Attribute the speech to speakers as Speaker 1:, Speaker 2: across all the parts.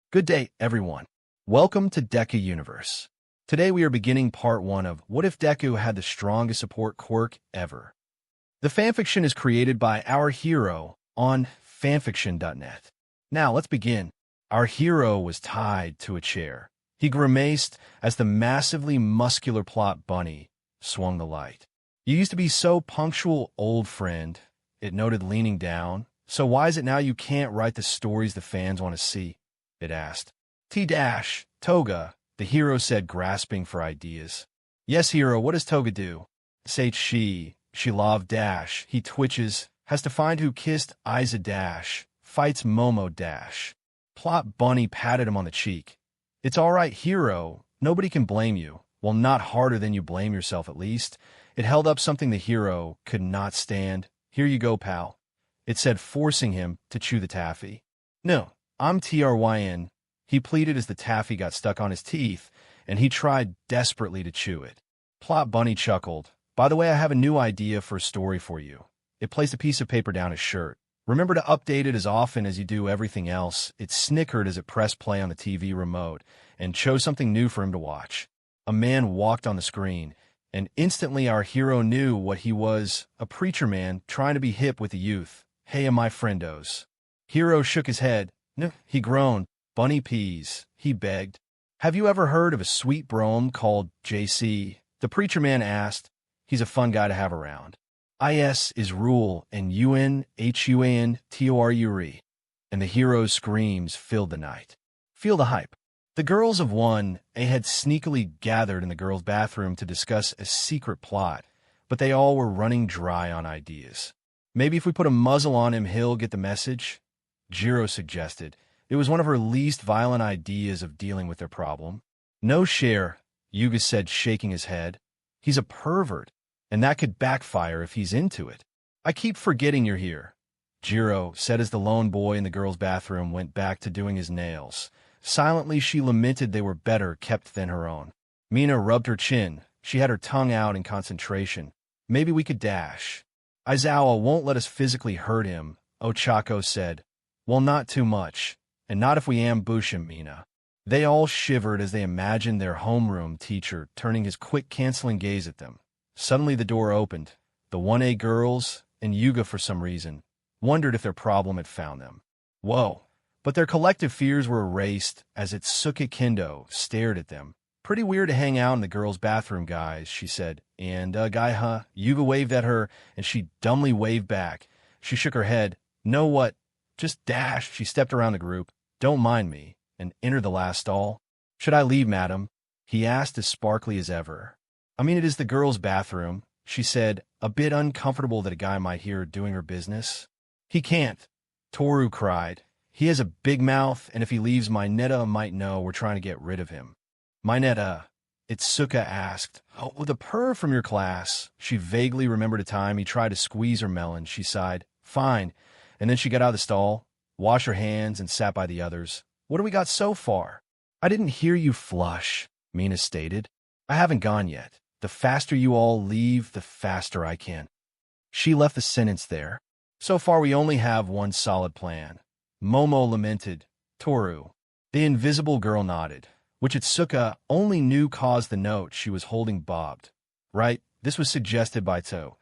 Speaker 1: Good day, everyone. Welcome to Deku Universe. Today we are beginning part 1 of What If Deku Had the Strongest Support Quirk Ever? The fanfiction is created by our hero on fanfiction.net. Now let's begin. Our hero was tied to a chair. He grimaced as the massively muscular plot bunny swung the light. You used to be so punctual, old friend, it noted leaning down. So why is it now you can't write the stories the fans want to see? It asked. Toga, the hero said, grasping for ideas. Yes, hero, what does Toga do? Say she love dash, he twitches, has to find who kissed Iza dash, fights Momo dash. Plot bunny patted him on the cheek. It's all right, hero, nobody can blame you. Well, not harder than you blame yourself, at least. It held up something the hero could not stand. Here you go, pal. It said, forcing him to chew the taffy. No, I'm TRYN. He pleaded as the taffy got stuck on his teeth, and he tried desperately to chew it. Plot bunny chuckled. By the way, I have a new idea for a story for you. It placed a piece of paper down his shirt. Remember to update it as often as you do everything else. It snickered as it pressed play on the TV remote and chose something new for him to watch. A man walked on the screen, and instantly our hero knew what he was, a preacher man trying to be hip with the youth. Hey, my friendos. Hero shook his head. No, he groaned. Bunny peas, he begged. Have you ever heard of a sweet brome called JC? The preacher man asked. He's a fun guy to have around. IS is rule and UNHUANTORURE. And the hero's screams filled the night. Feel the hype. The girls of 1A had sneakily gathered in the girls' bathroom to discuss a secret plot, but they all were running dry on ideas. Maybe if we put a muzzle on him, he'll get the message? Jiro suggested. It was one of her least violent ideas of dealing with their problem. No share, Yuga said, shaking his head. He's a pervert, and that could backfire if he's into it. I keep forgetting you're here, Jiro said as the lone boy in the girls' bathroom went back to doing his nails. Silently, she lamented they were better kept than her own. Mina rubbed her chin. She had her tongue out in concentration. Maybe we could dash. Aizawa won't let us physically hurt him, Ochako said. Well, not too much. And not if we ambush him, Mina. They all shivered as they imagined their homeroom teacher turning his quick, canceling gaze at them. Suddenly the door opened. The 1A girls, and Yuga for some reason, wondered if their problem had found them. Whoa. But their collective fears were erased as Itsuki Kendo stared at them. Pretty weird to hang out in the girls' bathroom, guys, she said. And, guy, huh? Yuga waved at her, and she dumbly waved back. She shook her head. Know what? Just dash. She stepped around the group. Don't mind me, and entered the last stall. Should I leave, madam? He asked as sparkly as ever. I mean, it is the girls' bathroom, she said, a bit uncomfortable that a guy might hear her doing her business. He can't, Toru cried. He has a big mouth, and if he leaves, my Netta might know we're trying to get rid of him. My Netta, Itsuka asked. Oh, the purr from your class. She vaguely remembered a time he tried to squeeze her melon. She sighed. Fine. And then she got out of the stall, washed her hands, and sat by the others. What do we got so far? I didn't hear you flush, Mina stated. I haven't gone yet. The faster you all leave, the faster I can. She left the sentence there. So far we only have one solid plan. Momo lamented. Toru. The invisible girl nodded, which Itsuka only knew caused the note she was holding bobbed. Right, this was suggested by To.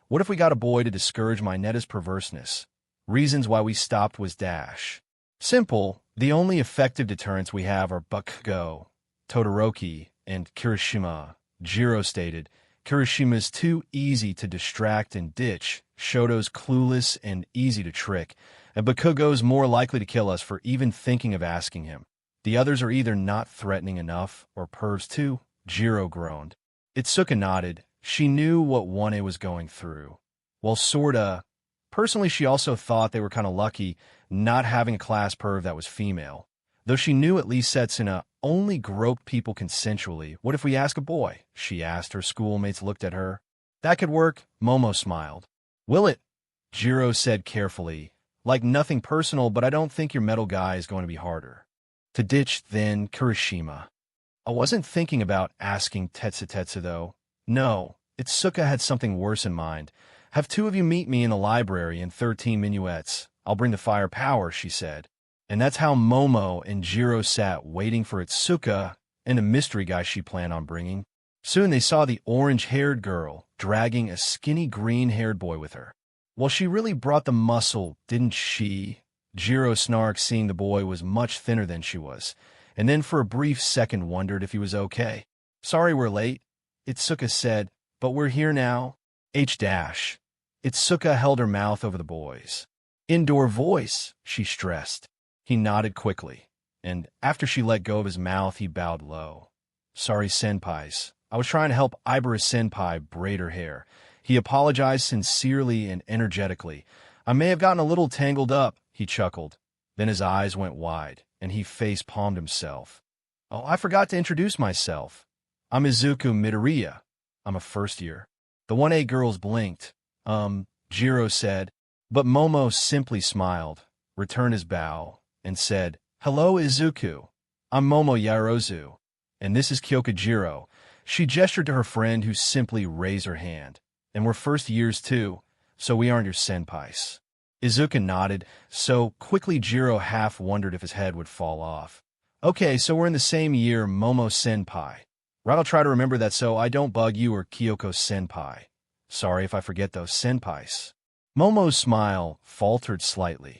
Speaker 1: What if we got a boy to discourage my Netta's perverseness? Reasons why we stopped was dash. Simple, the only effective deterrents we have are Bakugo, Todoroki, and Kirishima, Jiro stated. Kirishima's too easy to distract and ditch, Shoto's clueless and easy to trick, and Bakugo's more likely to kill us for even thinking of asking him. The others are either not threatening enough or pervs too, Jiro groaned. Itsuka nodded. She knew what 1A was going through. Well, sorta. Personally, she also thought they were kind of lucky not having a class perv that was female. Though she knew at least Setsuna only groped people consensually. What if we ask a boy? She asked. Her schoolmates looked at her. That could work, Momo smiled. Will it? Jiro said carefully. Like nothing personal, but I don't think your metal guy is going to be harder. To ditch, then, Kirishima. I wasn't thinking about asking Tetsu though. No, Itsuka had something worse in mind. Have 2 of you meet me in the library in 13 minuets. I'll bring the firepower, she said. And that's how Momo and Jiro sat waiting for Itsuka and a mystery guy she planned on bringing. Soon they saw the orange-haired girl dragging a skinny green-haired boy with her. Well, she really brought the muscle, didn't she? Jiro snarked, seeing the boy was much thinner than she was, and then for a brief second wondered if he was okay. Sorry we're late, Itsuka said, but we're here now. H-dash. Itsuka held her mouth over the boy's indoor voice, she stressed. He nodded quickly, and after she let go of his mouth, he bowed low. Sorry, senpais. I was trying to help Ibara-senpai braid her hair. He apologized sincerely and energetically. I may have gotten a little tangled up, he chuckled. Then his eyes went wide, and he face-palmed himself. Oh, I forgot to introduce myself. I'm Izuku Midoriya. I'm a first year. The 1A girls blinked. Jiro said, but Momo simply smiled, returned his bow, and said, Hello, Izuku. I'm Momo Yarozu, and this is Kyokujiro. She gestured to her friend, who simply raised her hand. And we're first years too, so we aren't your senpais. Izuku nodded, so quickly Jiro half wondered if his head would fall off. Okay, so we're in the same year, Momo-senpai. Right, I'll try to remember that so I don't bug you or Kyoko-senpai. Sorry if I forget those senpais. Momo's smile faltered slightly.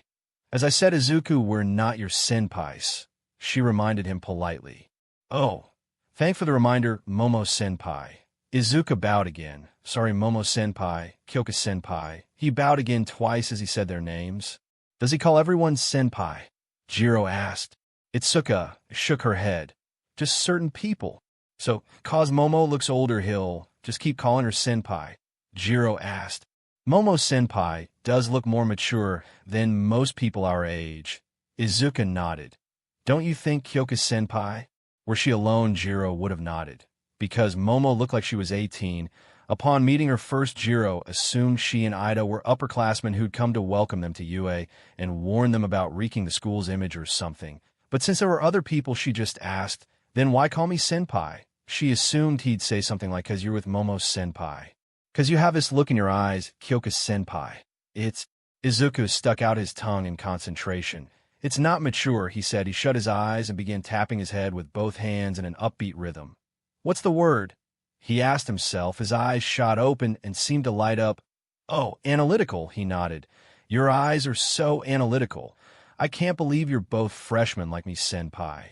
Speaker 1: As I said, Izuku, we're not your senpais, she reminded him politely. Oh, thanks for the reminder, Momo-senpai. Izuku bowed again. Sorry, Momo-senpai, Kyoko-senpai. He bowed again twice as he said their names. Does he call everyone senpai? Jiro asked. Itsuka shook her head. Just certain people. So, cause Momo looks older, he'll just keep calling her senpai? Jiro asked. Momo-senpai does look more mature than most people our age. Izuku nodded. Don't you think Kyoko-senpai? Were she alone, Jiro would have nodded. Because Momo looked like she was 18. Upon meeting her first, Jiro assumed she and Ida were upperclassmen who'd come to welcome them to UA and warn them about wreaking the school's image or something. But since there were other people, she just asked, then why call me senpai? She assumed he'd say something like, cause you're with Momo-senpai. Cause you have this look in your eyes, Kyoko-senpai. It's... Izuku stuck out his tongue in concentration. It's not mature, he said. He shut his eyes and began tapping his head with both hands in an upbeat rhythm. What's the word? He asked himself. His eyes shot open and seemed to light up. Oh, analytical, he nodded. Your eyes are so analytical. I can't believe you're both freshmen like me, senpai.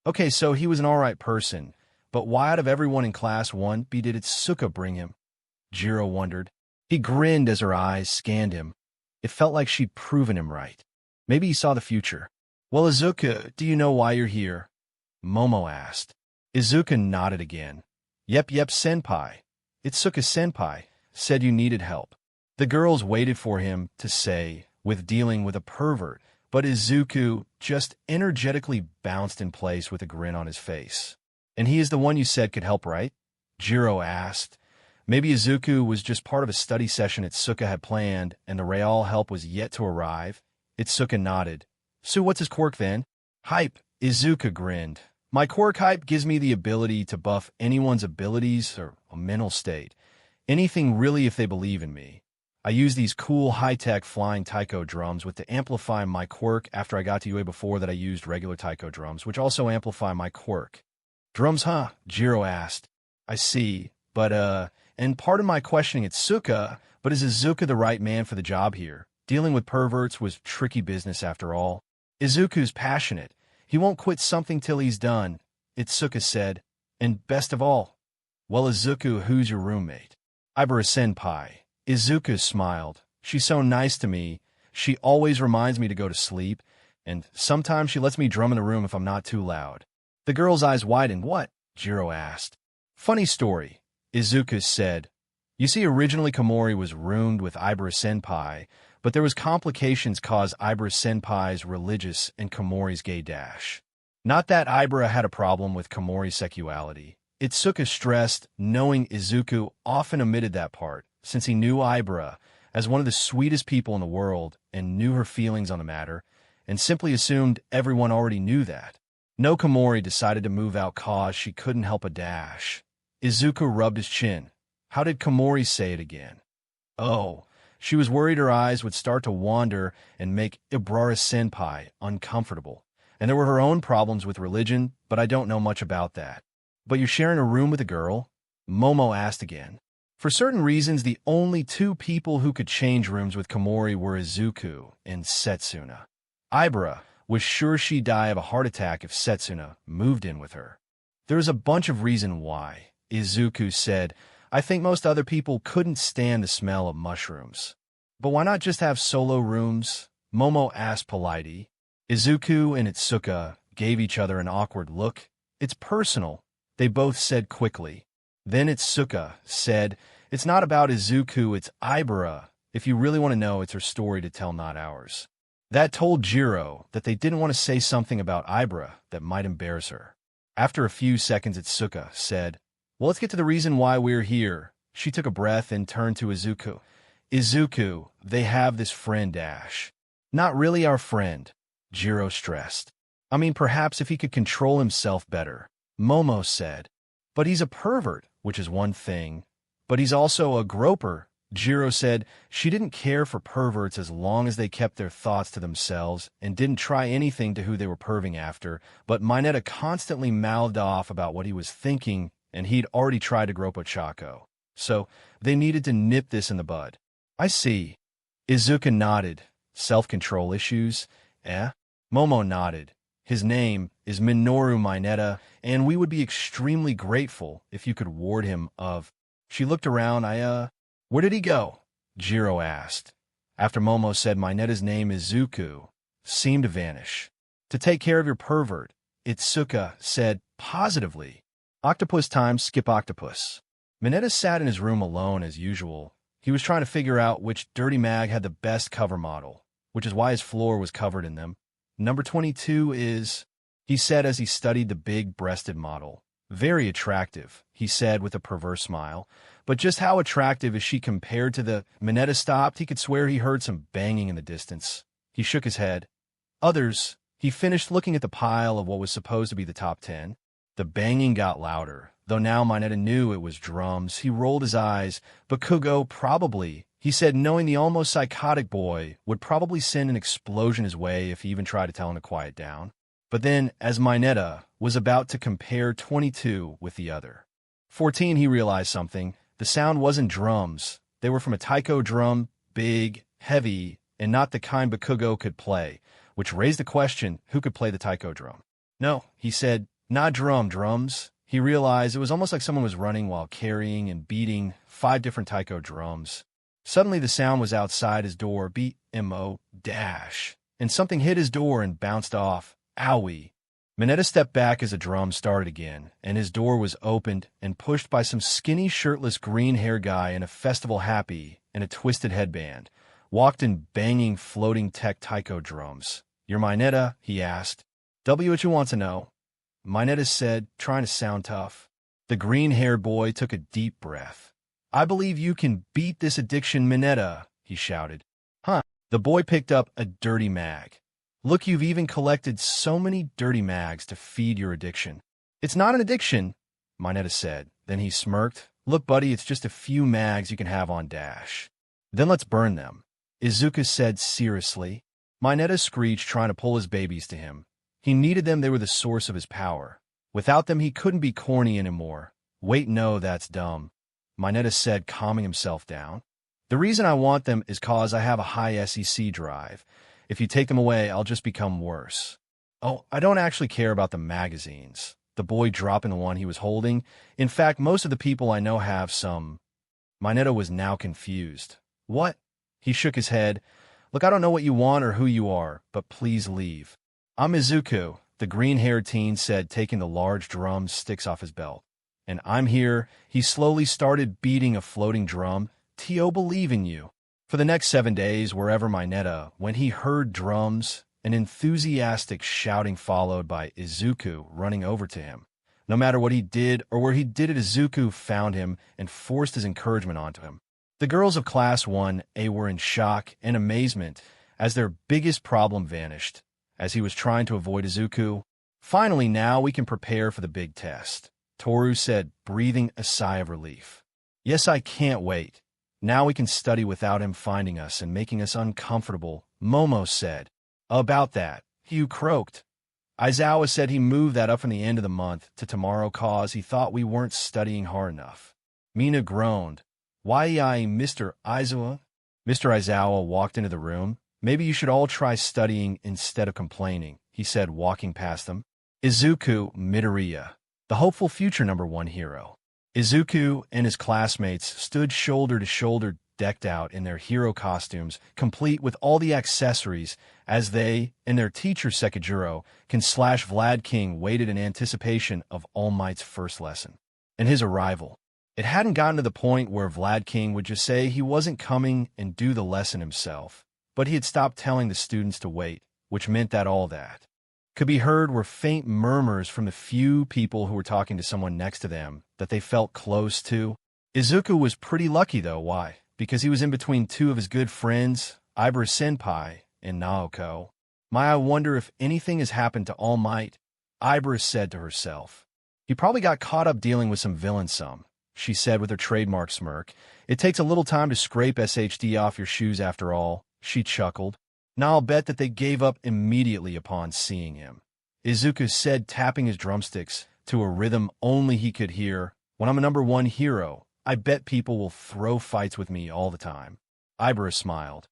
Speaker 1: Okay, so he was an alright person, but why out of everyone in class 1B did Itsuka bring him? Jiro wondered. He grinned as her eyes scanned him. It felt like she'd proven him right. Maybe he saw the future. Well, Izuku, do you know why you're here? Momo asked. Izuku nodded again. Yep, senpai. Itsuka-senpai said you needed help. The girls waited for him to say, with dealing with a pervert, but Izuku just energetically bounced in place with a grin on his face. And he is the one you said could help, right? Jiro asked. Maybe Izuku was just part of a study session Itsuka had planned, and the real help was yet to arrive. Itsuka nodded. So what's his quirk then? Hype, Izuku grinned. My quirk hype gives me the ability to buff anyone's abilities or a mental state. Anything really if they believe in me. I use these cool high-tech flying taiko drums with to amplify my quirk after I got to UA before that I used regular taiko drums, which also amplify my quirk. Drums, huh? Jiro asked. I see, but and pardon my questioning Itsuka, but is Izuku the right man for the job here? Dealing with perverts was tricky business after all. Izuku's passionate. He won't quit something till he's done, Itsuka said. And best of all, well, Izuku, who's your roommate? Ibara-senpai. Izuku smiled. She's so nice to me. She always reminds me to go to sleep, and sometimes she lets me drum in the room if I'm not too loud. The girl's eyes widened. What? Jiro asked. Funny story, Izuku said. You see, originally Komori was roomed with Ibara-senpai, but there was complications caused Ibara-senpai's religious and Komori's gay dash. Not that Ibara had a problem with Komori's sexuality. Itsuka stressed, knowing Izuku often omitted that part, since he knew Ibara as one of the sweetest people in the world and knew her feelings on the matter, and simply assumed everyone already knew that. No, Komori decided to move out cause she couldn't help a dash. Izuku rubbed his chin. How did Komori say it again? Oh, She was worried her eyes would start to wander and make Ibarra-senpai uncomfortable. And there were her own problems with religion, but I don't know much about that. But you're sharing a room with a girl? Momo asked again. For certain reasons, the only two people who could change rooms with Komori were Izuku and Setsuna. Ibara was sure she'd die of a heart attack if Setsuna moved in with her. There's a bunch of reasons why, Izuku said. I think most other people couldn't stand the smell of mushrooms. But why not just have solo rooms? Momo asked politely. Izuku and Itsuka gave each other an awkward look. It's personal, they both said quickly. Then Itsuka said, it's not about Izuku, it's Ibara. If you really want to know, it's her story to tell, not ours. That told Jiro that they didn't want to say something about Ibara that might embarrass her. After a few seconds, Itsuka said, well, let's get to the reason why we're here. She took a breath and turned to Izuku. Izuku, they have this friend Ash. Not really our friend, Jiro stressed. I mean, perhaps if he could control himself better, Momo said. But he's a pervert, which is one thing. But he's also a groper, Jiro said. She didn't care for perverts as long as they kept their thoughts to themselves and didn't try anything to who they were perving after, but Mineta constantly mouthed off about what he was thinking, and he'd already tried to grope Ochako. So they needed to nip this in the bud. I see. Izuka nodded. Self-control issues? Eh? Momo nodded. His name is Minoru Mineta, and we would be extremely grateful if you could ward him of... She looked around. Where did he go? Jiro asked. After Momo said Mineta's name is Izuku, seemed to vanish. To take care of your pervert, Itsuka said positively. Octopus time, skip octopus. Mineta sat in his room alone as usual. He was trying to figure out which dirty mag had the best cover model, which is why his floor was covered in them. Number 22 is, he said as he studied the big-breasted model. Very attractive, he said with a perverse smile. But just how attractive is she compared to the... Mineta stopped. He could swear he heard some banging in the distance. He shook his head. Others. He finished looking at the pile of what was supposed to be the top 10. The banging got louder, though now Mineta knew it was drums. He rolled his eyes. Bakugo, probably, he said, knowing the almost psychotic boy would probably send an explosion his way if he even tried to tell him to quiet down. But then, as Mineta was about to compare 22 with the other 14, he realized something. The sound wasn't drums. They were from a taiko drum, big, heavy, and not the kind Bakugo could play, which raised the question, who could play the taiko drum? No, he said, not drums. He realized it was almost like someone was running while carrying and beating 5 different taiko drums. Suddenly the sound was outside his door, B-M-O dash, and something hit his door and bounced off. Owie. Mineta stepped back as the drum started again, and his door was opened and pushed by some skinny, shirtless, green-haired guy in a festival happy and a twisted headband, walked in banging, floating tech taiko drums. You're Mineta? He asked. What you want to know? Mineta said, trying to sound tough. The green-haired boy took a deep breath. I believe you can beat this addiction, Mineta, he shouted. Huh. The boy picked up a dirty mag. Look, you've even collected so many dirty mags to feed your addiction. It's not an addiction, Mineta said. Then he smirked. Look, buddy, it's just a few mags you can have on dash. Then let's burn them, Izuku said seriously. Mineta screeched, trying to pull his babies to him. He needed them. They were the source of his power. Without them, he couldn't be corny anymore. Wait, no, that's dumb, Mineta said, calming himself down. The reason I want them is cause I have a high SEC drive. If you take them away, I'll just become worse. Oh, I don't actually care about the magazines. The boy dropping the one he was holding. In fact, most of the people I know have some. Mineta was now confused. What? He shook his head. Look, I don't know what you want or who you are, but please leave. I'm Izuku, the green-haired teen said, taking the large drum sticks off his belt. And I'm here. He slowly started beating a floating drum. T.O. believe in you. For the next 7 days, wherever Mineta, when he heard drums, an enthusiastic shouting followed by Izuku running over to him. No matter what he did or where he did it, Izuku found him and forced his encouragement onto him. The girls of Class 1A were in shock and amazement as their biggest problem vanished, as he was trying to avoid Izuku. Finally, now we can prepare for the big test, Toru said, breathing a sigh of relief. Yes, I can't wait. Now we can study without him finding us and making us uncomfortable, Momo said. About that, Hugh croaked. Aizawa said he moved that up from the end of the month to tomorrow cause he thought we weren't studying hard enough. Mina groaned. Why, Mr. Aizawa? Mr. Aizawa walked into the room. Maybe you should all try studying instead of complaining, he said, walking past them. Izuku Midoriya, the hopeful future #1 hero. Izuku and his classmates stood shoulder to shoulder, decked out in their hero costumes, complete with all the accessories, as they and their teacher Sekijuro /Vlad King waited in anticipation of All Might's first lesson. And his arrival. It hadn't gotten to the point where Vlad King would just say he wasn't coming and do the lesson himself, but he had stopped telling the students to wait, which meant that all that could be heard were faint murmurs from the few people who were talking to someone next to them that they felt close to. Izuku was pretty lucky, though. Why? Because he was in between two of his good friends, Ibara Senpai and Naoko. I wonder if anything has happened to All Might, Ibara said to herself. He probably got caught up dealing with some villain she said with her trademark smirk. It takes a little time to scrape SHD off your shoes after all, she chuckled. Now I'll bet that they gave up immediately upon seeing him. Izuku said, tapping his drumsticks to a rhythm only he could hear. When I'm a #1 hero, I bet people will throw fights with me all the time. Ibara smiled.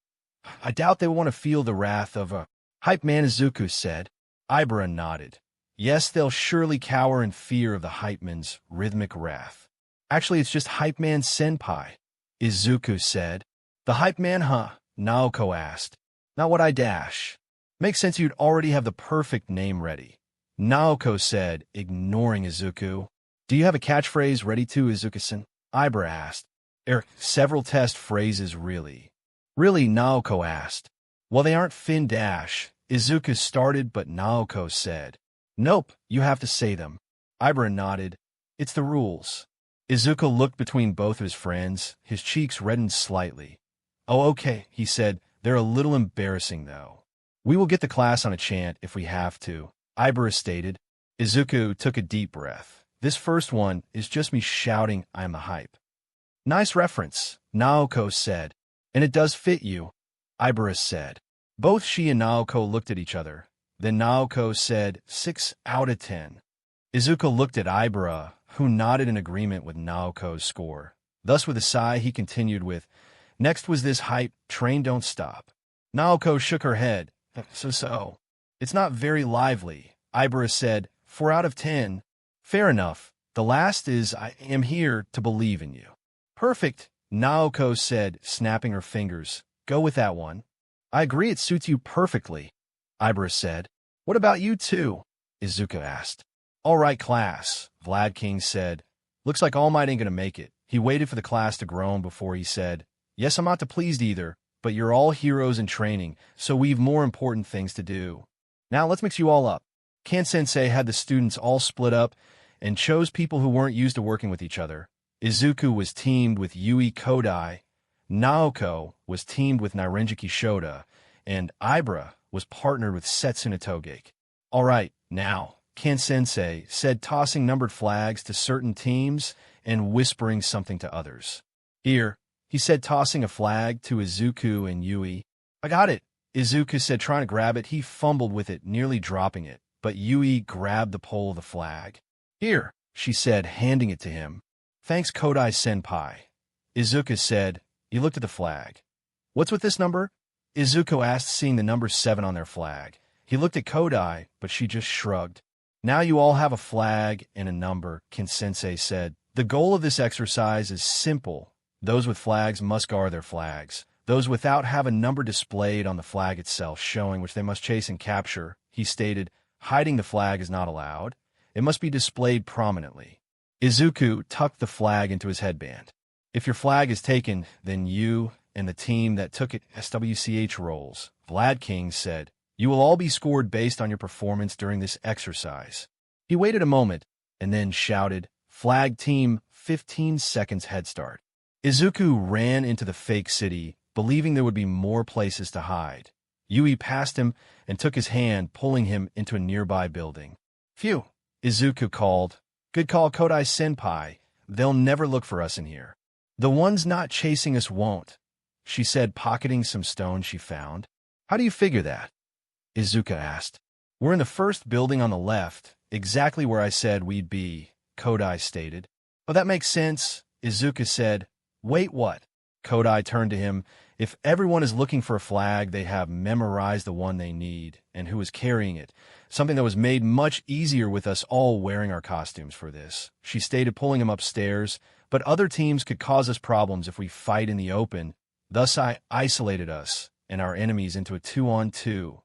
Speaker 1: I doubt they will want to feel the wrath of a hype man, Izuku said. Ibara nodded. Yes, they'll surely cower in fear of the hype man's rhythmic wrath. Actually, it's just hype man senpai, Izuku said. The hype man, huh? Naoko asked. Not what I dash. Makes sense you'd already have the perfect name ready, Naoko said, ignoring Izuku. Do you have a catchphrase ready too, Izuku-san? Ibara asked. Several test phrases, really. Really, Naoko asked. Well, they aren't fin dash, Izuku started, but Naoko said. Nope, you have to say them. Ibara nodded. It's the rules. Izuku looked between both of his friends. His cheeks reddened slightly. Oh, okay, he said. They're a little embarrassing, though. We will get the class on a chant if we have to, Ibara stated. Izuku took a deep breath. This first one is just me shouting, I'm the hype. Nice reference, Naoko said. And it does fit you, Ibara said. Both she and Naoko looked at each other. Then Naoko said, 6 out of 10. Izuku looked at Ibara, who nodded in agreement with Naoko's score. Thus, with a sigh, he continued with, Next was this hype, train don't stop. Naoko shook her head. So. It's not very lively, Ibara said. 4 out of 10. Fair enough. The last is, I am here to believe in you. Perfect, Naoko said, snapping her fingers. Go with that one. I agree it suits you perfectly, Ibara said. What about you two? Izuku asked. All right, class, Vlad King said. Looks like All Might ain't gonna make it. He waited for the class to groan before he said, Yes, I'm not pleased either, but you're all heroes in training, so we've more important things to do. Now let's mix you all up. Kan-sensei had the students all split up and chose people who weren't used to working with each other. Izuku was teamed with Yui Kodai, Naoko was teamed with Nairenjiki Shota, and Ibara was partnered with Setsuna Tokage. All right, now, Kan-sensei said, tossing numbered flags to certain teams and whispering something to others. Here, he said, tossing a flag to Izuku and Yui. I got it, Izuku said, trying to grab it. He fumbled with it, nearly dropping it, but Yui grabbed the pole of the flag. Here, she said, handing it to him. Thanks, Kodai-senpai. Izuku said. He looked at the flag. What's with this number? Izuku asked, seeing the number 7 on their flag. He looked at Kodai, but she just shrugged. Now you all have a flag and a number, Kan-sensei said. The goal of this exercise is simple. Those with flags must guard their flags. Those without have a number displayed on the flag itself, showing which they must chase and capture, he stated. Hiding the flag is not allowed. It must be displayed prominently. Izuku tucked the flag into his headband. If your flag is taken, then you and the team that took it SWCH rolls, Vlad King said. You will all be scored based on your performance during this exercise. He waited a moment and then shouted, Flag team, 15 seconds head start. Izuku ran into the fake city, believing there would be more places to hide. Yui passed him and took his hand, pulling him into a nearby building. Phew, Izuku called. Good call, Kodai-senpai. They'll never look for us in here. The ones not chasing us won't, she said, pocketing some stones she found. How do you figure that? Izuku asked. We're in the first building on the left, exactly where I said we'd be, Kodai stated. Oh, that makes sense, Izuku said. Wait, what? Kodai turned to him. If everyone is looking for a flag, they have memorized the one they need, and who is carrying it. Something that was made much easier with us all wearing our costumes for this, she stated, pulling him upstairs. But other teams could cause us problems if we fight in the open. Thus I isolated us and our enemies into a 2-on-2.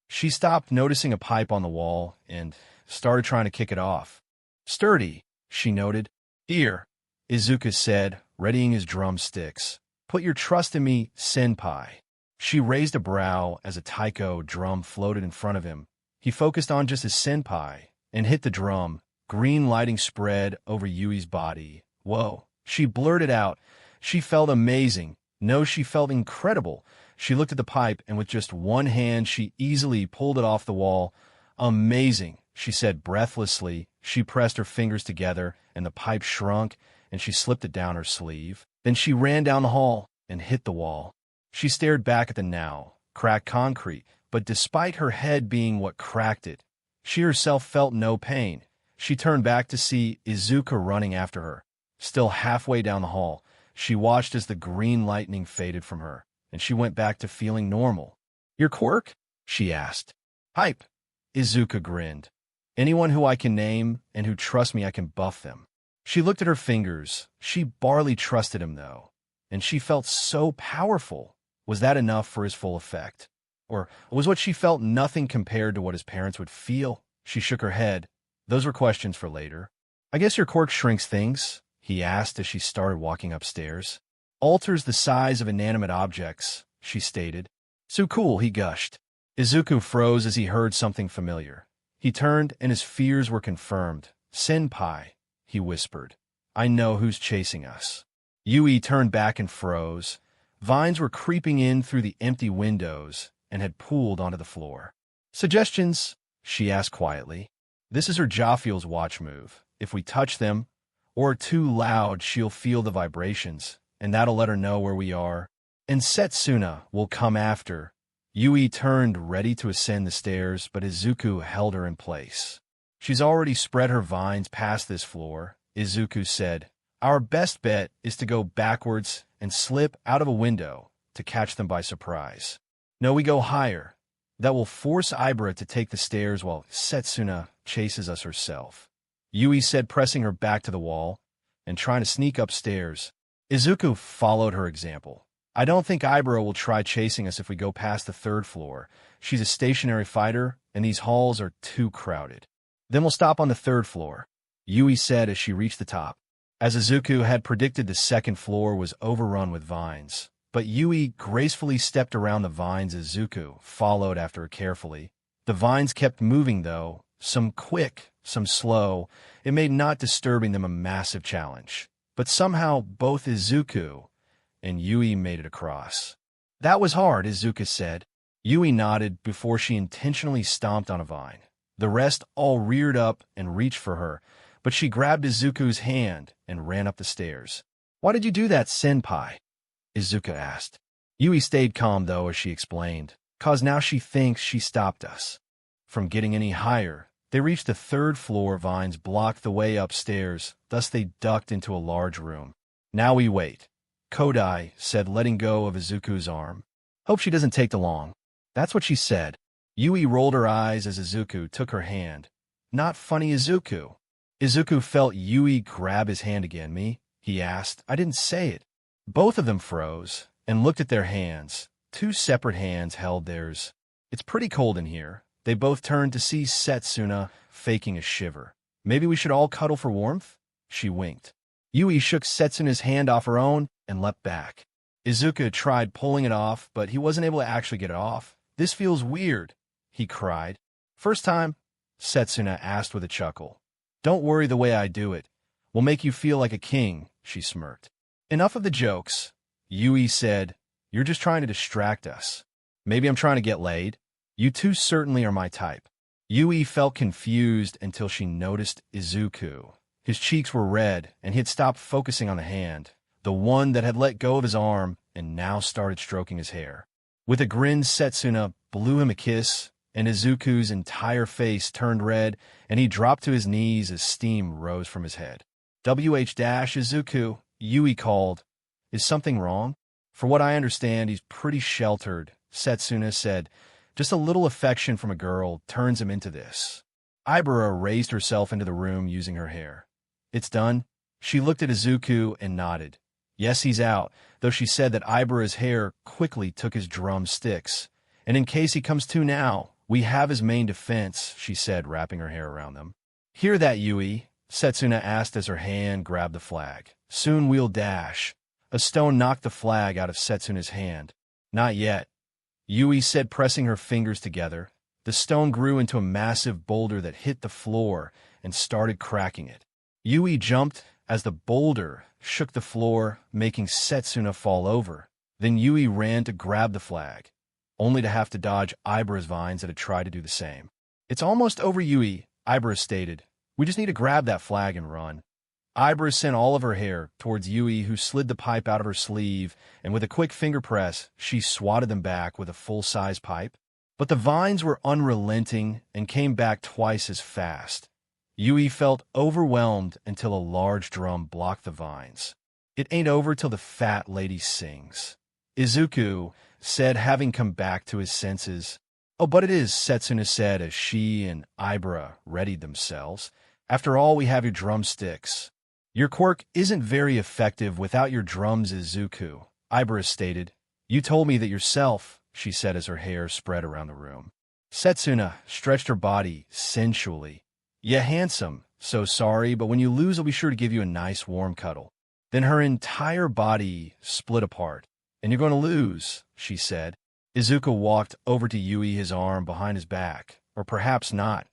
Speaker 1: She stopped, noticing a pipe on the wall, and started trying to kick it off. Sturdy, she noted. Here, Izuku said, readying his drumsticks. Put your trust in me, senpai. She raised a brow as a taiko drum floated in front of him. He focused on just his senpai and hit the drum. Green lighting spread over Yui's body. Whoa, she blurted out. She felt amazing. No, she felt incredible. She looked at the pipe, and with just one hand, she easily pulled it off the wall. Amazing, she said breathlessly. She pressed her fingers together, and the pipe shrunk, and she slipped it down her sleeve. Then she ran down the hall and hit the wall. She stared back at the now cracked concrete, but despite her head being what cracked it, she herself felt no pain. She turned back to see Izuku running after her. Still halfway down the hall, she watched as the green lightning faded from her, and she went back to feeling normal. Your Quirk? She asked. Hype, Izuku grinned. Anyone who I can name and who trusts me, I can buff them. She looked at her fingers. She barely trusted him, though, and she felt so powerful. Was that enough for his full effect? Or was what she felt nothing compared to what his parents would feel? She shook her head. Those were questions for later. I guess your Quirk shrinks things, he asked as she started walking upstairs. Alters the size of inanimate objects, she stated. So cool, he gushed. Izuku froze as he heard something familiar. He turned, and his fears were confirmed. Senpai, he whispered. I know who's chasing us. Yui turned back and froze. Vines were creeping in through the empty windows and had pooled onto the floor. Suggestions? She asked quietly. This is her Jaffiel's watch move. If we touch them, or are too loud, she'll feel the vibrations, and that'll let her know where we are. And Setsuna will come after. Yui turned, ready to ascend the stairs, but Izuku held her in place. She's already spread her vines past this floor, Izuku said. Our best bet is to go backwards and slip out of a window to catch them by surprise. No, we go higher. That will force Ibra to take the stairs while Setsuna chases us herself. Yui said, pressing her back to the wall and trying to sneak upstairs. Izuku followed her example. I don't think Ibra will try chasing us if we go past the third floor. She's a stationary fighter, and these halls are too crowded. Then we'll stop on the third floor, Yui said as she reached the top. As Izuku had predicted, the second floor was overrun with vines, but Yui gracefully stepped around the vines as Izuku followed after her carefully. The vines kept moving, though, some quick, some slow. It made not disturbing them a massive challenge. But somehow both Izuku and Yui made it across. That was hard, Izuku said. Yui nodded before she intentionally stomped on a vine. The rest all reared up and reached for her, but she grabbed Izuku's hand and ran up the stairs. Why did you do that, senpai? Izuku asked. Yui stayed calm, though, as she explained. 'Cause now she thinks she stopped us from getting any higher. They reached the third floor. Vines blocked the way upstairs, thus they ducked into a large room. Now we wait, Kodai said, letting go of Izuku's arm. Hope she doesn't take too long. That's what she said. Yui rolled her eyes as Izuku took her hand. Not funny, Izuku. Izuku felt Yui grab his hand again. Me? He asked. I didn't say it. Both of them froze and looked at their hands. Two separate hands held theirs. It's pretty cold in here. They both turned to see Setsuna faking a shiver. Maybe we should all cuddle for warmth? She winked. Yui shook Setsuna's hand off her own and leapt back. Izuku tried pulling it off, but he wasn't able to actually get it off. This feels weird, he cried. First time? Setsuna asked with a chuckle. Don't worry the way I do it. We'll make you feel like a king, she smirked. Enough of the jokes, Yui said. You're just trying to distract us. Maybe I'm trying to get laid. You two certainly are my type. Yui felt confused until she noticed Izuku. His cheeks were red, and he had stopped focusing on the hand. the one that had let go of his arm and now started stroking his hair. With a grin, Setsuna blew him a kiss, and Izuku's entire face turned red, and he dropped to his knees as steam rose from his head. Izuku, Yui called. Is something wrong? For what I understand, he's pretty sheltered, Setsuna said. Just a little affection from a girl turns him into this. Ibara raised herself into the room using her hair. It's done? She looked at Izuku and nodded. Yes, he's out, though she said that Ibara's hair quickly took his drumsticks. And in case he comes to now, we have his main defense, she said, wrapping her hair around them. Hear that, Yui? Setsuna asked as her hand grabbed the flag. Soon we'll dash. A stone knocked the flag out of Setsuna's hand. Not yet, Yui said, pressing her fingers together. The stone grew into a massive boulder that hit the floor and started cracking it. Yui jumped as the boulder shook the floor, making Setsuna fall over. Then Yui ran to grab the flag, only to have to dodge Ibara's vines that had tried to do the same. It's almost over, Yui, Ibara stated. We just need to grab that flag and run. Ibara sent all of her hair towards Yui, who slid the pipe out of her sleeve, and with a quick finger press, she swatted them back with a full-size pipe. But the vines were unrelenting and came back twice as fast. Yui felt overwhelmed until a large drum blocked the vines. It ain't over till the fat lady sings, Izuku said, having come back to his senses. Oh, but it is, Setsuna said as she and Ibara readied themselves. After all, we have your drumsticks. Your quirk isn't very effective without your drums, Izuku, Ibara stated. You told me that yourself, she said as her hair spread around the room. Setsuna stretched her body sensually. Yeah, handsome. So sorry, but when you lose, I'll be sure to give you a nice warm cuddle. Then her entire body split apart. And you're going to lose, she said. Izuku walked over to Yui, his arm behind his back. Or perhaps not,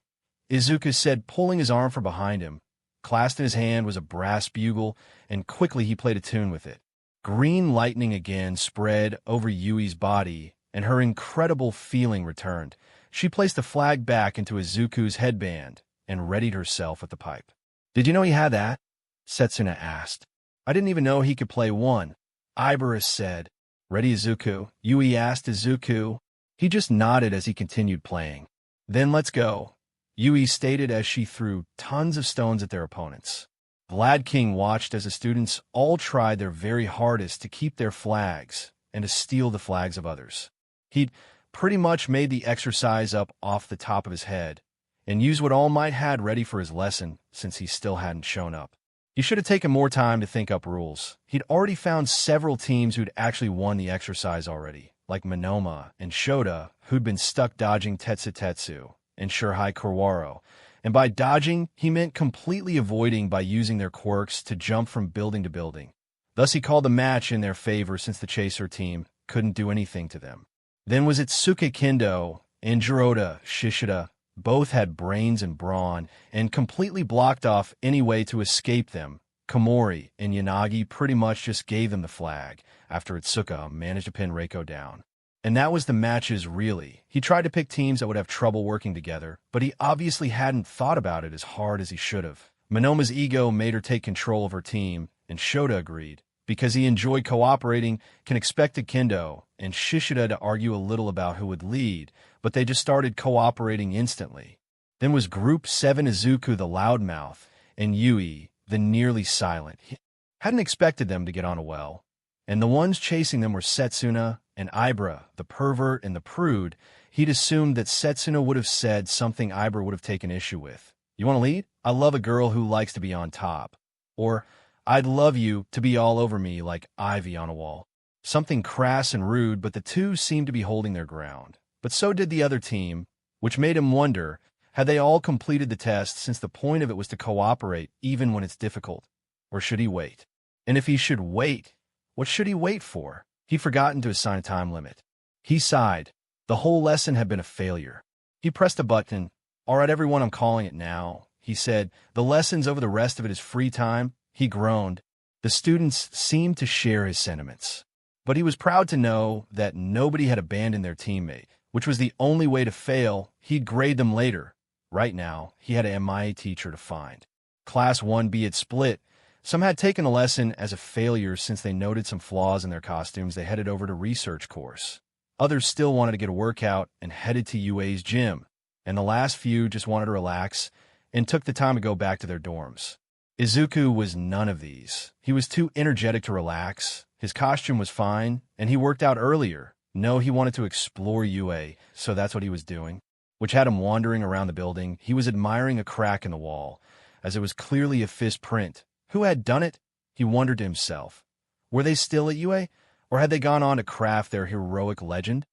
Speaker 1: Izuku said, pulling his arm from behind him. Clasped in his hand was a brass bugle, and quickly he played a tune with it. Green lightning again spread over Yui's body, and her incredible feeling returned. She placed the flag back into Izuku's headband and readied herself at the pipe. Did you know he had that? Setsuna asked. I didn't even know he could play one, Ibara said. Ready, Izuku? Yui asked Izuku. He just nodded as he continued playing. Then let's go, Yui stated as she threw tons of stones at their opponents. Vlad King watched as the students all tried their very hardest to keep their flags and to steal the flags of others. He'd pretty much made the exercise up off the top of his head and used what All Might had ready for his lesson since he still hadn't shown up. He should have taken more time to think up rules. He'd already found several teams who'd actually won the exercise already, like Monoma and Shota, who'd been stuck dodging Tetsutetsu and Shurhai Kurwaro. And by dodging, he meant completely avoiding by using their quirks to jump from building to building. Thus he called the match in their favor since the Chaser team couldn't do anything to them. Then was it Suke Kendo and Jiroda Shishida. Both had brains and brawn, and completely blocked off any way to escape them. Komori and Yanagi pretty much just gave them the flag, after Itsuka managed to pin Reiko down. And that was the matches, really. He tried to pick teams that would have trouble working together, but he obviously hadn't thought about it as hard as he should have. Monoma's ego made her take control of her team, and Shota agreed. Because he enjoyed cooperating, can expected Kendo and Shishida to argue a little about who would lead, but they just started cooperating instantly. Then was Group 7 Izuku the loudmouth, and Yui the nearly silent. He hadn't expected them to get on well. And the ones chasing them were Setsuna and Ibara, the pervert and the prude. He'd assumed that Setsuna would have said something Ibara would have taken issue with. You want to lead? I love a girl who likes to be on top. Or, I'd love you to be all over me like ivy on a wall. Something crass and rude, but the two seemed to be holding their ground. But so did the other team, which made him wonder, had they all completed the test since the point of it was to cooperate even when it's difficult? Or should he wait? And if he should wait, what should he wait for? He'd forgotten to assign a time limit. He sighed. The whole lesson had been a failure. He pressed a button. All right, everyone, I'm calling it now, he said. The lesson's over, the rest of it is free time. He groaned. The students seemed to share his sentiments. But he was proud to know that nobody had abandoned their teammate, which was the only way to fail. He'd grade them later. Right now, he had an MIA teacher to find. Class 1B had split, Some had taken the lesson as a failure since they noted some flaws in their costumes. They headed over to research course. Others still wanted to get a workout and headed to UA's gym. And the last few just wanted to relax and took the time to go back to their dorms. Izuku was none of these. He was too energetic to relax. His costume was fine, and he worked out earlier. No, he wanted to explore UA, so that's what he was doing, which had him wandering around the building. He was admiring a crack in the wall, as it was clearly a fist print. Who had done it? He wondered to himself. Were they still at UA, or had they gone on to craft their heroic legend?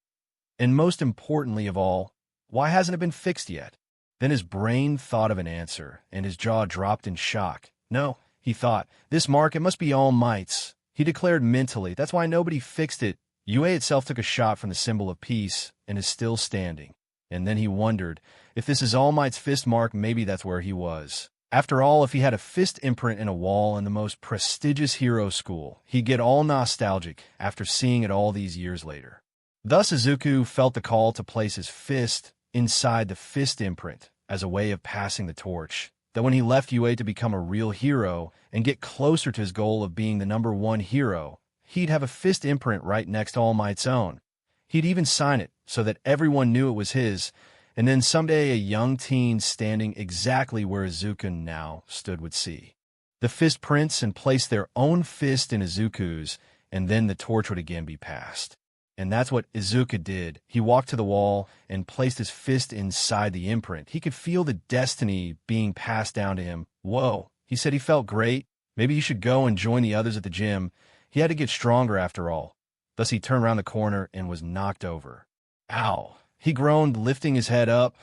Speaker 1: And most importantly of all, why hasn't it been fixed yet? Then his brain thought of an answer, and his jaw dropped in shock. No, he thought, this mark, it must be All Might's. He declared mentally, that's why nobody fixed it. UA itself took a shot from the symbol of peace and is still standing. And then he wondered, if this is All Might's fist mark, maybe that's where he was. After all, if he had a fist imprint in a wall in the most prestigious hero school, he'd get all nostalgic after seeing it all these years later. Thus, Izuku felt the call to place his fist inside the fist imprint as a way of passing the torch. That when he left UA to become a real hero and get closer to his goal of being the #1 hero, he'd have a fist imprint right next to All Might's own. He'd even sign it so that everyone knew it was his, and then someday a young teen standing exactly where Izuku now stood would see the fist prints and place their own fist in Izuku's, and then the torch would again be passed. And that's what Izuku did. He walked to the wall and placed his fist inside the imprint. He could feel the destiny being passed down to him. Whoa, he said he felt great. Maybe he should go and join the others at the gym. He had to get stronger after all. Thus he turned around the corner and was knocked over. Ow, he groaned, lifting his head up.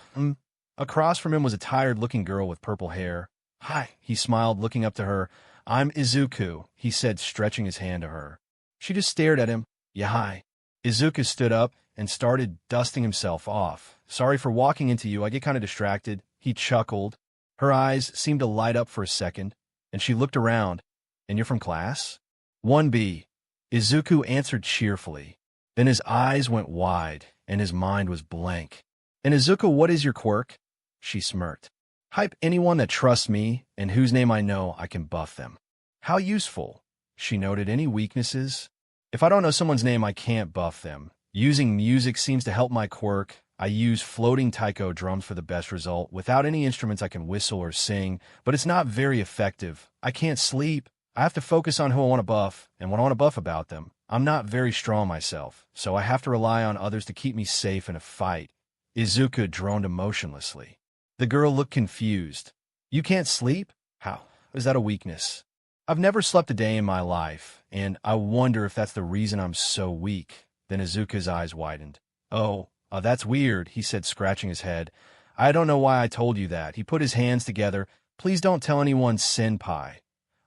Speaker 1: Across from him was a tired-looking girl with purple hair. Hi, he smiled, looking up to her. I'm Izuku, he said, stretching his hand to her. She just stared at him. Yeah, hi. Izuku stood up and started dusting himself off. Sorry for walking into you, I get kind of distracted. He chuckled. Her eyes seemed to light up for a second, and she looked around. And you're from class? 1B. Izuku answered cheerfully. Then his eyes went wide, and his mind was blank. And Izuku, what is your quirk? She smirked. Hype anyone that trusts me, and whose name I know, I can buff them. How useful. She noted. Any weaknesses? If I don't know someone's name, I can't buff them. Using music seems to help my quirk. I use floating taiko drums for the best result. Without any instruments, I can whistle or sing, but it's not very effective. I can't sleep. I have to focus on who I want to buff, and what I want to buff about them. I'm not very strong myself, so I have to rely on others to keep me safe in a fight. Izuku droned emotionlessly. The girl looked confused. You can't sleep? How? Is that a weakness? I've never slept a day in my life, and I wonder if that's the reason I'm so weak. Then Izuku's eyes widened. Oh, that's weird, he said, scratching his head. I don't know why I told you that. He put his hands together. Please don't tell anyone, senpai.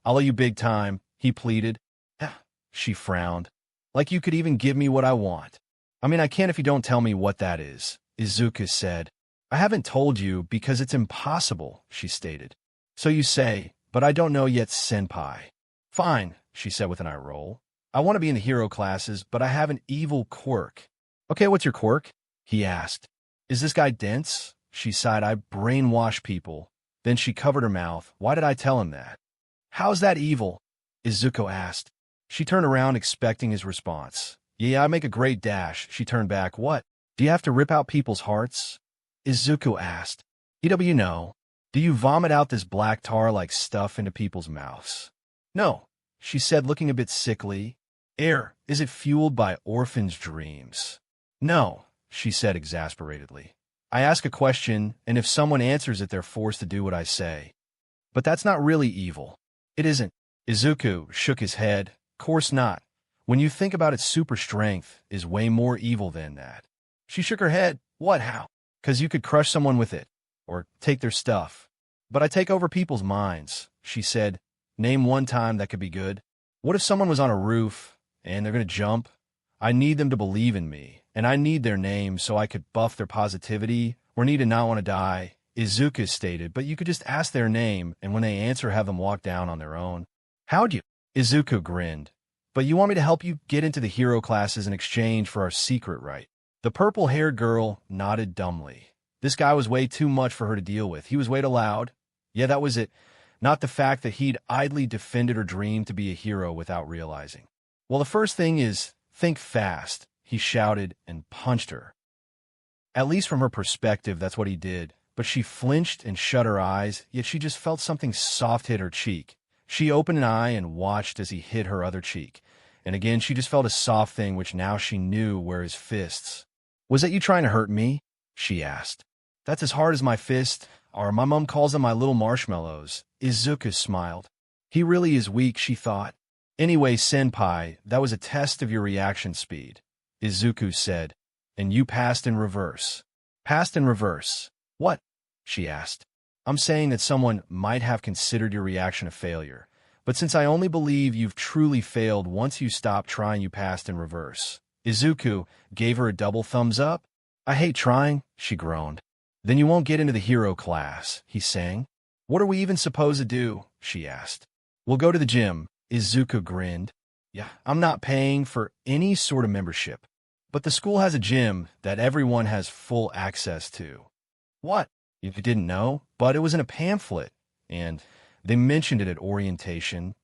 Speaker 1: I'll owe you big time, he pleaded. She frowned. Like you could even give me what I want. I mean, I can't if you don't tell me what that is, Izuku said. I haven't told you because it's impossible, she stated. So you say, but I don't know yet, senpai. Fine, she said with an eye roll. I want to be in the hero classes, but I have an evil quirk. Okay, what's your quirk? He asked. Is this guy dense? She sighed. I brainwash people. Then she covered her mouth. Why did I tell him that? How's that evil? Izuku asked. She turned around expecting his response. Yeah, I make a great dash. She turned back. What? Do you have to rip out people's hearts? Izuku asked. EW, no. Do you vomit out this black tar-like stuff into people's mouths? No, she said, looking a bit sickly. Is it fueled by orphans' dreams? No, she said exasperatedly. I ask a question, and if someone answers it, they're forced to do what I say. But that's not really evil. It isn't. Izuku shook his head. Course not. When you think about it, super strength is way more evil than that. She shook her head. What, how? 'Cause you could crush someone with it. Or take their stuff. But I take over people's minds, she said. Name one time that could be good. What if someone was on a roof, and they're going to jump? I need them to believe in me, and I need their name so I could buff their positivity, or need to not want to die, Izuku stated, but you could just ask their name, and when they answer, have them walk down on their own. How'd you? Izuku grinned. But you want me to help you get into the hero classes in exchange for our secret, right? The purple-haired girl nodded dumbly. This guy was way too much for her to deal with. He was way too loud. Yeah, that was it. not the fact that he'd idly defended her dream to be a hero without realizing. Well, the first thing is, think fast, he shouted and punched her. At least from her perspective, that's what he did, but she flinched and shut her eyes, yet she just felt something soft hit her cheek. She opened an eye and watched as he hit her other cheek, and again she just felt a soft thing which now she knew were his fists. "Was that you trying to hurt me?" she asked. "That's as hard as my fist, or my mom calls them my little marshmallows." Izuku smiled. He really is weak, she thought. "Anyway, senpai, that was a test of your reaction speed," Izuku said, "and you passed in reverse." "Passed in reverse? What?" she asked. "I'm saying that someone might have considered your reaction a failure, but since I only believe you've truly failed once you stopped trying, you passed in reverse." Izuku gave her a double thumbs up. "I hate trying," she groaned. "Then you won't get into the hero class," he sang. "What are we even supposed to do?" she asked. "We'll go to the gym," Izuku grinned. "Yeah, I'm not paying for any sort of membership, but the school has a gym that everyone has full access to." "What? You didn't know? But it was in a pamphlet, and they mentioned it at orientation."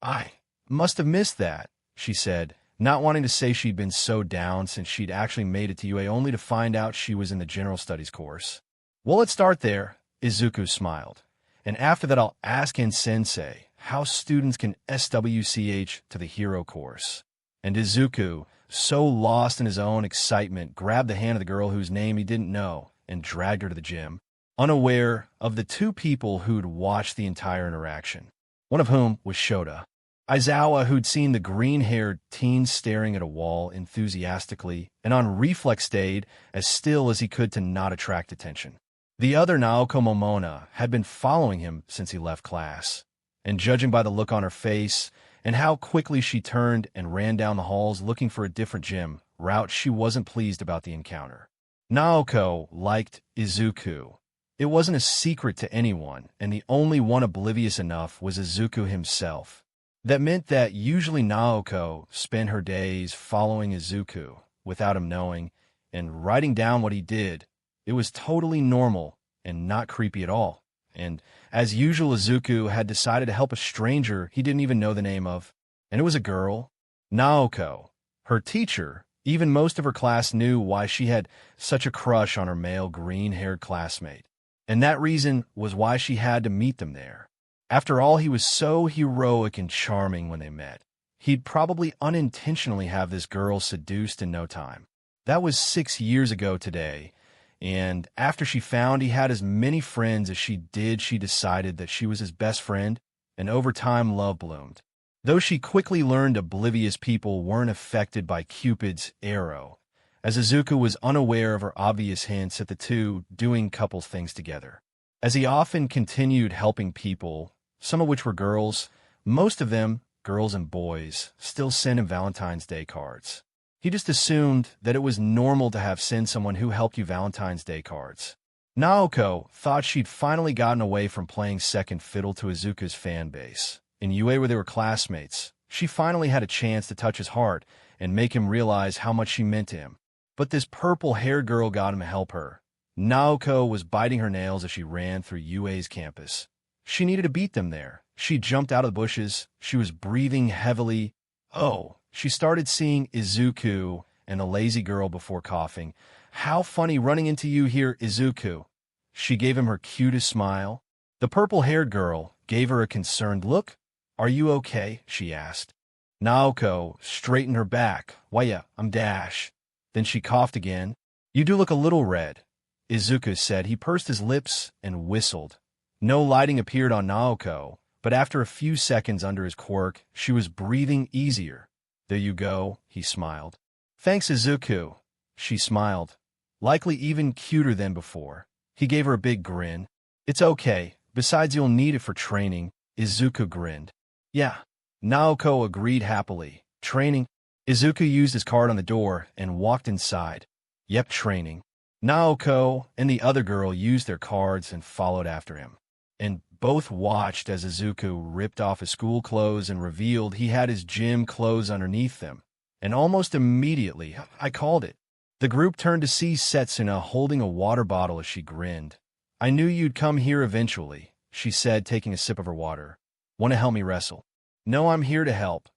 Speaker 1: "I must have missed that," she said, not wanting to say she'd been so down since she'd actually made it to UA only to find out she was in the general studies course. "Well, let's start there," Izuku smiled. "And after that I'll ask In-sensei how students can SWCH to the hero course." And Izuku, so lost in his own excitement, grabbed the hand of the girl whose name he didn't know and dragged her to the gym, unaware of the two people who'd watched the entire interaction, one of whom was Shota. Aizawa, who'd seen the green-haired teen staring at a wall enthusiastically and on reflex stayed as still as he could to not attract attention. The other, Naoko Momona, had been following him since he left class, and judging by the look on her face and how quickly she turned and ran down the halls looking for a different gym route, she wasn't pleased about the encounter. Naoko liked Izuku. It wasn't a secret to anyone, and the only one oblivious enough was Izuku himself. That meant that usually Naoko spent her days following Izuku without him knowing and writing down what he did. It was totally normal and not creepy at all. And as usual, Izuku had decided to help a stranger he didn't even know the name of. And it was a girl, Naoko. Her teacher, even most of her class knew why she had such a crush on her male green-haired classmate. And that reason was why she had to meet them there. After all, he was so heroic and charming when they met. He'd probably unintentionally have this girl seduced in no time. That was 6 years ago today, and after she found he had as many friends as she did, she decided that she was his best friend, and over time love bloomed. Though she quickly learned oblivious people weren't affected by Cupid's arrow, as Izuku was unaware of her obvious hints at the two doing couple things together. As he often continued helping people, some of which were girls, most of them, girls and boys, still sent him Valentine's Day cards. He just assumed that it was normal to have send someone who helped you Valentine's Day cards. Naoko thought she'd finally gotten away from playing second fiddle to Izuku's fan base. In UA, where they were classmates, she finally had a chance to touch his heart and make him realize how much she meant to him. But this purple-haired girl got him to help her. Naoko was biting her nails as she ran through UA's campus. She needed to beat them there. She jumped out of the bushes. She was breathing heavily. Oh, she started seeing Izuku and the lazy girl before coughing. "How funny running into you here, Izuku." She gave him her cutest smile. The purple-haired girl gave her a concerned look. "Are you okay?" she asked. Naoko straightened her back. "Why, yeah, I'm Dash." Then she coughed again. "You do look a little red," Izuku said. He pursed his lips and whistled. No lighting appeared on Naoko, but after a few seconds under his quirk, she was breathing easier. "There you go," he smiled. "Thanks, Izuku." She smiled, likely even cuter than before. He gave her a big grin. "It's okay. Besides, you'll need it for training." Izuku grinned. "Yeah." Naoko agreed happily. "Training?" Izuku used his card on the door and walked inside. "Yep, training." Naoko and the other girl used their cards and followed after him. And both watched as Izuku ripped off his school clothes and revealed he had his gym clothes underneath them. And almost immediately, I called it. The group turned to see Setsuna holding a water bottle as she grinned. "I knew you'd come here eventually," she said, taking a sip of her water. Want to help me wrestle? No, I'm here to help.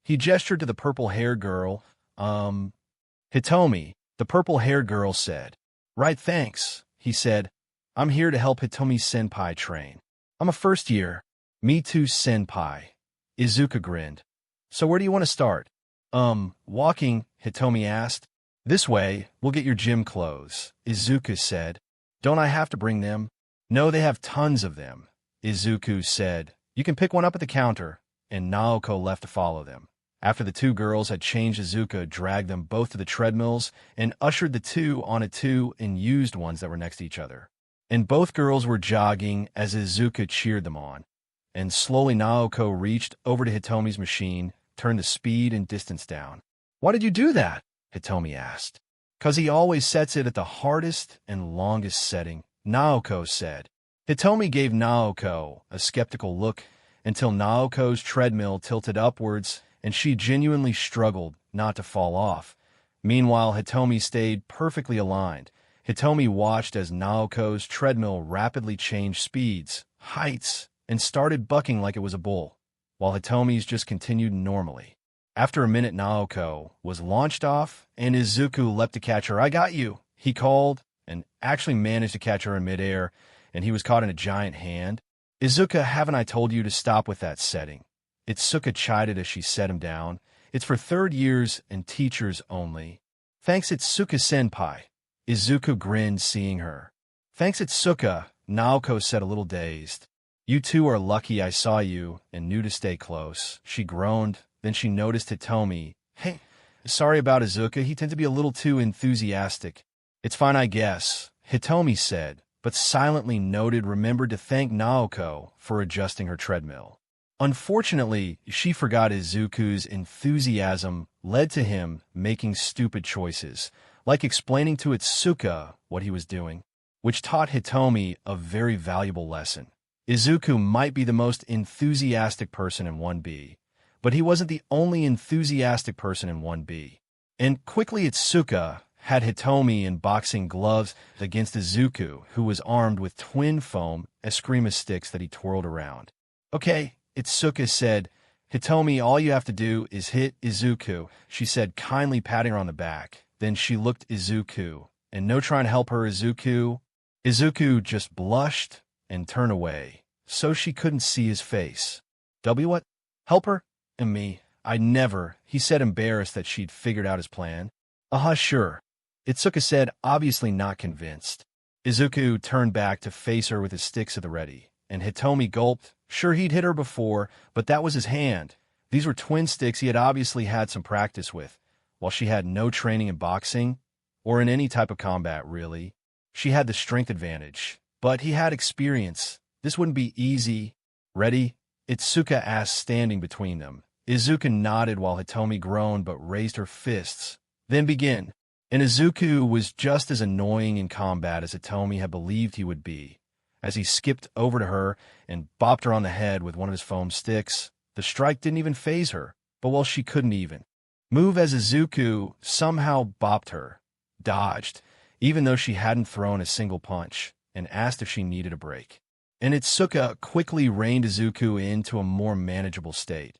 Speaker 1: He gestured to the purple-haired girl. Hitomi, the purple-haired girl said. Right, thanks, he said. I'm here to help Hitomi-senpai train. I'm a first year. Me too, senpai. Izuku grinned. So where do you want to start? Walking, Hitomi asked. This way, we'll get your gym clothes, Izuku said. Don't I have to bring them? No, they have tons of them, Izuku said. You can pick one up at the counter, and Naoko left to follow them. After the two girls had changed, Izuku dragged them both to the treadmills and ushered the two onto two used ones that were next to each other. And both girls were jogging as Izuku cheered them on. And slowly Naoko reached over to Hitomi's machine, turned the speed and distance down. Why did you do that? Hitomi asked. 'Cause he always sets it at the hardest and longest setting, Naoko said. Hitomi gave Naoko a skeptical look until Naoko's treadmill tilted upwards and she genuinely struggled not to fall off. Meanwhile, Hitomi stayed perfectly aligned. Hitomi watched as Naoko's treadmill rapidly changed speeds, heights, and started bucking like it was a bull, while Hitomi's just continued normally. After a minute, Naoko was launched off, and Izuku leapt to catch her. I got you, he called, and actually managed to catch her in midair, and he was caught in a giant hand. Izuku, haven't I told you to stop with that setting? Itsuka chided as she set him down. It's for third years and teachers only. Thanks, Itsuka-senpai. Izuku grinned, seeing her. Thanks, Itsuka, Naoko said, a little dazed. You two are lucky I saw you and knew to stay close, she groaned. Then she noticed Hitomi. Hey, sorry about Izuka, he tended to be a little too enthusiastic. It's fine, I guess, Hitomi said, but silently remembered to thank Naoko for adjusting her treadmill. Unfortunately, she forgot Izuku's enthusiasm led to him making stupid choices, like explaining to Itsuka what he was doing, which taught Hitomi a very valuable lesson. Izuku might be the most enthusiastic person in 1B, but he wasn't the only enthusiastic person in 1B. And quickly Itsuka had Hitomi in boxing gloves against Izuku, who was armed with twin foam eskrima sticks that he twirled around. Okay, Itsuka said. Hitomi, all you have to do is hit Izuku, she said, kindly patting her on the back. Then she looked Izuku, and no trying to help her, Izuku. Izuku just blushed and turned away, so she couldn't see his face. What? Help her? And me? I never, he said, embarrassed that she'd figured out his plan. Sure. Itsuka said, obviously not convinced. Izuku turned back to face her with his sticks at the ready, and Hitomi gulped. Sure, he'd hit her before, but that was his hand. These were twin sticks he had obviously had some practice with, while she had no training in boxing, or in any type of combat, really. She had the strength advantage, but he had experience. This wouldn't be easy. Ready? Itsuka asked, standing between them. Izuku nodded while Hitomi groaned but raised her fists. Then begin. And Izuku was just as annoying in combat as Hitomi had believed he would be. As he skipped over to her and bopped her on the head with one of his foam sticks, the strike didn't even faze her, but well, she couldn't even move as Izuku somehow bopped her, dodged, even though she hadn't thrown a single punch, and asked if she needed a break. And Itsuka quickly reined Izuku into a more manageable state.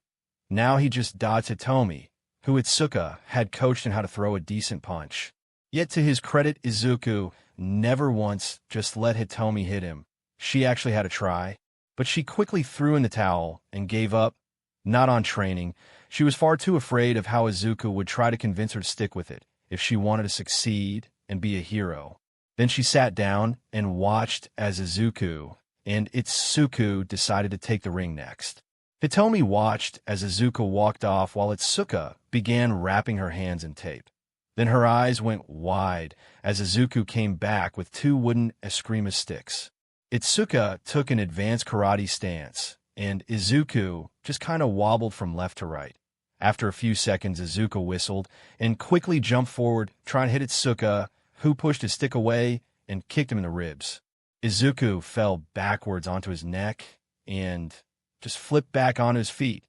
Speaker 1: Now he just dodged Hitomi, who Itsuka had coached in how to throw a decent punch. Yet to his credit, Izuku never once just let Hitomi hit him. She actually had a try, but she quickly threw in the towel and gave up. Not on training. She was far too afraid of how Izuku would try to convince her to stick with it if she wanted to succeed and be a hero. Then she sat down and watched as Izuku and Itsuku decided to take the ring next. Hitomi watched as Izuku walked off while Itsuka began wrapping her hands in tape. Then her eyes went wide as Izuku came back with two wooden eskrima sticks. Itsuka took an advanced karate stance, and Izuku just kind of wobbled from left to right. After a few seconds, Izuku whistled and quickly jumped forward, trying to hit Itsuka, who pushed his stick away and kicked him in the ribs. Izuku fell backwards onto his neck and just flipped back onto his feet.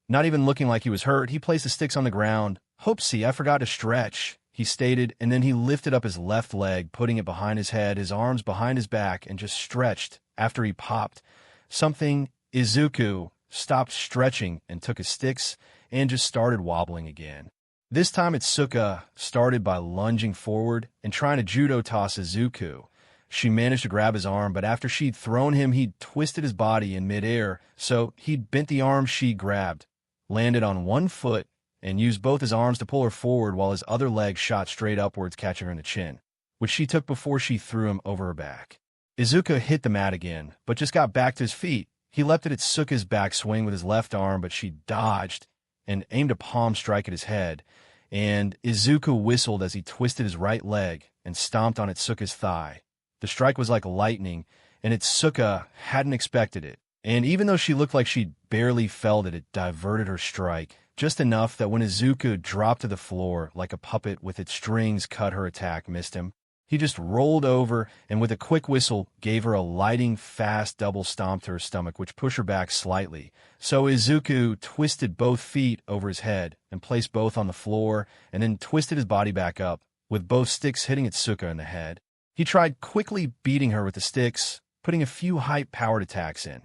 Speaker 1: Not even looking like he was hurt, he placed the sticks on the ground. Hoopsie, I forgot to stretch, he stated, and then he lifted up his left leg, putting it behind his head, his arms behind his back, and just stretched after he popped something. Izuku stopped stretching and took his sticks and just started wobbling again. This time Itsuka started by lunging forward and trying to judo toss Izuku. She managed to grab his arm, but after she'd thrown him, he'd twisted his body in midair, so he'd bent the arm she grabbed, landed on one foot, and used both his arms to pull her forward while his other leg shot straight upwards, catching her in the chin, which she took before she threw him over her back. Izuku hit the mat again, but just got back to his feet. He leapt at Itsuka's backswing with his left arm, but she dodged and aimed a palm strike at his head, and Izuku whistled as he twisted his right leg and stomped on Itsuka's thigh. The strike was like lightning, and Itsuka hadn't expected it, and even though she looked like she'd barely felt it, it diverted her strike, just enough that when Izuku dropped to the floor like a puppet with its strings cut, her attack missed him. He just rolled over and with a quick whistle gave her a lightning fast double stomp to her stomach, which pushed her back slightly. So Izuku twisted both feet over his head and placed both on the floor and then twisted his body back up, with both sticks hitting Itsuka in the head. He tried quickly beating her with the sticks, putting a few high-powered attacks in.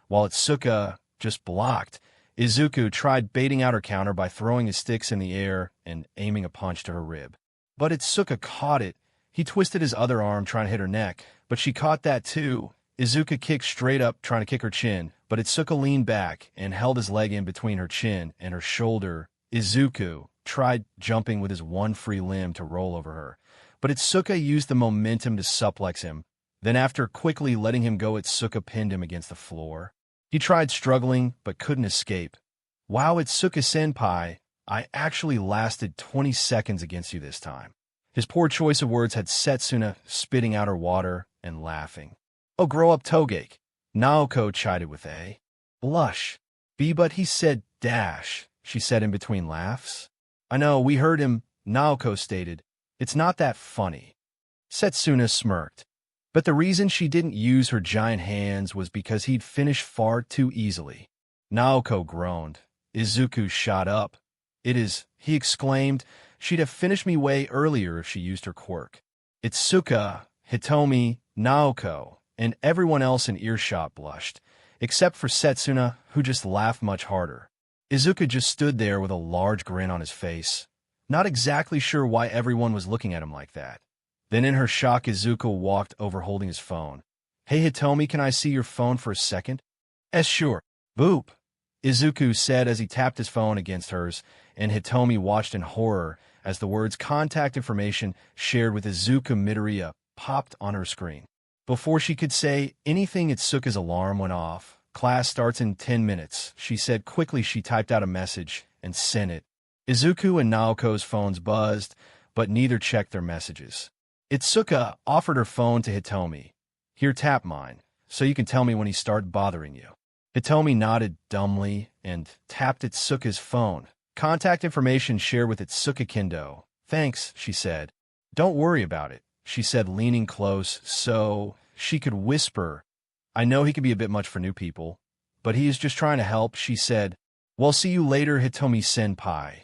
Speaker 1: While Itsuka just blocked, Izuku tried baiting out her counter by throwing his sticks in the air and aiming a punch to her rib. But Itsuka caught it. He twisted his other arm trying to hit her neck, but she caught that too. Izuku kicked straight up trying to kick her chin, but Itsuka leaned back and held his leg in between her chin and her shoulder. Izuku tried jumping with his one free limb to roll over her, but Itsuka used the momentum to suplex him. Then after quickly letting him go, Itsuka pinned him against the floor. He tried struggling, but couldn't escape. Wow, Itsuka-senpai, I actually lasted 20 seconds against you this time. His poor choice of words had Setsuna spitting out her water and laughing. Oh, grow up, Togake. Naoko chided with a blush. B, but he said dash, she said in between laughs. I know, we heard him, Naoko stated. It's not that funny. Setsuna smirked. But the reason she didn't use her giant hands was because he'd finished far too easily. Naoko groaned. Izuku shot up. It is, he exclaimed. She'd have finished me way earlier if she used her quirk. Itsuka, Hitomi, Naoko, and everyone else in earshot blushed, except for Setsuna, who just laughed much harder. Izuku just stood there with a large grin on his face, not exactly sure why everyone was looking at him like that. Then in her shock, Izuku walked over holding his phone. Hey Hitomi, can I see your phone for a second? Sure. Boop, Izuku said as he tapped his phone against hers, and Hitomi watched in horror as the words contact information shared with Izuku Midoriya popped on her screen. Before she could say anything, Itsuka's alarm went off. Class starts in 10 minutes, she said quickly. She typed out a message and sent it. Izuku and Naoko's phones buzzed, but neither checked their messages. Itsuka offered her phone to Hitomi. Here, tap mine, so you can tell me when he started bothering you. Hitomi nodded dumbly and tapped Itsuka's phone. Contact information shared with Itsuka Kendo. Thanks, she said. Don't worry about it, she said, leaning close so she could whisper. I know he can be a bit much for new people, but he is just trying to help, she said. Well, see you later, Hitomi-senpai,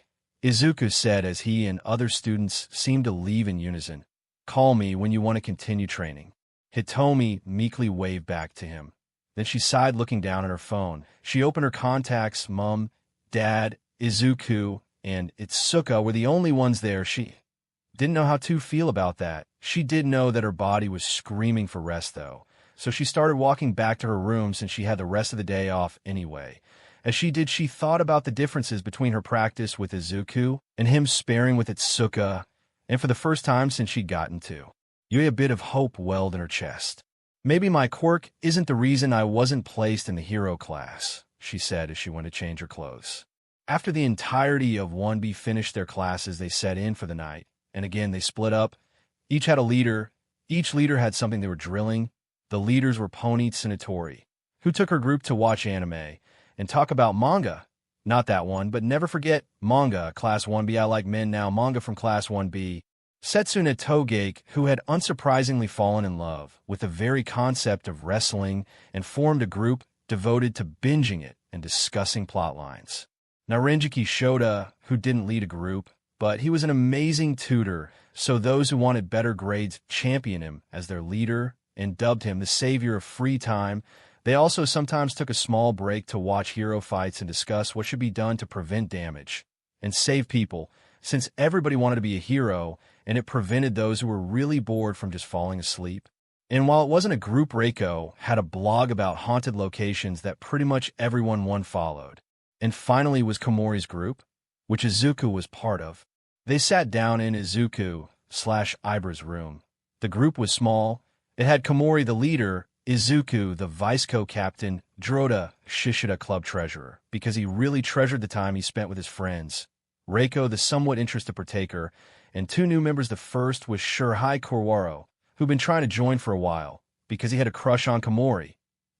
Speaker 1: Izuku said as he and other students seemed to leave in unison. Call me when you want to continue training. Hitomi meekly waved back to him. Then she sighed, looking down at her phone. She opened her contacts. Mom, Dad, Izuku, and Itsuka were the only ones there. She didn't know how to feel about that. She did know that her body was screaming for rest, though. So she started walking back to her room since she had the rest of the day off anyway. As she did, she thought about the differences between her practice with Izuku and him sparring with Itsuka, and for the first time since she'd gotten to, a bit of hope welled in her chest. Maybe my quirk isn't the reason I wasn't placed in the hero class, she said as she went to change her clothes. After the entirety of 1B finished their classes, they set in for the night, and again they split up. Each had a leader. Each leader had something they were drilling. The leaders were Pony Tsunatori, who took her group to watch anime and talk about manga. Not that one, but never forget manga, Class 1B. I like men now, manga from Class 1B. Setsuna Tokage, who had unsurprisingly fallen in love with the very concept of wrestling and formed a group devoted to binging it and discussing plotlines. Narenjiki Shota, who didn't lead a group, but he was an amazing tutor, so those who wanted better grades championed him as their leader and dubbed him the savior of free time, They also sometimes took a small break to watch hero fights and discuss what should be done to prevent damage and save people, since everybody wanted to be a hero, and it prevented those who were really bored from just falling asleep. And while it wasn't a group, Reiko had a blog about haunted locations that pretty much everyone followed. And finally was Komori's group, which Izuku was part of. They sat down in Izuku/Ibara's room. The group was small. It had Komori the leader, Izuku the vice co-captain, Jirota Shishida club treasurer, because he really treasured the time he spent with his friends, Reiko the somewhat interested partaker, and two new members. The first was Shurahei Korwaro, who'd been trying to join for a while, because he had a crush on Komori,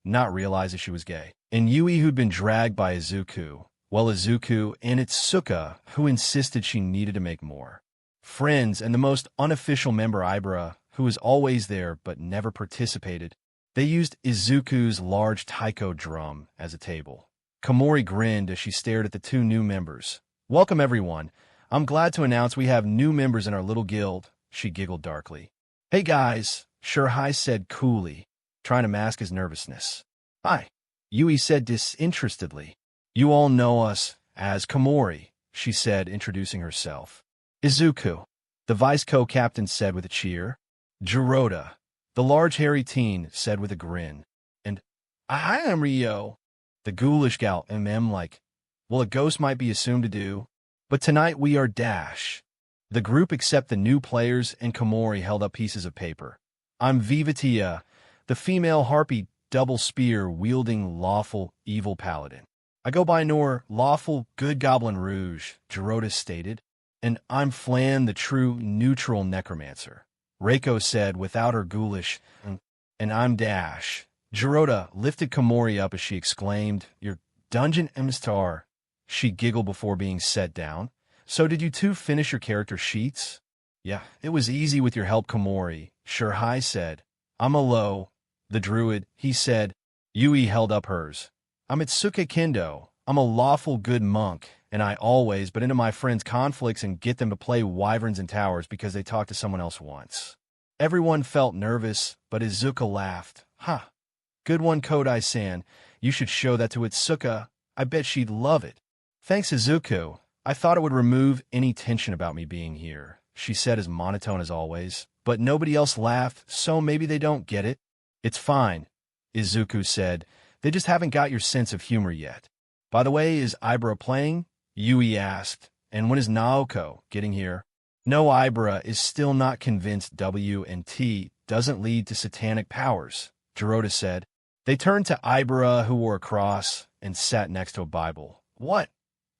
Speaker 1: not realizing she was gay, and Yui, who'd been dragged by Izuku, while Izuku and Itsuka, who insisted she needed to make more friends, and the most unofficial member, Ibara, who was always there but never participated. They used Izuku's large taiko drum as a table. Komori grinned as she stared at the two new members. "Welcome, everyone. I'm glad to announce we have new members in our little guild," she giggled darkly. "Hey, guys," Shurahei said coolly, trying to mask his nervousness. "Hi," Yui said disinterestedly. "You all know us as Komori," she said, introducing herself. "Izuku," the vice co-captain said with a cheer. "Jirota," the large hairy teen said with a grin. "And I am Ryo," the ghoulish gal like, well, a ghost might be assumed to do. "But tonight we are Dash." The group except the new players and Komori held up pieces of paper. "I'm Vivatia, the female harpy double spear wielding lawful evil paladin. I go by Nor, lawful good goblin rouge," Jirota stated. "And I'm Flan, the true neutral necromancer," Reiko said without her ghoulish, "and I'm Dash." Jirota lifted Komori up as she exclaimed, "Your dungeon emissar." She giggled before being set down. "So did you two finish your character sheets?" "Yeah, it was easy with your help, Komori," Shurahei said. "I'm Alo, the druid," he said. Yui held up hers. "I'm Itsuke Kendo. I'm a lawful good monk, and I always but into my friends' conflicts and get them to play wyverns and towers because they talked to someone else once." Everyone felt nervous, but Izuku laughed. "Ha! Good one, Kodai-san. You should show that to Itsuka. I bet she'd love it." "Thanks, Izuku. I thought it would remove any tension about me being here," she said as monotone as always. But nobody else laughed, so maybe they don't get it. "It's fine," Izuku said. "They just haven't got your sense of humor yet." "By the way, is Ibara playing?" Yui asked. "And when is Naoko getting here?" "No, Ibara is still not convinced W&T doesn't lead to satanic powers," Jirota said. They turned to Ibara, who wore a cross and sat next to a Bible. "What?"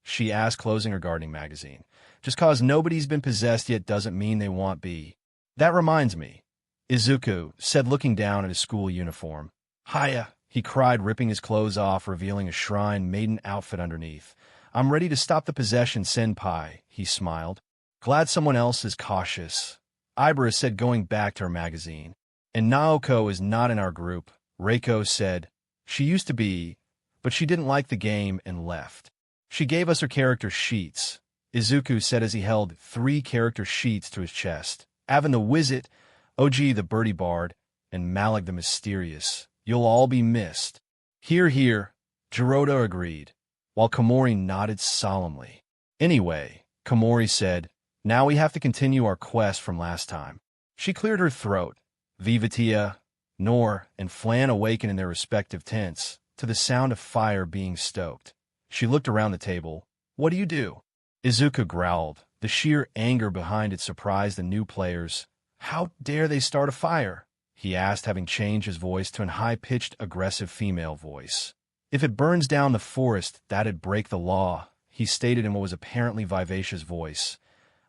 Speaker 1: she asked, closing her gardening magazine. "Just cause nobody's been possessed yet doesn't mean they won't be." "That reminds me," Izuku said, looking down at his school uniform. "Hiya," he cried, ripping his clothes off, revealing a shrine maiden outfit underneath. "I'm ready to stop the possession, senpai," he smiled. "Glad someone else is cautious," Ibara said, going back to her magazine. "And Naoko is not in our group," Reiko said. "She used to be, but she didn't like the game and left. She gave us her character sheets," Izuku said as he held 3 character sheets to his chest. "Avin the Wizard, OG the Birdie Bard, and Malik the Mysterious. You'll all be missed." "Hear, hear," Jirota agreed, while Komori nodded solemnly. "Anyway," Komori said, "now we have to continue our quest from last time." She cleared her throat. Vivatia, Nor, and Flan awakened in their respective tents to the sound of fire being stoked. She looked around the table. "What do you do?" Izuku growled. The sheer anger behind it surprised the new players. "How dare they start a fire?" he asked, having changed his voice to an high-pitched, aggressive female voice. "If it burns down the forest, that'd break the law," he stated in what was apparently vivacious voice.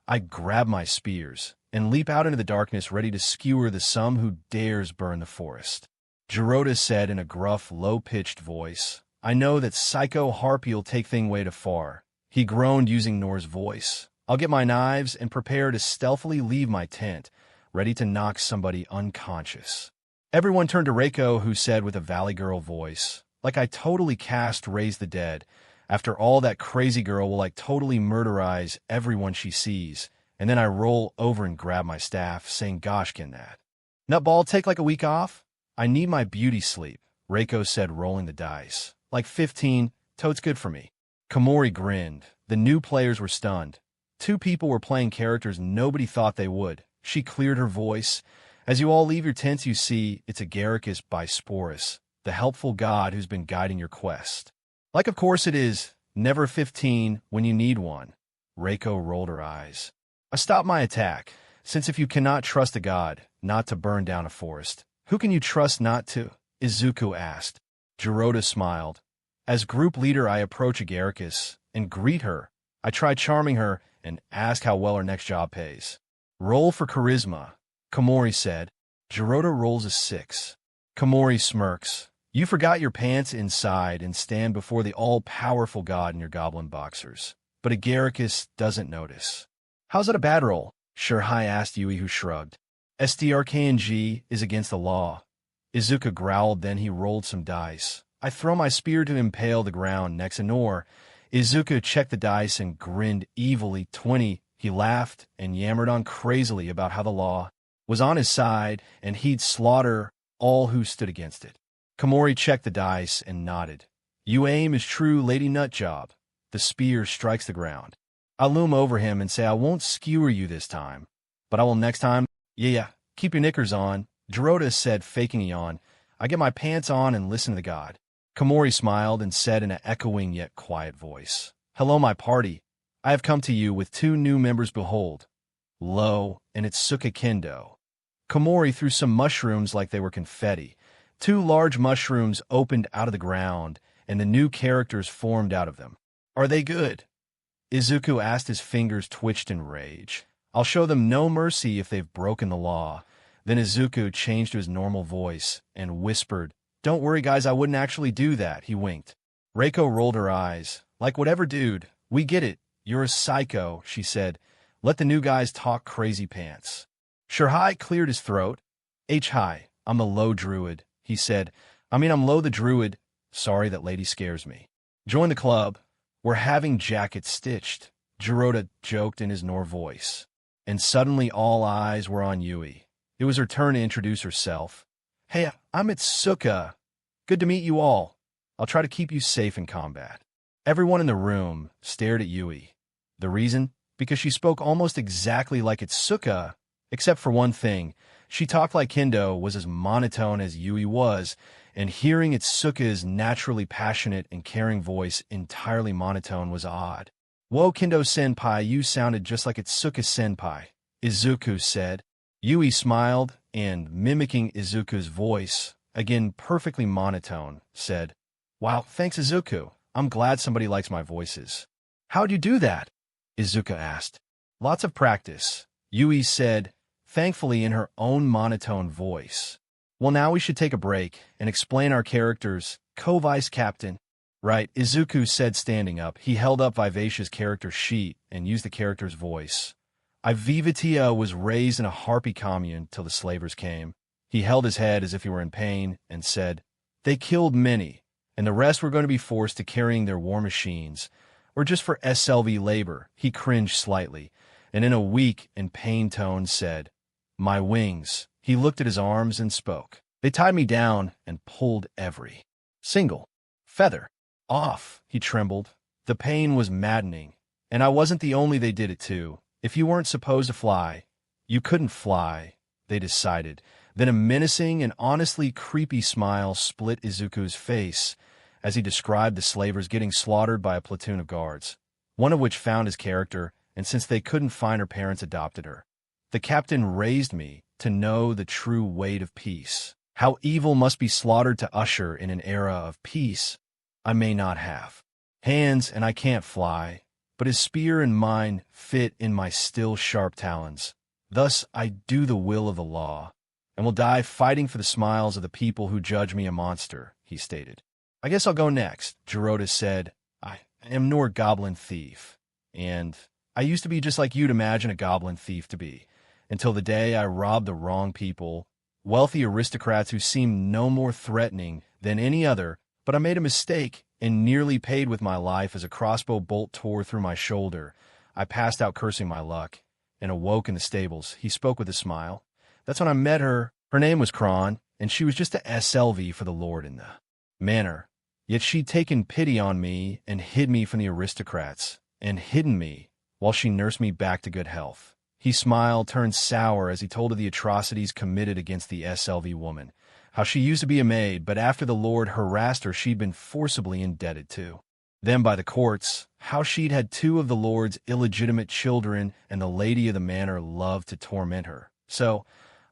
Speaker 1: "I grab my spears and leap out into the darkness, ready to skewer the some who dares burn the forest." Jirota said in a gruff, low-pitched voice. "I know that Psycho Harpy'll take thing way too far." He groaned using Nor's voice. "I'll get my knives and prepare to stealthily leave my tent, ready to knock somebody unconscious." Everyone turned to Reiko, who said with a Valley Girl voice, "Like I totally cast Raise the Dead. After all, that crazy girl will like totally murderize everyone she sees, and then I roll over and grab my staff, saying gosh can that. Nutball take like a week off? I need my beauty sleep," Reiko said, rolling the dice. Like 15, totes good for me. Komori grinned. The new players were stunned. 2 people were playing characters nobody thought they would. She cleared her voice. As you all leave your tents, you see it's Agaricus by Sporus, the helpful god who's been guiding your quest. Like, of course it is. Never 15 when you need one. Reiko rolled her eyes. I stopped my attack, since if you cannot trust a god not to burn down a forest, who can you trust not to? Izuku asked. Jirota smiled. As group leader, I approach Agaricus and greet her. I try charming her and ask how well her next job pays. Roll for charisma, Komori said. Jirota rolls a 6. Komori smirks. You forgot your pants inside and stand before the all-powerful god in your goblin boxers. But Agaricus doesn't notice. How's that a bad roll? Shirhai asked Yui, who shrugged. SDRKNG is against the law. Izuku growled, then he rolled some dice. I throw my spear to impale the ground next to Nor. Izuku checked the dice and grinned evilly. 20. He laughed and yammered on crazily about how the law was on his side and he'd slaughter all who stood against it. Komori checked the dice and nodded. You aim is true lady nut job. The spear strikes the ground. I loom over him and say, I won't skewer you this time, but I will next time. Yeah, keep your knickers on, Jirota said, faking a yawn. I get my pants on and listen to the god. Komori smiled and said in an echoing yet quiet voice, Hello, my party. I have come to you with 2 new members. Behold, Lo and Itsuka Kendo. Komori threw some mushrooms like they were confetti. 2 large mushrooms opened out of the ground, and the new characters formed out of them. Are they good? Izuku asked. His fingers twitched in rage. I'll show them no mercy if they've broken the law. Then Izuku changed to his normal voice and whispered, Don't worry, guys, I wouldn't actually do that. He winked. Reiko rolled her eyes. Like, whatever, dude. We get it. You're a psycho, she said. Let the new guys talk crazy pants. Shirhai cleared his throat. Hi, I'm a Lo druid, he said. I'm Lo the druid. Sorry, that lady scares me. Join the club. We're having jackets stitched, Jirota joked in his Nor voice. And suddenly all eyes were on Yui. It was her turn to introduce herself. Hey, I'm Itsuka. Good to meet you all. I'll try to keep you safe in combat. Everyone in the room stared at Yui. The reason? Because she spoke almost exactly like Itsuka, except for one thing. She talked like Kendo was as monotone as Yui was, and hearing Itsuka's naturally passionate and caring voice entirely monotone was odd. Whoa, Kendo-senpai, you sounded just like Itsuka-senpai, Izuku said. Yui smiled, and, mimicking Izuku's voice, again perfectly monotone, said, Wow, thanks, Izuku. I'm glad somebody likes my voices. How'd you do that? Izuku asked. Lots of practice, Yui said, thankfully in her own monotone voice. Well, now we should take a break and explain our characters. Co-vice captain. Right, Izuku said, standing up. He held up Vivacia's character sheet and used the character's voice. Vivatia was raised in a harpy commune till the slavers came. He held his head as if he were in pain and said, They killed many, and the rest were going to be forced to carrying their war machines, or just for SLV labor. He cringed slightly, and in a weak and pained tone said, My wings. He looked at his arms and spoke. They tied me down and pulled every single feather off. He trembled. The pain was maddening, and I wasn't the only. They did it too. If you weren't supposed to fly, you couldn't fly, they decided. Then a menacing and honestly creepy smile split Izuku's face as he described the slavers getting slaughtered by a platoon of guards, one of which found his character, and since they couldn't find her parents, adopted her. The captain raised me to know the true weight of peace. How evil must be slaughtered to usher in an era of peace. I may not have hands and I can't fly, but his spear and mine fit in my still sharp talons. Thus I do the will of the law, and will die fighting for the smiles of the people who judge me a monster, he stated. I guess I'll go next, Jirota said. I am nor goblin thief, and I used to be just like you'd imagine a goblin thief to be, until the day I robbed the wrong people, wealthy aristocrats who seemed no more threatening than any other, but I made a mistake and nearly paid with my life as a crossbow bolt tore through my shoulder. I passed out cursing my luck and awoke in the stables. He spoke with a smile. That's when I met her. Her name was Kron, and she was just a SLV for the Lord in the manor. Yet she'd taken pity on me and hid me from the aristocrats, and hidden me while she nursed me back to good health. He smiled, turned sour as he told of the atrocities committed against the SLV woman, how she used to be a maid, but after the Lord harassed her, she'd been forcibly indebted to them by the courts, how she'd had 2 of the Lord's illegitimate children, and the lady of the manor loved to torment her. So,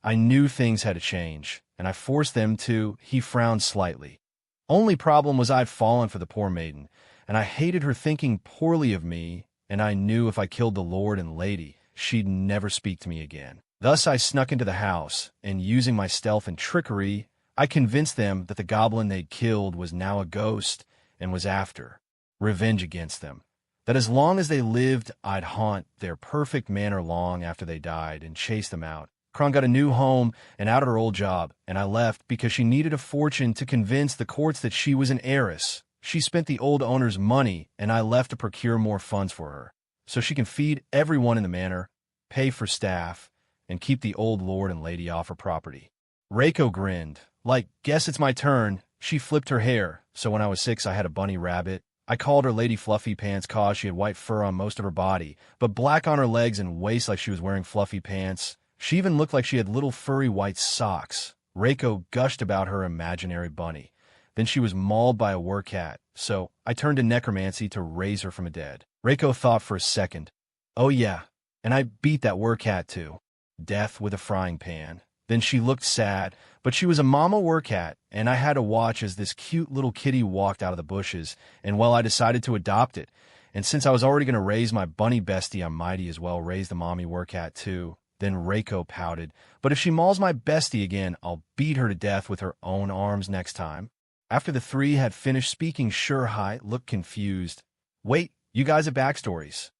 Speaker 1: I knew things had to change, and I forced them to. He frowned slightly. Only problem was I'd fallen for the poor maiden, and I hated her thinking poorly of me, and I knew if I killed the Lord and lady, she'd never speak to me again. Thus I snuck into the house, and using my stealth and trickery, I convinced them that the goblin they'd killed was now a ghost and was after revenge against them. That as long as they lived, I'd haunt their perfect manor long after they died and chase them out. Kron got a new home and out of her old job, and I left because she needed a fortune to convince the courts that she was an heiress. She spent the old owner's money, and I left to procure more funds for her, so she can feed everyone in the manor, pay for staff, and keep the old lord and lady off her property. Reiko grinned. Like, guess it's my turn. She flipped her hair, so when I was 6 I had a bunny rabbit. I called her Lady Fluffy Pants cause she had white fur on most of her body, but black on her legs and waist like she was wearing fluffy pants. She even looked like she had little furry white socks. Reiko gushed about her imaginary bunny. Then she was mauled by a wercat, so I turned to necromancy to raise her from the dead. Reiko thought for a second. Oh yeah, and I beat that wercat too. Death with a frying pan. Then she looked sad, but she was a mama wercat, and I had to watch as this cute little kitty walked out of the bushes, and well, I decided to adopt it. And since I was already going to raise my bunny bestie, I mighty as well raise the mommy wercat too. Then Reiko pouted, but if she mauls my bestie again, I'll beat her to death with her own arms next time. After the 3 had finished speaking, Shurhai looked confused. Wait, you guys have backstories.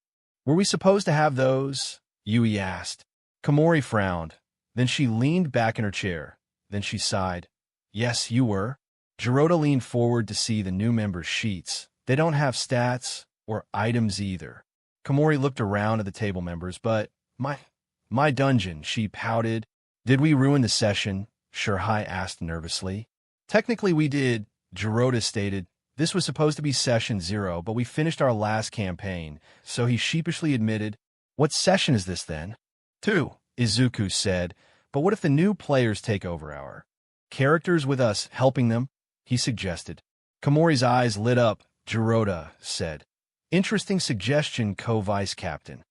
Speaker 1: Were we supposed to have those? Yui asked. Komori frowned. Then she leaned back in her chair. Then she sighed. Yes, you were. Jirota leaned forward to see the new members' sheets. They don't have stats or items either. Komori looked around at the table members, but my dungeon, she pouted. Did we ruin the session? Shurhai asked nervously. Technically we did, Jirota stated. This was supposed to be session 0, but we finished our last campaign, so he sheepishly admitted. What session is this then? 2, Izuku said. But what if the new players take over our characters with us helping them? He suggested. Komori's eyes lit up. Jirota said. Interesting suggestion, co-vice captain.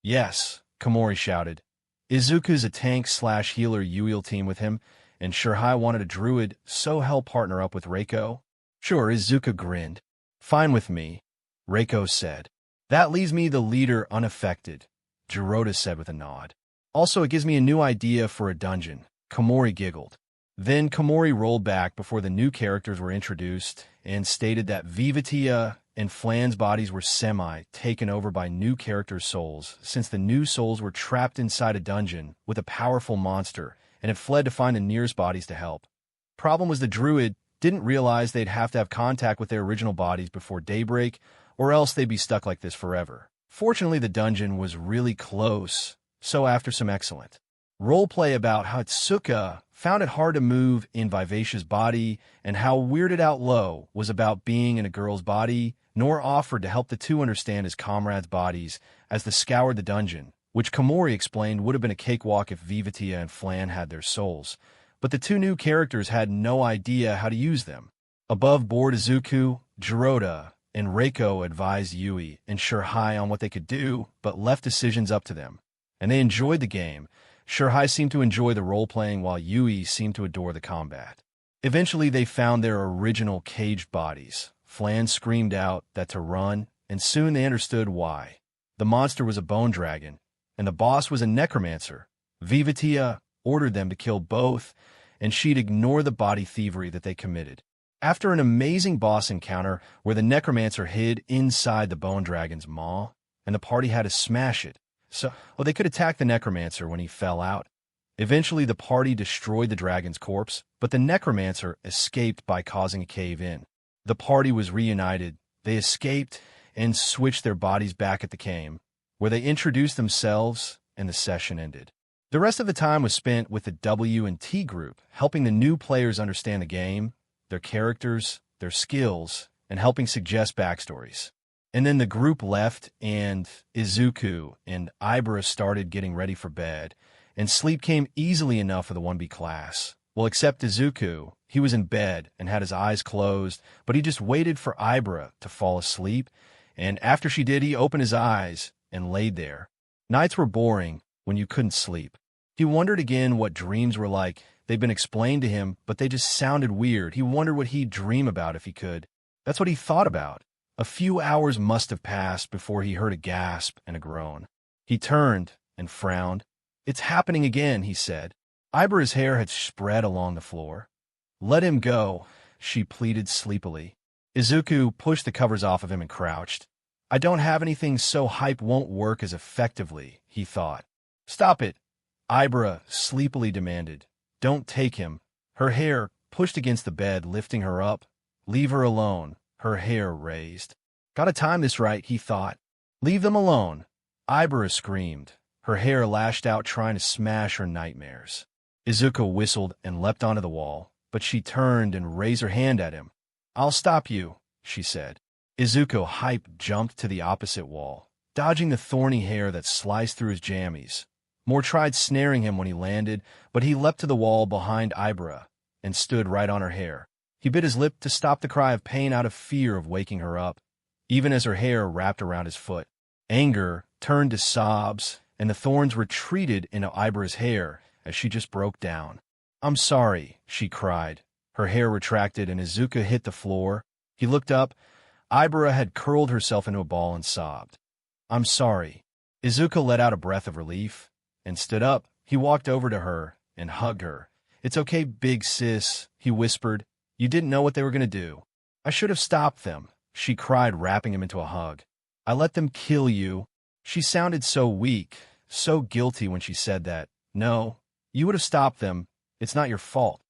Speaker 1: Yes, Komori shouted. Izuku's a tank/healer Yui'll team with him, and Shurhai wanted a druid, so he'll partner up with Reiko. Sure, Izuku grinned. Fine with me, Reiko said. That leaves me the leader unaffected, Jirota said with a nod. Also, it gives me a new idea for a dungeon. Komori giggled. Then Komori rolled back before the new characters were introduced and stated that Vivatia and Flan's bodies were taken over by new characters' souls, since the new souls were trapped inside a dungeon with a powerful monster and had fled to find the nearest bodies to help. Problem was the druid didn't realize they'd have to have contact with their original bodies before daybreak, or else they'd be stuck like this forever. Fortunately, the dungeon was really close. So after some excellent roleplay about how Tsuka found it hard to move in Vivacia's body and how weirded out Lo was about being in a girl's body, Nor offered to help the 2 understand his comrades' bodies as they scoured the dungeon, which Komori explained would have been a cakewalk if Vivatia and Flan had their souls. But the 2 new characters had no idea how to use them. Above board, Izuku, Jirota, and Reiko advised Yui and Shurhai on what they could do, but left decisions up to them. And they enjoyed the game. Shurhai seemed to enjoy the role-playing while Yui seemed to adore the combat. Eventually, they found their original caged bodies. Flan screamed out that to run, and soon they understood why. The monster was a bone dragon, and the boss was a necromancer. Vivatia ordered them to kill both, and she'd ignore the body thievery that they committed. After an amazing boss encounter where the necromancer hid inside the bone dragon's maw, and the party had to smash it, so they could attack the necromancer when he fell out. Eventually, the party destroyed the dragon's corpse, but the necromancer escaped by causing a cave-in. The party was reunited. They escaped and switched their bodies back at the cave, where they introduced themselves, and the session ended. The rest of the time was spent with the W and T group, helping the new players understand the game, their characters, their skills, and helping suggest backstories. And then the group left, and Izuku and Ibara started getting ready for bed, and sleep came easily enough for the 1B class. Well, except Izuku. He was in bed and had his eyes closed, but he just waited for Ibara to fall asleep, and after she did, he opened his eyes and laid there. Nights were boring when you couldn't sleep. He wondered again what dreams were like. They'd been explained to him, but they just sounded weird. He wondered what he'd dream about if he could. That's what he thought about. A few hours must have passed before he heard a gasp and a groan. He turned and frowned. "It's happening again," he said. Ibara's hair had spread along the floor. "Let him go," she pleaded sleepily. Izuku pushed the covers off of him and crouched. "I don't have anything, so hype won't work as effectively," he thought. "Stop it," Ibara sleepily demanded. "Don't take him." Her hair pushed against the bed, lifting her up. "Leave her alone," her hair raised. "Gotta time this right," he thought. "Leave them alone," Ibara screamed. Her hair lashed out, trying to smash her nightmares. Izuku whistled and leapt onto the wall, but she turned and raised her hand at him. "I'll stop you," she said. Izuku hype jumped to the opposite wall, dodging the thorny hair that sliced through his jammies. Moore tried snaring him when he landed, but he leapt to the wall behind Ibara and stood right on her hair. He bit his lip to stop the cry of pain out of fear of waking her up, even as her hair wrapped around his foot. Anger turned to sobs, and the thorns retreated into Ibara's hair as she just broke down. "I'm sorry," she cried. Her hair retracted, and Izuku hit the floor. He looked up. Ibara had curled herself into a ball and sobbed. "I'm sorry." Izuku let out a breath of relief and stood up. He walked over to her and hugged her. "It's okay, big sis," he whispered. "You didn't know what they were going to do." "I should have stopped them," she cried, wrapping him into a hug. "I let them kill you." She sounded so weak, so guilty when she said that. "No, you would have stopped them. It's not your fault."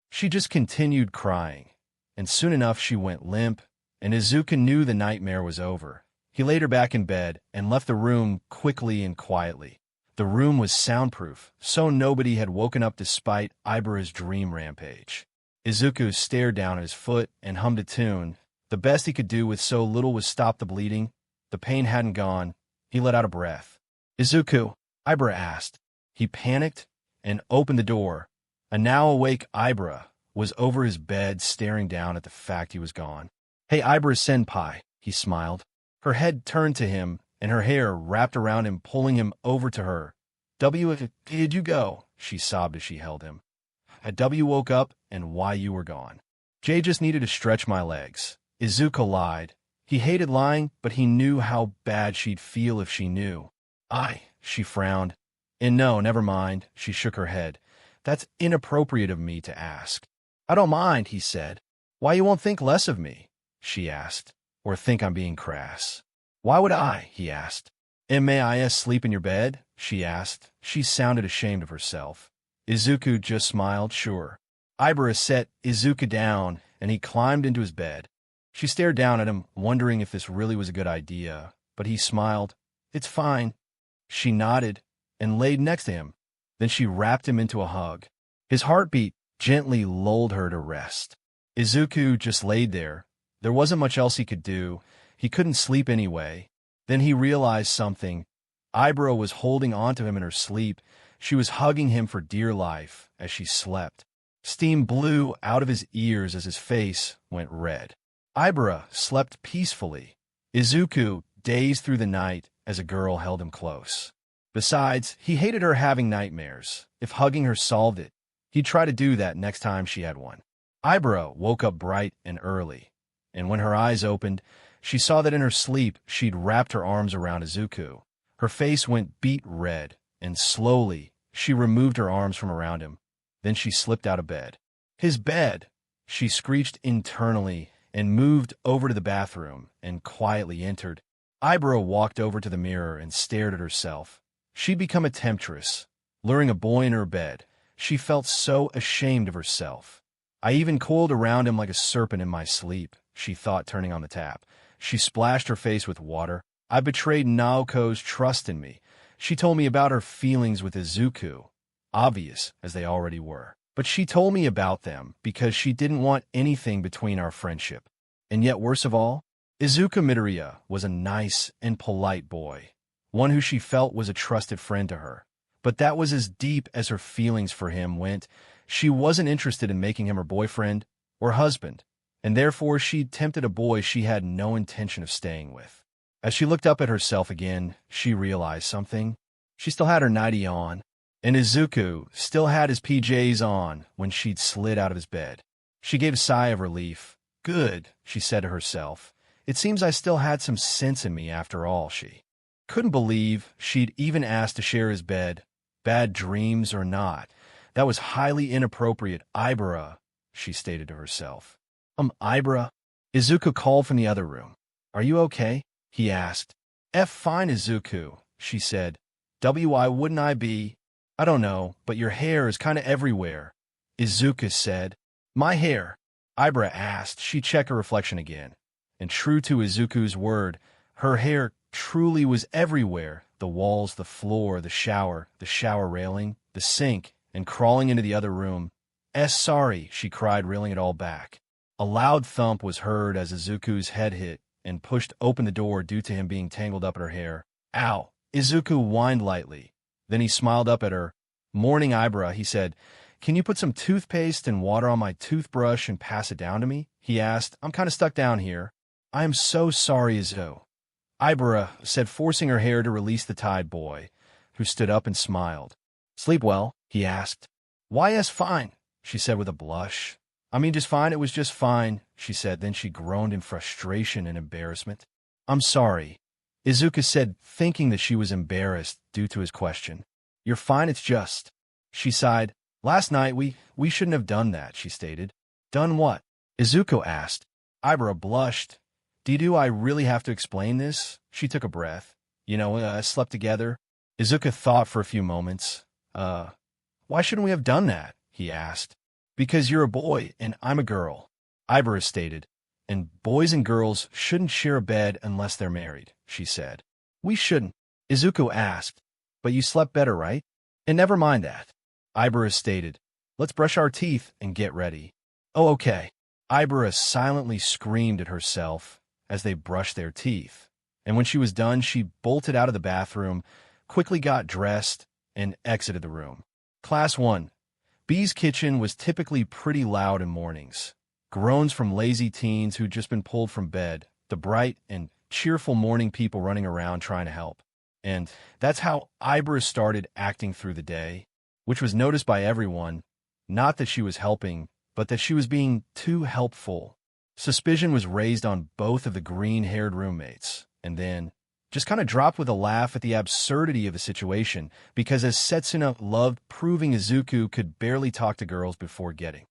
Speaker 1: She just continued crying, and soon enough she went limp, and Izuku knew the nightmare was over. He laid her back in bed and left the room quickly and quietly. The room was soundproof, so nobody had woken up despite Ibara's dream rampage. Izuku stared down at his foot and hummed a tune. The best he could do with so little was stop the bleeding. The pain hadn't gone. He let out a breath. "Izuku," Ibara asked. He panicked and opened the door. A now awake Ibara was over his bed, staring down at the fact he was gone. "Hey, Ibara-senpai," he smiled. Her head turned to him, and her hair wrapped around him, pulling him over to her. Did you go?" she sobbed as she held him. "W woke up, and why you were gone. Jay just needed to stretch my legs." Izuku lied. He hated lying, but he knew how bad she'd feel if she knew. She frowned. "And no, never mind," she shook her head. "That's inappropriate of me to ask." "I don't mind," he said. "Why you won't think less of me?" she asked. "Or think I'm being crass?" "Why would I?" he asked. "And may I sleep in your bed?" she asked. She sounded ashamed of herself. Izuku just smiled, sure. Ibara set Izuku down, and he climbed into his bed. She stared down at him, wondering if this really was a good idea, but he smiled. "It's fine." She nodded and laid next to him. Then she wrapped him into a hug. His heartbeat gently lulled her to rest. Izuku just laid there. There wasn't much else he could do. He couldn't sleep anyway. Then he realized something. Ibara was holding onto him in her sleep. She was hugging him for dear life as she slept. Steam blew out of his ears as his face went red. Ibara slept peacefully. Izuku dazed through the night as a girl held him close. Besides, he hated her having nightmares. If hugging her solved it, he'd try to do that next time she had one. Ibara woke up bright and early, and when her eyes opened, she saw that in her sleep she'd wrapped her arms around Izuku. Her face went beet red, and slowly she removed her arms from around him. Then she slipped out of bed. "His bed!" She screeched internally and moved over to the bathroom and quietly entered. Ibara walked over to the mirror and stared at herself. She'd become a temptress, luring a boy in her bed. She felt so ashamed of herself. "I even coiled around him like a serpent in my sleep," she thought, turning on the tap. She splashed her face with water. "I betrayed Naoko's trust in me. She told me about her feelings with Izuku. obvious as they already were. But she told me about them because she didn't want anything between our friendship. And yet, worst of all, Izuku Midoriya was a nice and polite boy, one who she felt was a trusted friend to her. But that was as deep as her feelings for him went. She wasn't interested in making him her boyfriend or husband, and therefore she'd tempted a boy she had no intention of staying with. As she looked up at herself again, she realized something. She still had her nightie on, and Izuku still had his PJs on when she'd slid out of his bed. She gave a sigh of relief. Good, she said to herself. It seems I still had some sense in me after all. She couldn't believe she'd even asked to share his bed, bad dreams or not. That was highly inappropriate. Ibra, she stated to herself. Ibra? Izuku called from the other room. Are you okay? He asked. Fine, Izuku, she said. Why wouldn't I be? I don't know, but your hair is kinda everywhere, Izuku said. My hair? Ibra asked. She checked her reflection again. And true to Izuku's word, her hair truly was everywhere. The walls, the floor, the shower railing, the sink, and crawling into the other room. Sorry, she cried, reeling it all back. A loud thump was heard as Izuku's head hit and pushed open the door due to him being tangled up in her hair. Ow! Izuku whined lightly. Then he smiled up at her. Morning, Ibra, he said. Can you put some toothpaste and water on my toothbrush and pass it down to me? He asked. I'm kind of stuck down here. I am so sorry, Izuku, Ibra said, forcing her hair to release the tied boy, who stood up and smiled. Sleep well? He asked. Why, yes, fine, she said with a blush. I mean, just fine, it was just fine, she said. Then she groaned in frustration and embarrassment. I'm sorry, Izuku said, thinking that she was embarrassed due to his question. You're fine, it's just. She sighed. Last night, we shouldn't have done that, she stated. Done what? Izuku asked. Ibra blushed. Do I really have to explain this? She took a breath. Slept together. Izuku thought for a few moments. Why shouldn't we have done that? He asked. Because you're a boy and I'm a girl, Ibra stated. And boys and girls shouldn't share a bed unless they're married, she said. We shouldn't, Izuku asked. But you slept better, right? And never mind that, Ibra stated. Let's brush our teeth and get ready. Oh, okay. Ibra silently screamed at herself as they brushed their teeth. And when she was done, she bolted out of the bathroom, quickly got dressed, and exited the room. Class 1. B's kitchen was typically pretty loud in mornings. Groans from lazy teens who'd just been pulled from bed, the bright and cheerful morning people running around trying to help. And that's how Ibra started acting through the day, which was noticed by everyone, not that she was helping, but that she was being too helpful. Suspicion was raised on both of the green-haired roommates, and then just kind of dropped with a laugh at the absurdity of the situation, because as Setsuna loved proving Izuku could barely talk to girls before getting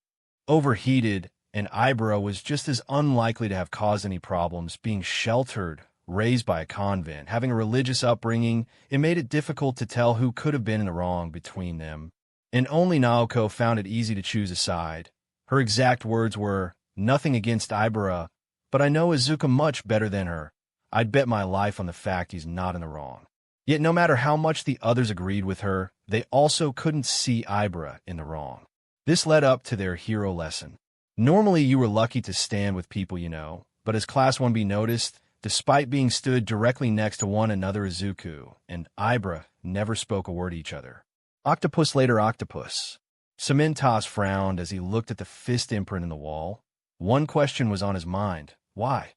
Speaker 1: overheated, and Ibra was just as unlikely to have caused any problems, being sheltered, raised by a convent, having a religious upbringing. It made it difficult to tell who could have been in the wrong between them. And only Naoko found it easy to choose a side. Her exact words were, nothing against Ibra, but I know Izuku much better than her. I'd bet my life on the fact he's not in the wrong. Yet no matter how much the others agreed with her, they also couldn't see Ibra in the wrong. This led up to their hero lesson. Normally you were lucky to stand with people you know, but as Class 1B noticed, despite being stood directly next to one another, Izuku and Ibra never spoke a word to each other. Octopus later octopus. Cementos frowned as he looked at the fist imprint in the wall. One question was on his mind. Why?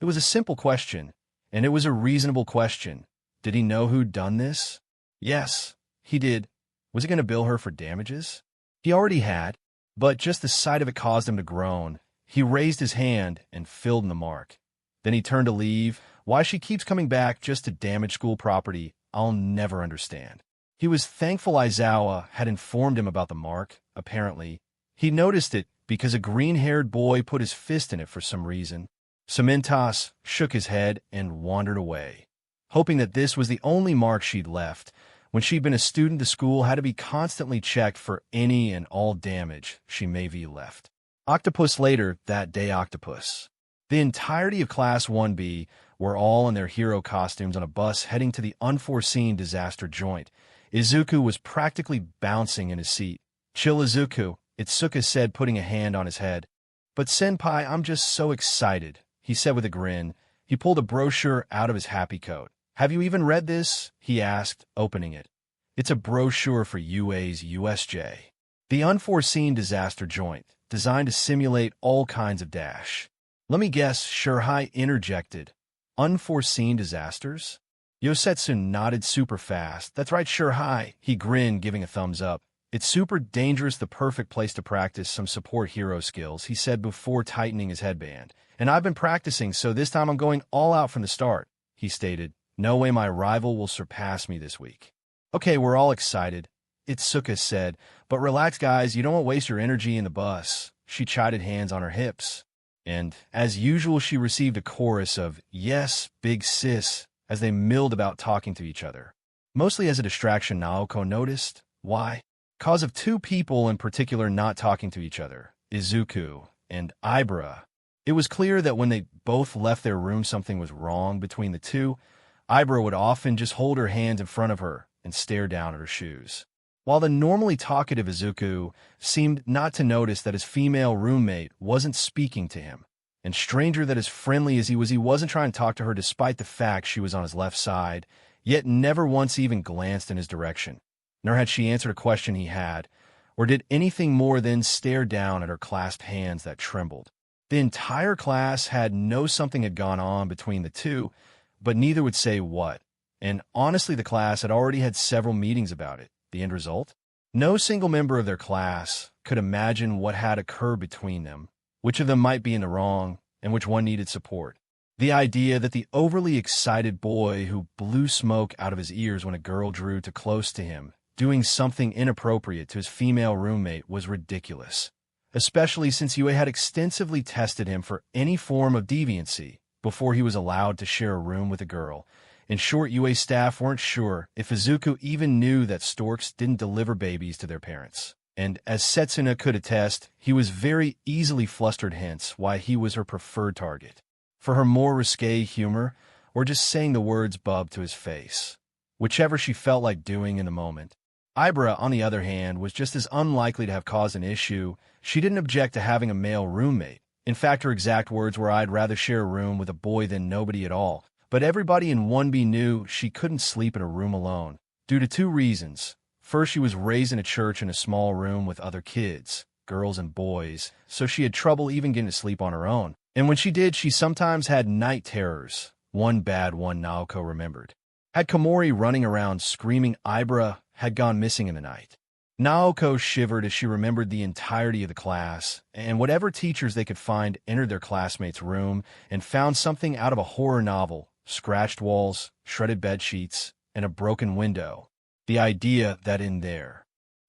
Speaker 1: It was a simple question, and it was a reasonable question. Did he know who'd done this? Yes, he did. Was he going to bill her for damages? He already had, but just the sight of it caused him to groan. He raised his hand and filled in the mark. Then he turned to leave. Why she keeps coming back just to damage school property, I'll never understand. He was thankful Aizawa had informed him about the mark, apparently. He noticed it because a green-haired boy put his fist in it for some reason. Cementos shook his head and wandered away, hoping that this was the only mark she'd left. When she'd been a student, the school had to be constantly checked for any and all damage she may have left. Octopus later, that day octopus. The entirety of Class 1B were all in their hero costumes on a bus heading to the unforeseen disaster joint. Izuku was practically bouncing in his seat. "Chill, Izuku," Itsuka said, putting a hand on his head. "But senpai, I'm just so excited," he said with a grin. He pulled a brochure out of his happy coat. "Have you even read this?" he asked, opening it. "It's a brochure for UA's USJ. The Unforeseen Disaster Joint, designed to simulate all kinds of dash." "Let me guess," Shurahei interjected. "Unforeseen disasters?" Yosetsu nodded super fast. "That's right, Shurahei," he grinned, giving a thumbs up. "It's super dangerous, the perfect place to practice some support hero skills," he said before tightening his headband. "And I've been practicing, so this time I'm going all out from the start," he stated. "No way my rival will surpass me this week." "Okay, we're all excited," Itsuka said, "but relax, guys, you don't want to waste your energy in the bus." She chided, hands on her hips. And, as usual, she received a chorus of, "Yes, big sis," as they milled about talking to each other. Mostly as a distraction, Naoko noticed. Why? Cause of two people in particular not talking to each other, Izuku and Ibra. It was clear that when they both left their room, something was wrong between the two. Ibra would often just hold her hands in front of her and stare down at her shoes, while the normally talkative Izuku seemed not to notice that his female roommate wasn't speaking to him. And stranger that as friendly as he wasn't trying to talk to her despite the fact she was on his left side, yet never once even glanced in his direction. Nor had she answered a question he had, or did anything more than stare down at her clasped hands that trembled. The entire class had known something had gone on between the two, but neither would say what. And honestly, the class had already had several meetings about it. The end result? No single member of their class could imagine what had occurred between them, which of them might be in the wrong, and which one needed support. The idea that the overly excited boy who blew smoke out of his ears when a girl drew too close to him, doing something inappropriate to his female roommate, was ridiculous, especially since Yue had extensively tested him for any form of deviancy before he was allowed to share a room with a girl. In short, Yue's staff weren't sure if Izuku even knew that storks didn't deliver babies to their parents. And as Setsuna could attest, he was very easily flustered, hence why he was her preferred target. For her more risque humor, or just saying the words bub to his face, whichever she felt like doing in the moment. Ibra, on the other hand, was just as unlikely to have caused an issue. She didn't object to having a male roommate. In fact, her exact words were, "I'd rather share a room with a boy than nobody at all." But everybody in 1B knew she couldn't sleep in a room alone, due to two reasons. First, she was raised in a church in a small room with other kids, girls and boys, so she had trouble even getting to sleep on her own. And when she did, she sometimes had night terrors. One bad one, Naoko remembered. Had Komori running around screaming Ibra had gone missing in the night. Naoko shivered as she remembered the entirety of the class, and whatever teachers they could find entered their classmates' room and found something out of a horror novel: scratched walls, shredded bed sheets, and a broken window. The idea that in their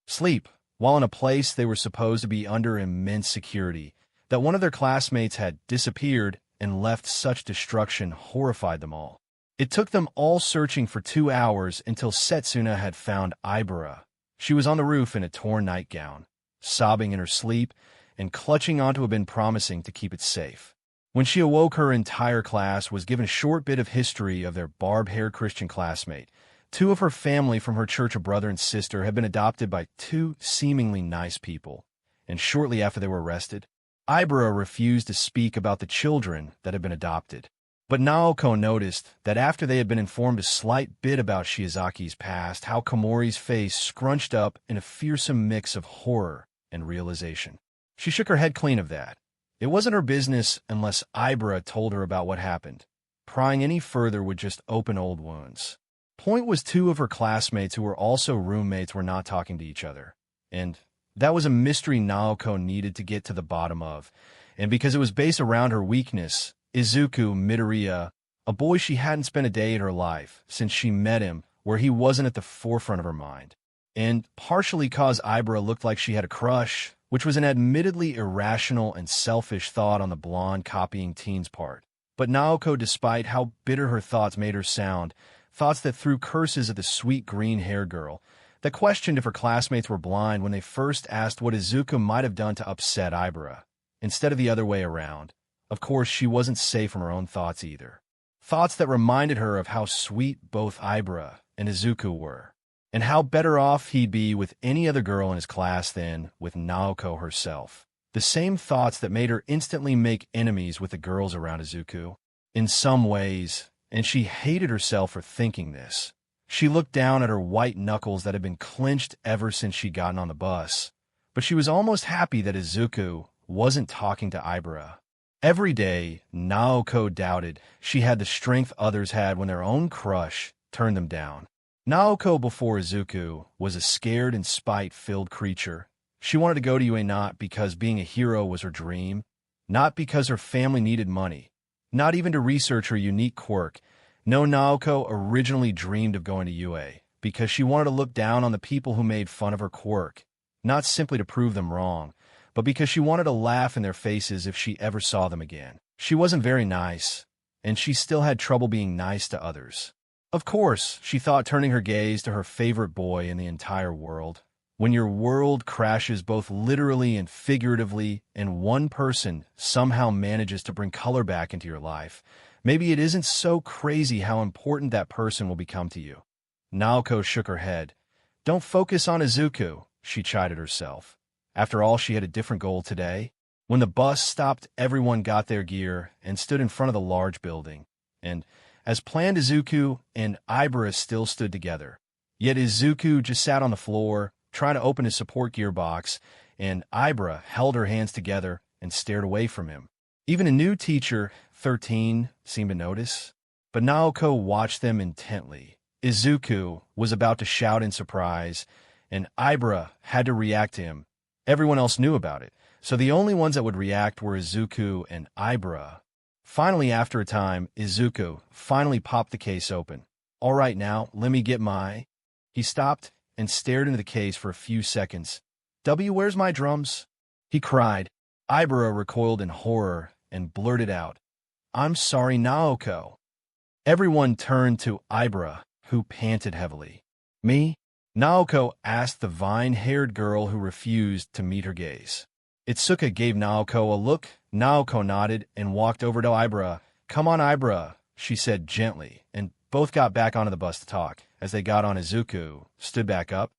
Speaker 1: sleep, while in a place they were supposed to be under immense security, that one of their classmates had disappeared and left such destruction horrified them all. It took them all searching for 2 hours until Setsuna had found Ibara. She was on the roof in a torn nightgown, sobbing in her sleep and clutching onto a bin, promising to keep it safe. When she awoke, her entire class was given a short bit of history of their barb-haired Christian classmate. 2 of her family from her church, a brother and sister, had been adopted by 2 seemingly nice people, and shortly after they were arrested, Ibara refused to speak about the children that had been adopted. But Naoko noticed that after they had been informed a slight bit about Shiozaki's past, how Komori's face scrunched up in a fearsome mix of horror and realization. She shook her head clean of that. It wasn't her business unless Ibara told her about what happened. Prying any further would just open old wounds. Point was, 2 of her classmates who were also roommates were not talking to each other. And that was a mystery Naoko needed to get to the bottom of. And because it was based around her weakness, Izuku Midoriya, a boy she hadn't spent a day in her life since she met him where he wasn't at the forefront of her mind. And partially cause Ibara looked like she had a crush, which was an admittedly irrational and selfish thought on the blonde copying teen's part. But Naoko, despite how bitter her thoughts made her sound, thoughts that threw curses at the sweet green-haired girl, that questioned if her classmates were blind when they first asked what Izuku might have done to upset Ibara, instead of the other way around. Of course, she wasn't safe from her own thoughts either. Thoughts that reminded her of how sweet both Ibara and Izuku were, and how better off he'd be with any other girl in his class than with Naoko herself. The same thoughts that made her instantly make enemies with the girls around Izuku. In some ways, and she hated herself for thinking this. She looked down at her white knuckles that had been clenched ever since she'd gotten on the bus, but she was almost happy that Izuku wasn't talking to Ibara. Every day, Naoko doubted she had the strength others had when their own crush turned them down. Naoko before Izuku was a scared and spite-filled creature. She wanted to go to UA not because being a hero was her dream, not because her family needed money, not even to research her unique quirk. No, Naoko originally dreamed of going to UA because she wanted to look down on the people who made fun of her quirk, not simply to prove them wrong, but because she wanted to laugh in their faces if she ever saw them again. She wasn't very nice, and she still had trouble being nice to others. Of course, she thought turning her gaze to her favorite boy in the entire world. When your world crashes both literally and figuratively, and one person somehow manages to bring color back into your life, maybe it isn't so crazy how important that person will become to you. Naoko shook her head. Don't focus on Izuku, she chided herself. After all, she had a different goal today. When the bus stopped, everyone got their gear and stood in front of the large building. And, as planned, Izuku and Ibara still stood together. Yet Izuku just sat on the floor, trying to open his support gearbox, and Ibara held her hands together and stared away from him. Even a new teacher, 13, seemed to notice. But Naoko watched them intently. Izuku was about to shout in surprise, and Ibara had to react to him. Everyone else knew about it, so the only ones that would react were Izuku and Ibara. Finally, after a time, Izuku finally popped the case open. All right, now, let me get my... He stopped and stared into the case for a few seconds. Where's my drums? He cried. Ibara recoiled in horror and blurted out, I'm sorry, Naoko. Everyone turned to Ibara, who panted heavily. Me? Naoko asked the vine-haired girl who refused to meet her gaze. Itsuka gave Naoko a look. Naoko nodded and walked over to Ibara. Come on, Ibara, she said gently, and both got back onto the bus to talk. As they got on, Izuku stood back up.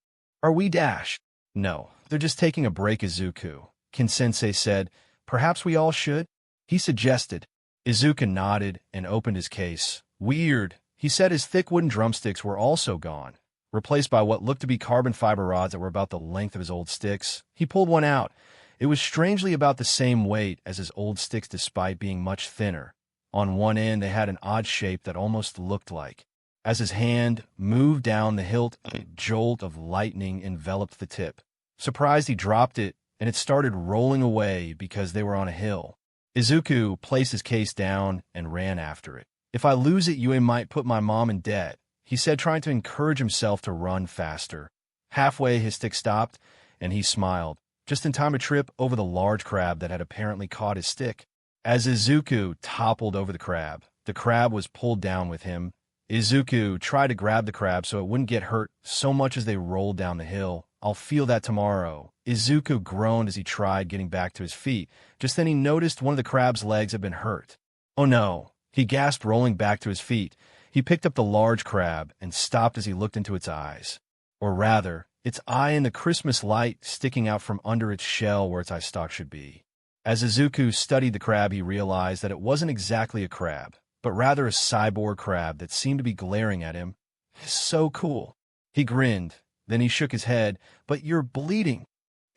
Speaker 1: Are we dashed? No, they're just taking a break, Izuku. Kin-sensei said, perhaps we all should? He suggested. Izuku nodded and opened his case. Weird. He said his thick wooden drumsticks were also gone, replaced by what looked to be carbon fiber rods that were about the length of his old sticks. He pulled one out. It was strangely about the same weight as his old sticks despite being much thinner. On one end, they had an odd shape that almost looked like. As his hand moved down the hilt, a jolt of lightning enveloped the tip. Surprised, he dropped it, and it started rolling away because they were on a hill. Izuku placed his case down and ran after it. If I lose it, Yue might put my mom in debt, he said, trying to encourage himself to run faster. Halfway, his stick stopped, and he smiled, just in time to trip over the large crab that had apparently caught his stick. As Izuku toppled over the crab was pulled down with him. Izuku tried to grab the crab so it wouldn't get hurt so much as they rolled down the hill. I'll feel that tomorrow. Izuku groaned as he tried getting back to his feet. Just then he noticed one of the crab's legs had been hurt. Oh no, he gasped, rolling back to his feet. He picked up the large crab and stopped as he looked into its eyes. Or rather, its eye in the Christmas light sticking out from under its shell where its eye stalk should be. As Izuku studied the crab, he realized that it wasn't exactly a crab, but rather a cyborg crab that seemed to be glaring at him. So cool. He grinned. Then he shook his head. But you're bleeding.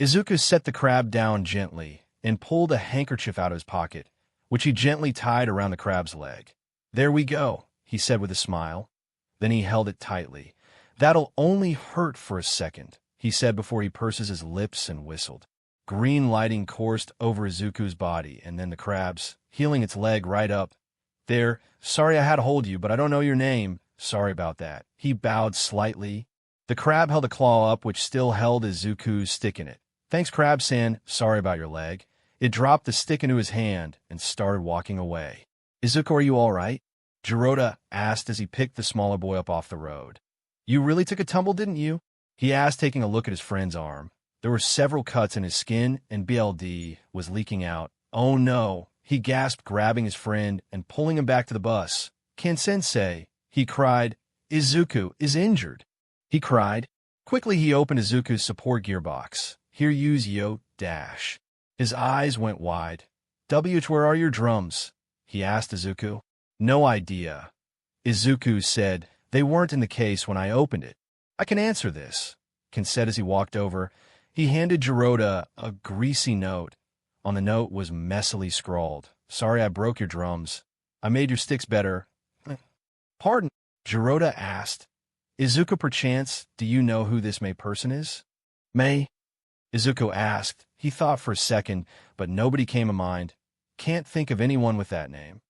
Speaker 1: Izuku set the crab down gently and pulled a handkerchief out of his pocket, which he gently tied around the crab's leg. There we go, he said with a smile. Then he held it tightly. That'll only hurt for a second, he said before he pursed his lips and whistled. Green lighting coursed over Izuku's body, and then the crab's, healing its leg right up. There, sorry I had to hold you, but I don't know your name. Sorry about that. He bowed slightly. The crab held a claw up which still held Izuku's stick in it. Thanks, Crab-san. Sorry about your leg. It dropped the stick into his hand and started walking away. Izuku, are you all right? Jirota asked as he picked the smaller boy up off the road. You really took a tumble, didn't you? He asked, taking a look at his friend's arm. There were several cuts in his skin, and BLD was leaking out. Oh no, he gasped, grabbing his friend and pulling him back to the bus. Kin-sensei, he cried, Izuku is injured. he cried. Quickly he opened Izuku's support gearbox. Here use yo dash. His eyes went wide. Where are your drums? He asked Izuku. No idea. Izuku said, they weren't in the case when I opened it. I can answer this, Ken said as he walked over. He handed Jirota a greasy note. On the note was messily scrawled, sorry I broke your drums. I made your sticks better. Pardon? Jirota asked. Izuku, perchance, do you know who this May person is? May? Izuku asked. He thought for a second, but nobody came to mind. Can't think of anyone with that name.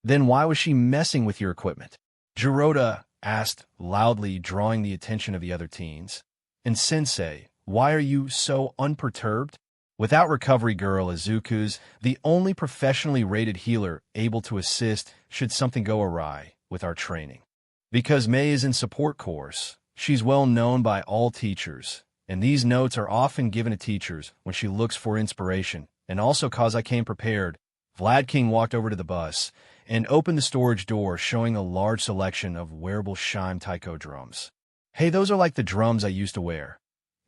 Speaker 1: Then why was she messing with your equipment? Jirota asked loudly, drawing the attention of the other teens. And Sensei, why are you so unperturbed? Without Recovery Girl, Izuku's the only professionally rated healer able to assist should something go awry with our training. Because May is in support course, she's well known by all teachers, and these notes are often given to teachers when she looks for inspiration, and also cause I came prepared. Vlad King walked over to the bus and opened the storage door, showing a large selection of wearable Shime Taiko drums. Hey, those are like the drums I used to wear,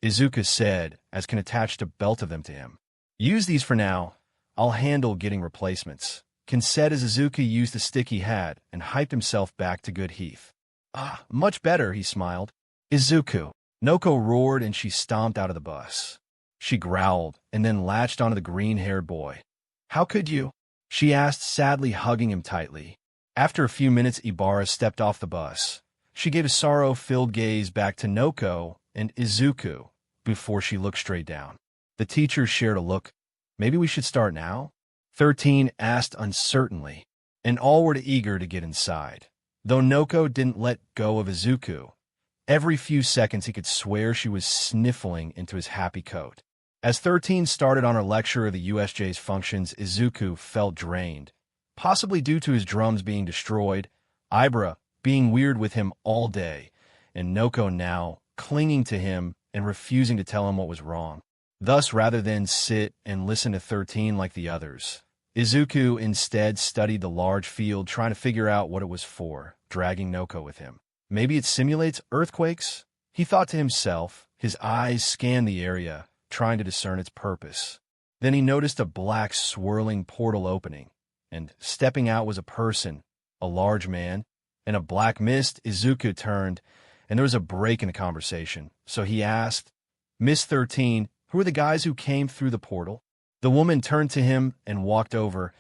Speaker 1: Izuku said as Ken attached a belt of them to him. Use these for now. I'll handle getting replacements, Ken said as Izuku used the stick he had and hyped himself back to good heath. Ah, much better, he smiled. Izuku. Noko roared and she stomped out of the bus. She growled and then latched onto the green-haired boy. How could you? She asked, sadly hugging him tightly. After a few minutes, Ibarra stepped off the bus. She gave a sorrow-filled gaze back to Noko and Izuku before she looked straight down. The teachers shared a look. Maybe we should start now? 13 asked uncertainly, and all were eager to get inside. Though Noko didn't let go of Izuku, every few seconds he could swear she was sniffling into his happy coat. As 13 started on her lecture of the USJ's functions, Izuku felt drained, possibly due to his drums being destroyed, Ibra being weird with him all day, and Noko now clinging to him and refusing to tell him what was wrong. Thus, rather than sit and listen to 13 like the others, Izuku instead studied the large field, trying to figure out what it was for, dragging Noko with him. Maybe it simulates earthquakes? He thought to himself. His eyes scanned the area, trying to discern its purpose. Then he noticed a black swirling portal opening, and stepping out was a person, a large man. In a black mist, Izuku turned, and there was a break in the conversation. So he asked, Miss 13, who are the guys who came through the portal? The woman turned to him and walked over.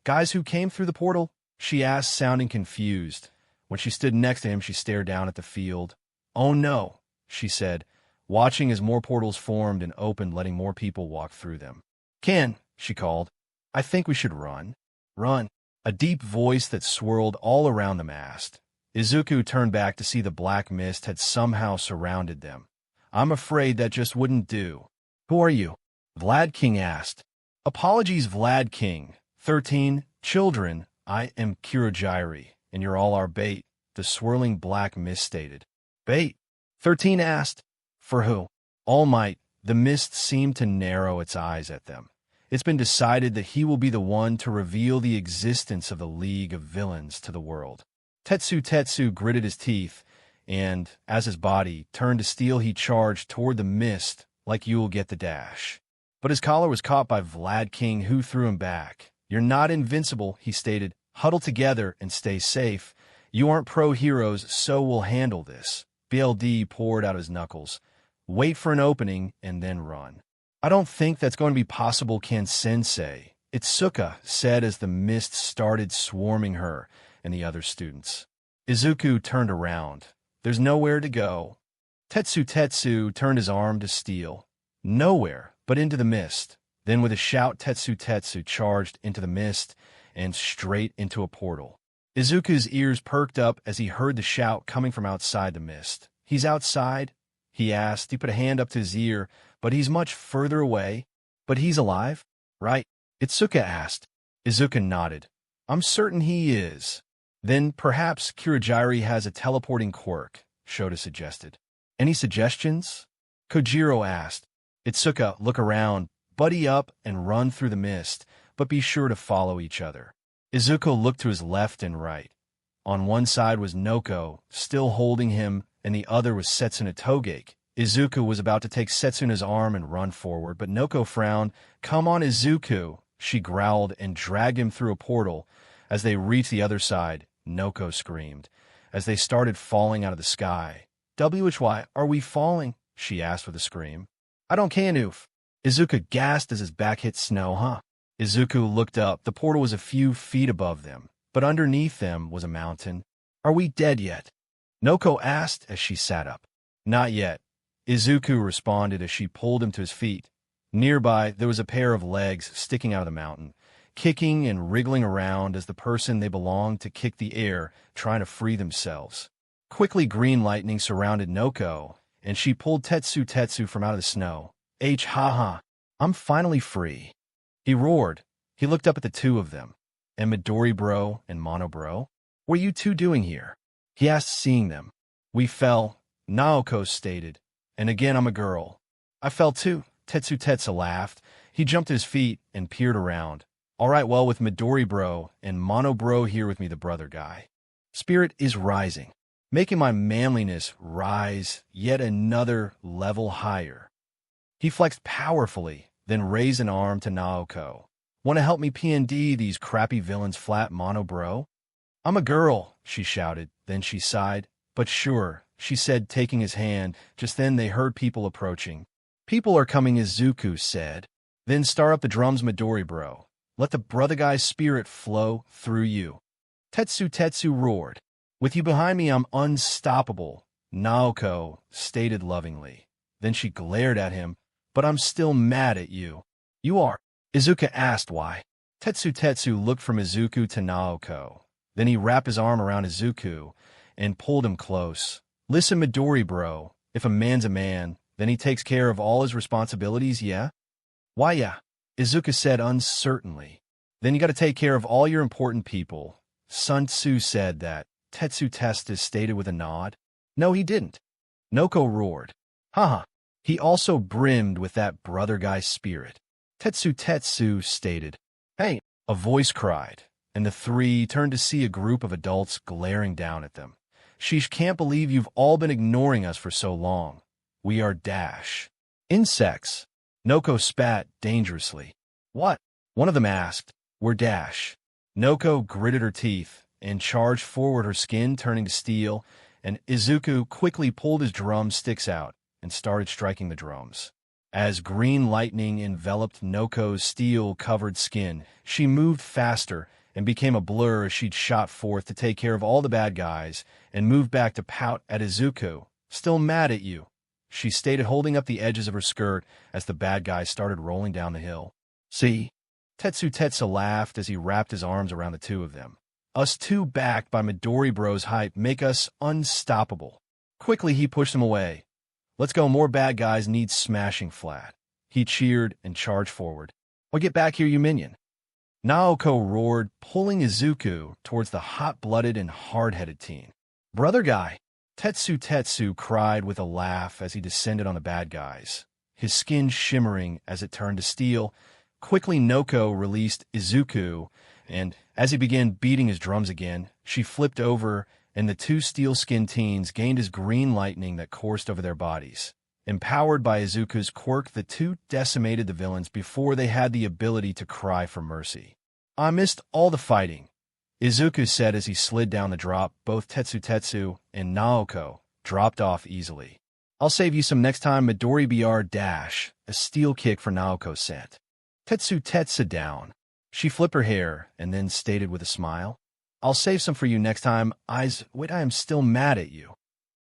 Speaker 1: Guys who came through the portal? She asked, sounding confused. When she stood next to him, she stared down at the field. Oh no, she said, watching as more portals formed and opened, letting more people walk through them. Ken, she called, I think we should run. Run. A deep voice that swirled all around them asked. Izuku turned back to see the black mist had somehow surrounded them. I'm afraid that just wouldn't do. Who are you? Vlad King asked. Apologies, Vlad King. 13, children, I am Kirojiri, and you're all our bait, the swirling black mist stated. Bait? 13 asked. For who? All Might. The mist seemed to narrow its eyes at them. It's been decided that he will be the one to reveal the existence of the League of Villains to the world. Tetsu gritted his teeth, and, as his body turned to steel, he charged toward the mist like you will get the dash. But his collar was caught by Vlad King, who threw him back. You're not invincible, he stated. Huddle together and stay safe. You aren't pro-heroes, so we'll handle this. BLD poured out his knuckles. Wait for an opening and then run. I don't think that's going to be possible, Ken-sensei, Itsuka said as the mist started swarming her and the other students. Izuku turned around. There's nowhere to go. Tetsu turned his arm to steel. Nowhere but into the mist. Then with a shout, Tetsu charged into the mist and straight into a portal. Izuku's ears perked up as he heard the shout coming from outside the mist. He's outside? He asked. He put a hand up to his ear, but he's much further away. But he's alive, right? Itsuka asked. Izuku nodded. I'm certain he is. Then perhaps Kirojiri has a teleporting quirk, Shoto suggested. Any suggestions? Kojiro asked. Itsuka, look around, buddy up and run through the mist, but be sure to follow each other. Izuku looked to his left and right. On one side was Noko, still holding him and the other was Setsuna Tokage. Izuku was about to take Setsuna's arm and run forward, but Noko frowned. "Come on, Izuku," she growled and dragged him through a portal. As they reached the other side, Noko screamed. As they started falling out of the sky. "Why are we falling?" she asked with a scream. "I don't can oof." Izuku gasped as his back hit snow, huh? Izuku looked up. The portal was a few feet above them, but underneath them was a mountain. "Are we dead yet?" Noko asked as she sat up. "Not yet," Izuku responded as she pulled him to his feet. Nearby, there was a pair of legs sticking out of the mountain, kicking and wriggling around as the person they belonged to kicked the air, trying to free themselves. Quickly, green lightning surrounded Noko, and she pulled Tetsu from out of the snow. "Ha! I'm finally free," he roared. He looked up at the two of them. "And Midori bro and Mono bro? What are you two doing here?" he asked, seeing them. "We fell," Naoko stated. "And again, I'm a girl." "I fell too," Tetsu laughed. He jumped to his feet and peered around. "All right, well, with Midori bro and Mono bro here with me, the brother guy. Spirit is rising, making my manliness rise yet another level higher." He flexed powerfully, then raised an arm to Naoko. "Want to help me P&D these crappy villains flat, Mono bro?" "I'm a girl," she shouted. Then she sighed. "But sure," she said, taking his hand. Just then they heard people approaching. "People are coming," Izuku said. "Then start up the drums, Midori bro. Let the brother guy's spirit flow through you." Tetsu roared. "With you behind me, I'm unstoppable," Naoko stated lovingly. Then she glared at him. "But I'm still mad at you." "You are?" Izuku asked why. Tetsu looked from Izuku to Naoko. Then he wrapped his arm around Izuku and pulled him close. "Listen, Midori bro, if a man's a man, then he takes care of all his responsibilities, yeah?" "Why, yeah," Izuku said uncertainly. "Then you gotta take care of all your important people." Sun Tzu said that. Tetsu stated with a nod. "No, he didn't," Noko roared. "Haha. He also brimmed with that brother guy spirit," Tetsu stated. "Hey," a voice cried, and the three turned to see a group of adults glaring down at them. "Sheesh, can't believe you've all been ignoring us for so long. We are Dash insects." Noko spat dangerously. "What?" one of them asked. "We're Dash." Noko gritted her teeth and charged forward, her skin turning to steel, and Izuku quickly pulled his drumsticks out and started striking the drums. As green lightning enveloped Noko's steel-covered skin, she moved faster and became a blur as she'd shot forth to take care of all the bad guys and moved back to pout at Izuku. "Still mad at you," she stated, holding up the edges of her skirt as the bad guys started rolling down the hill. "See?" Tetsu laughed as he wrapped his arms around the two of them. "Us two, backed by Midori bro's hype, make us unstoppable." Quickly, he pushed them away. "Let's go, more bad guys need smashing flat." He cheered and charged forward. "Well, get back here, you minion." Naoko roared, pulling Izuku towards the hot-blooded and hard-headed teen. "Brother guy!" Tetsu cried with a laugh as he descended on the bad guys, his skin shimmering as it turned to steel. Quickly, Noko released Izuku, and as he began beating his drums again, she flipped over, and the two steel-skinned teens gained as green lightning that coursed over their bodies. Empowered by Izuku's quirk, the two decimated the villains before they had the ability to cry for mercy. "I missed all the fighting," Izuku said as he slid down the drop. Both Tetsu and Naoko dropped off easily. "I'll save you some next time, Midori br dash," a steel kick for Naoko sent Tetsu down. She flipped her hair and then stated with a smile, "I'll save some for you next time. I am still mad at you,"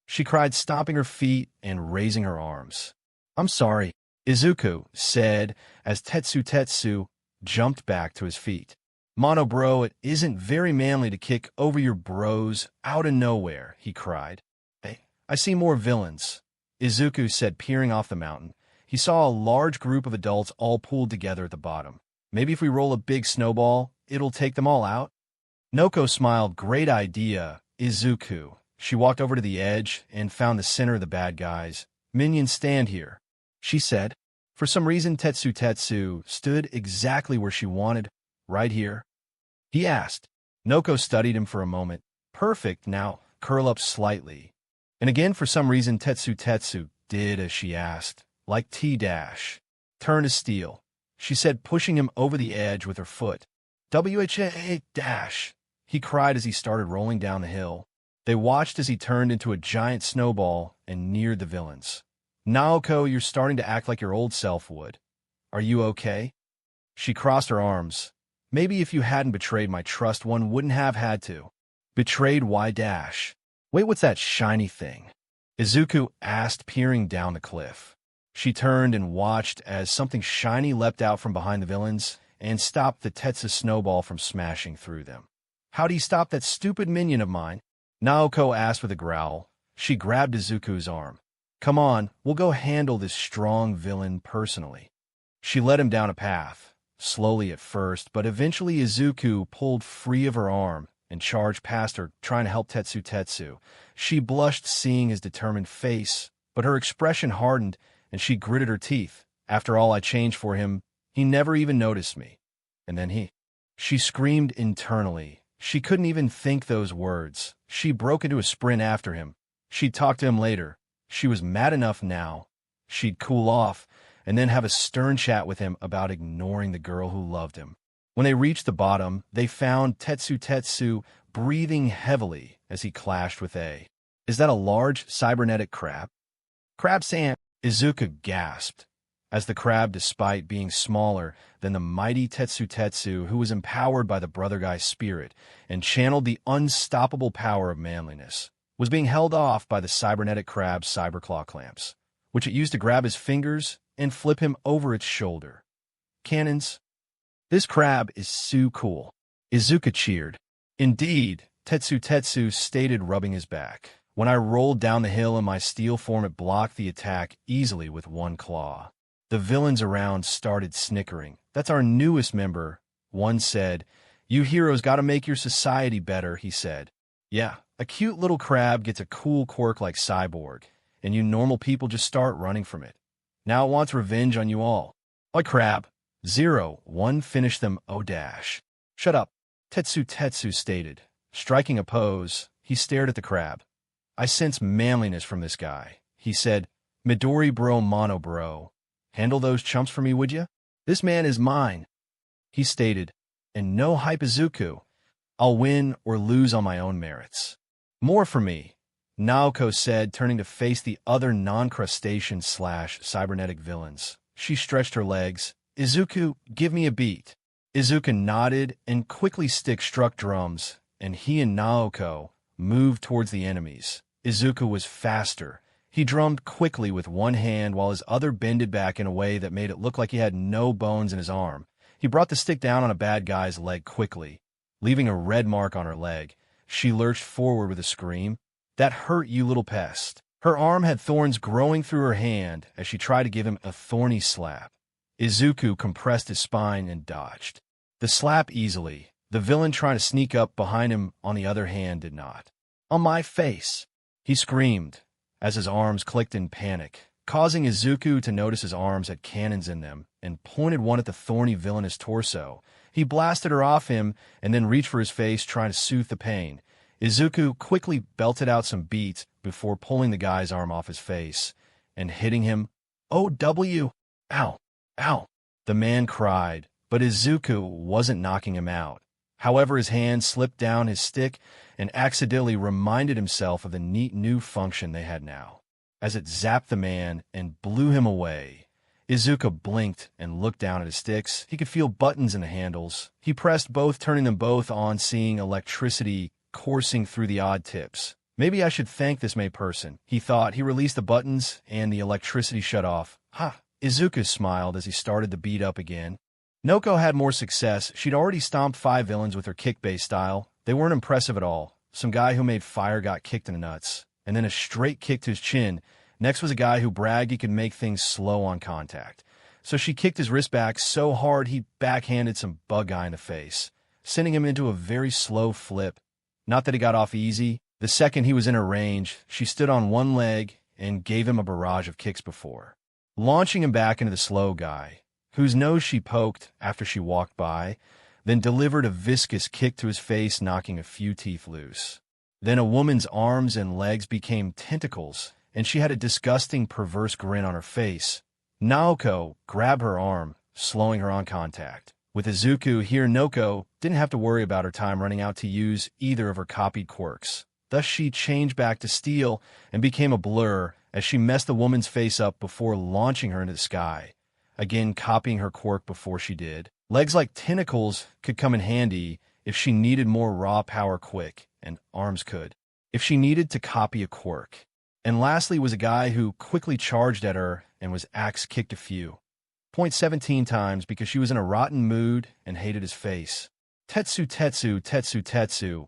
Speaker 1: she cried, stomping her feet and raising her arms. "I'm sorry," Izuku said as Tetsu jumped back to his feet. "Mono bro, it isn't very manly to kick over your bros out of nowhere," he cried. "Hey, I see more villains," Izuku said, peering off the mountain. He saw a large group of adults all pooled together at the bottom. "Maybe if we roll a big snowball, it'll take them all out?" Noko smiled. "Great idea, Izuku." She walked over to the edge and found the center of the bad guys. "Minions, stand here," she said. For some reason, Tetsu stood exactly where she wanted. "Right here?" he asked. Noko studied him for a moment. "Perfect, now curl up slightly." And again, for some reason, Tetsu did as she asked, like T-dash. Turn to steel, she said, pushing him over the edge with her foot. WHA dash, he cried as he started rolling down the hill. They watched as he turned into a giant snowball and neared the villains. Naoko, you're starting to act like your old self would. Are you okay? She crossed her arms. Maybe if you hadn't betrayed my trust, one wouldn't have had to. Betrayed why dash? Wait, what's that shiny thing? Izuku asked, peering down the cliff. She turned and watched as something shiny leapt out from behind the villains and stopped the Tetsu snowball from smashing through them. How do you stop that stupid minion of mine? Naoko asked with a growl. She grabbed Izuku's arm. Come on, we'll go handle this strong villain personally. She led him down a path, slowly at first, but eventually Izuku pulled free of her arm and charged past her, trying to help Tetsu. She blushed seeing his determined face, but her expression hardened and she gritted her teeth. After all I changed for him, he never even noticed me. And then She screamed internally. She couldn't even think those words. She broke into a sprint after him. She'd talk to him later. She was mad enough now. She'd cool off and then have a stern chat with him about ignoring the girl who loved him. When they reached the bottom, they found Tetsu breathing heavily as he clashed with A. Is that a large cybernetic crab? Crab-san, Izuku gasped, as the crab, despite being smaller than the mighty Tetsu, who was empowered by the brother guy's spirit and channeled the unstoppable power of manliness, was being held off by the cybernetic crab's cyberclaw clamps, which it used to grab his fingers and flip him over its shoulder. Cannons? This crab is so cool, Izuku cheered. Indeed, Tetsu stated, rubbing his back. When I rolled down the hill in my steel form, it blocked the attack easily with one claw. The villains around started snickering. That's our newest member, one said. You heroes gotta make your society better, he said. Yeah, a cute little crab gets a cool quirk like Cyborg, and you normal people just start running from it. Now it wants revenge on you all. Oi, crab. 0-1 finished them, oh dash. Shut up, Tetsu stated. Striking a pose, he stared at the crab. I sense manliness from this guy, he said. Midori bro mono bro. Handle those chumps for me, would ya? This man is mine, he stated. And no hype, Izuku. I'll win or lose on my own merits. More for me, Naoko said, turning to face the other non-crustacean/cybernetic villains. She stretched her legs. Izuku, give me a beat. Izuku nodded and quickly struck drums, and he and Naoko moved towards the enemies. Izuku was faster. He drummed quickly with one hand while his other bended back in a way that made it look like he had no bones in his arm. He brought the stick down on a bad guy's leg quickly, leaving a red mark on her leg. She lurched forward with a scream. That hurt, you little pest. Her arm had thorns growing through her hand as she tried to give him a thorny slap. Izuku compressed his spine and dodged the slap easily. The villain trying to sneak up behind him, on the other hand, did not. On my face, he screamed as his arms clicked in panic, causing Izuku to notice his arms had cannons in them and pointed one at the thorny villainous torso. He blasted her off him and then reached for his face, trying to soothe the pain. Izuku quickly belted out some beats before pulling the guy's arm off his face and hitting him. OW! Ow! Ow! The man cried, but Izuku wasn't knocking him out. However, his hand slipped down his stick and accidentally reminded himself of the neat new function they had now, as it zapped the man and blew him away. Izuku blinked and looked down at his sticks. He could feel buttons in the handles. He pressed both, turning them both on, seeing electricity coursing through the odd tips. Maybe I should thank this May person, he thought. He released the buttons and the electricity shut off. Ha! Izuku smiled as he started to beat up again. Noko had more success. She'd already stomped 5 villains with her kick-based style. They weren't impressive at all. Some guy who made fire got kicked in the nuts, and then a straight kick to his chin. Next was a guy who bragged he could make things slow on contact. So she kicked his wrist back so hard he backhanded some bug guy in the face, sending him into a very slow flip. Not that he got off easy. The second he was in her range, she stood on one leg and gave him a barrage of kicks before, launching him back into the slow guy, whose nose she poked after she walked by, then delivered a viscous kick to his face, knocking a few teeth loose. Then a woman's arms and legs became tentacles, and she had a disgusting, perverse grin on her face. Naoko grabbed her arm, slowing her on contact. With Izuku here, Noko didn't have to worry about her time running out to use either of her copied quirks. Thus she changed back to steel and became a blur as she messed the woman's face up before launching her into the sky, again copying her quirk before she did. Legs like tentacles could come in handy if she needed more raw power quick, and arms could if she needed to copy a quirk. And lastly was a guy who quickly charged at her and was axe-kicked a few. 17 times because she was in a rotten mood and hated his face. Tetsu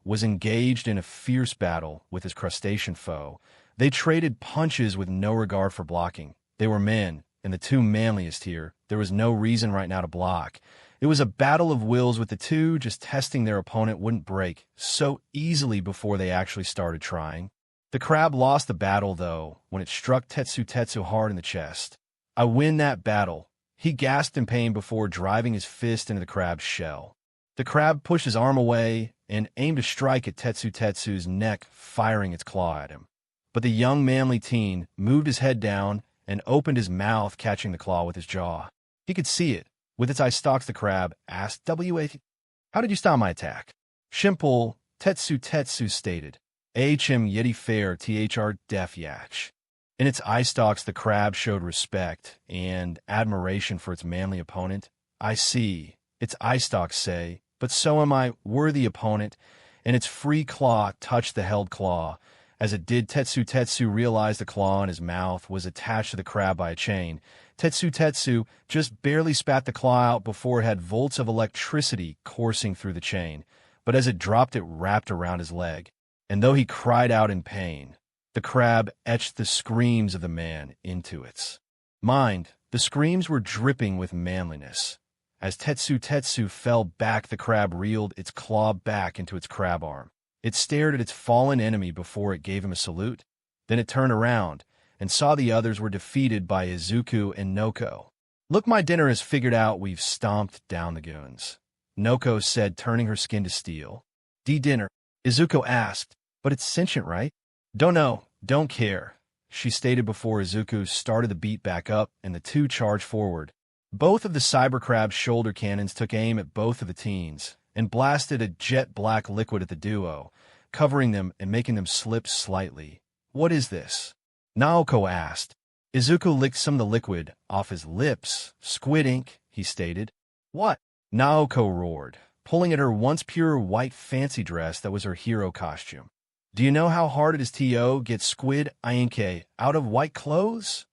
Speaker 1: was engaged in a fierce battle with his crustacean foe. They traded punches with no regard for blocking. They were men, and the two manliest here. There was no reason right now to block. It was a battle of wills with the two just testing their opponent wouldn't break so easily before they actually started trying. The crab lost the battle, though, when it struck Tetsu hard in the chest. "I win that battle," he gasped in pain before driving his fist into the crab's shell. The crab pushed his arm away and aimed a strike at Tetsu's neck, firing its claw at him. But the young manly teen moved his head down and opened his mouth, catching the claw with his jaw. He could see it. With its eye stalks, the crab asked, "How did you stop my attack?" "Simple," Tetsu stated. "Hm yeti fair thr def yach." In its eye stalks, the crab showed respect and admiration for its manly opponent. "I see," its eye stalks say, "but so am I, worthy opponent," and its free claw touched the held claw. As it did, Tetsu realized the claw in his mouth was attached to the crab by a chain. Tetsu just barely spat the claw out before it had volts of electricity coursing through the chain, but as it dropped, it wrapped around his leg. And though he cried out in pain, the crab etched the screams of the man into its mind. The screams were dripping with manliness. As Tetsu fell back, the crab reeled its claw back into its crab arm. It stared at its fallen enemy before it gave him a salute. Then it turned around and saw the others were defeated by Izuku and Noko. "Look, my dinner is figured out. We've stomped down the goons," Noko said, turning her skin to steel. "Dinner?" Izuku asked. "But it's sentient, right?" "Don't know. Don't care," she stated before Izuku started the beat back up and the two charged forward. Both of the cyber crab's shoulder cannons took aim at both of the teens and blasted a jet-black liquid at the duo, covering them and making them slip slightly. "What is this?" Naoko asked. Izuku licked some of the liquid off his lips. "Squid ink," he stated. "What?" Naoko roared, pulling at her once pure white fancy dress that was her hero costume. "Do you know how hard it is to get squid ink out of white clothes?"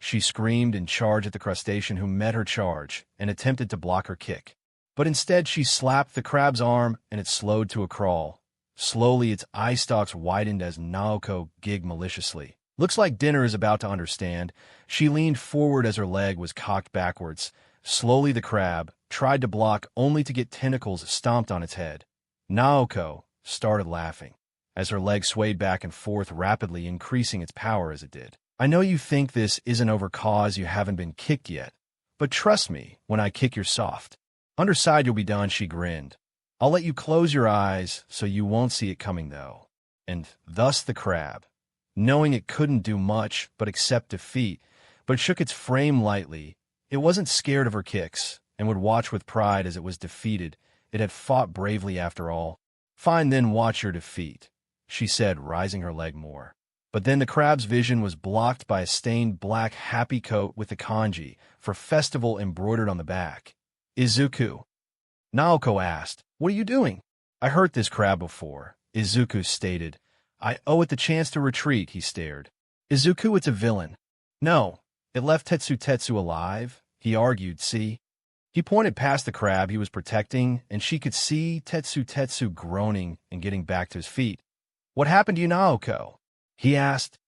Speaker 1: She screamed and charged at the crustacean, who met her charge and attempted to block her kick. But instead she slapped the crab's arm and it slowed to a crawl. Slowly its eye stalks widened as Naoko giggled maliciously. "Looks like dinner is about to understand." She leaned forward as her leg was cocked backwards. Slowly the crab tried to block, only to get tentacles stomped on its head. Naoko started laughing as her leg swayed back and forth, rapidly increasing its power as it did. "I know you think this isn't over cause you haven't been kicked yet, but trust me, when I kick you're soft. Underside you'll be done," she grinned. "I'll let you close your eyes so you won't see it coming, though." And thus the crab, knowing it couldn't do much but accept defeat, but shook its frame lightly. It wasn't scared of her kicks and would watch with pride as it was defeated. It had fought bravely after all. "Fine, then watch your defeat," she said, rising her leg more. But then the crab's vision was blocked by a stained black happy coat with the kanji for festival embroidered on the back. "Izuku?" Naoko asked. "What are you doing?" "I hurt this crab before," Izuku stated. "I owe it the chance to retreat," he stared. "Izuku, it's a villain." "No, it left Tetsu alive," he argued, "see?" He pointed past the crab he was protecting, and she could see Tetsu groaning and getting back to his feet. "What happened to you, Naoko?" he asked.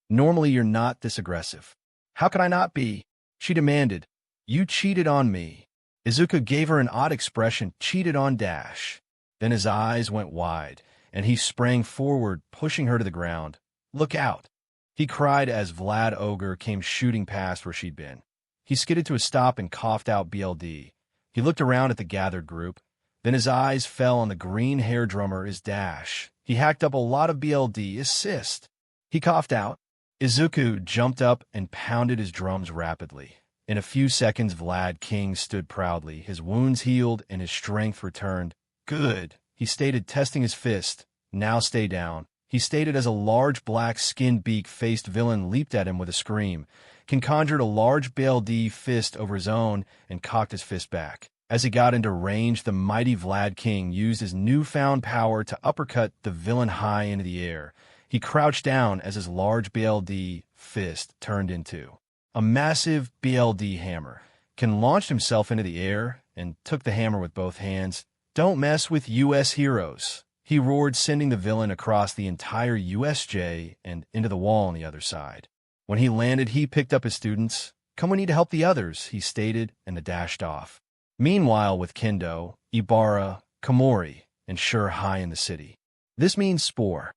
Speaker 1: "Normally you're not this aggressive." "How could I not be?" she demanded. "You cheated on me." Izuku gave her an odd expression. "Cheated on dash." Then his eyes went wide, and he sprang forward, pushing her to the ground. "Look out!" he cried as Vlad Ogre came shooting past where she'd been. He skidded to a stop and coughed out BLD. He looked around at the gathered group. Then his eyes fell on the green hair drummer, his dash. He hacked up a lot of BLD assist. He coughed out. Izuku jumped up and pounded his drums rapidly. In a few seconds, Vlad King stood proudly. His wounds healed and his strength returned. Good, he stated, testing his fist. Now stay down, he stated as a large black-skinned beak-faced villain leaped at him with a scream. King conjured a large BLD fist over his own and cocked his fist back. As he got into range, the mighty Vlad King used his newfound power to uppercut the villain high into the air. He crouched down as his large BLD fist turned into a massive BLD hammer. King launched himself into the air and took the hammer with both hands. Don't mess with U.S. heroes, he roared, sending the villain across the entire USJ and into the wall on the other side. When he landed, he picked up his students. Come, we need to help the others, he stated, and dashed off. Meanwhile, with Kendo, Ibara, Komori, and Sure high in the city. This means spore,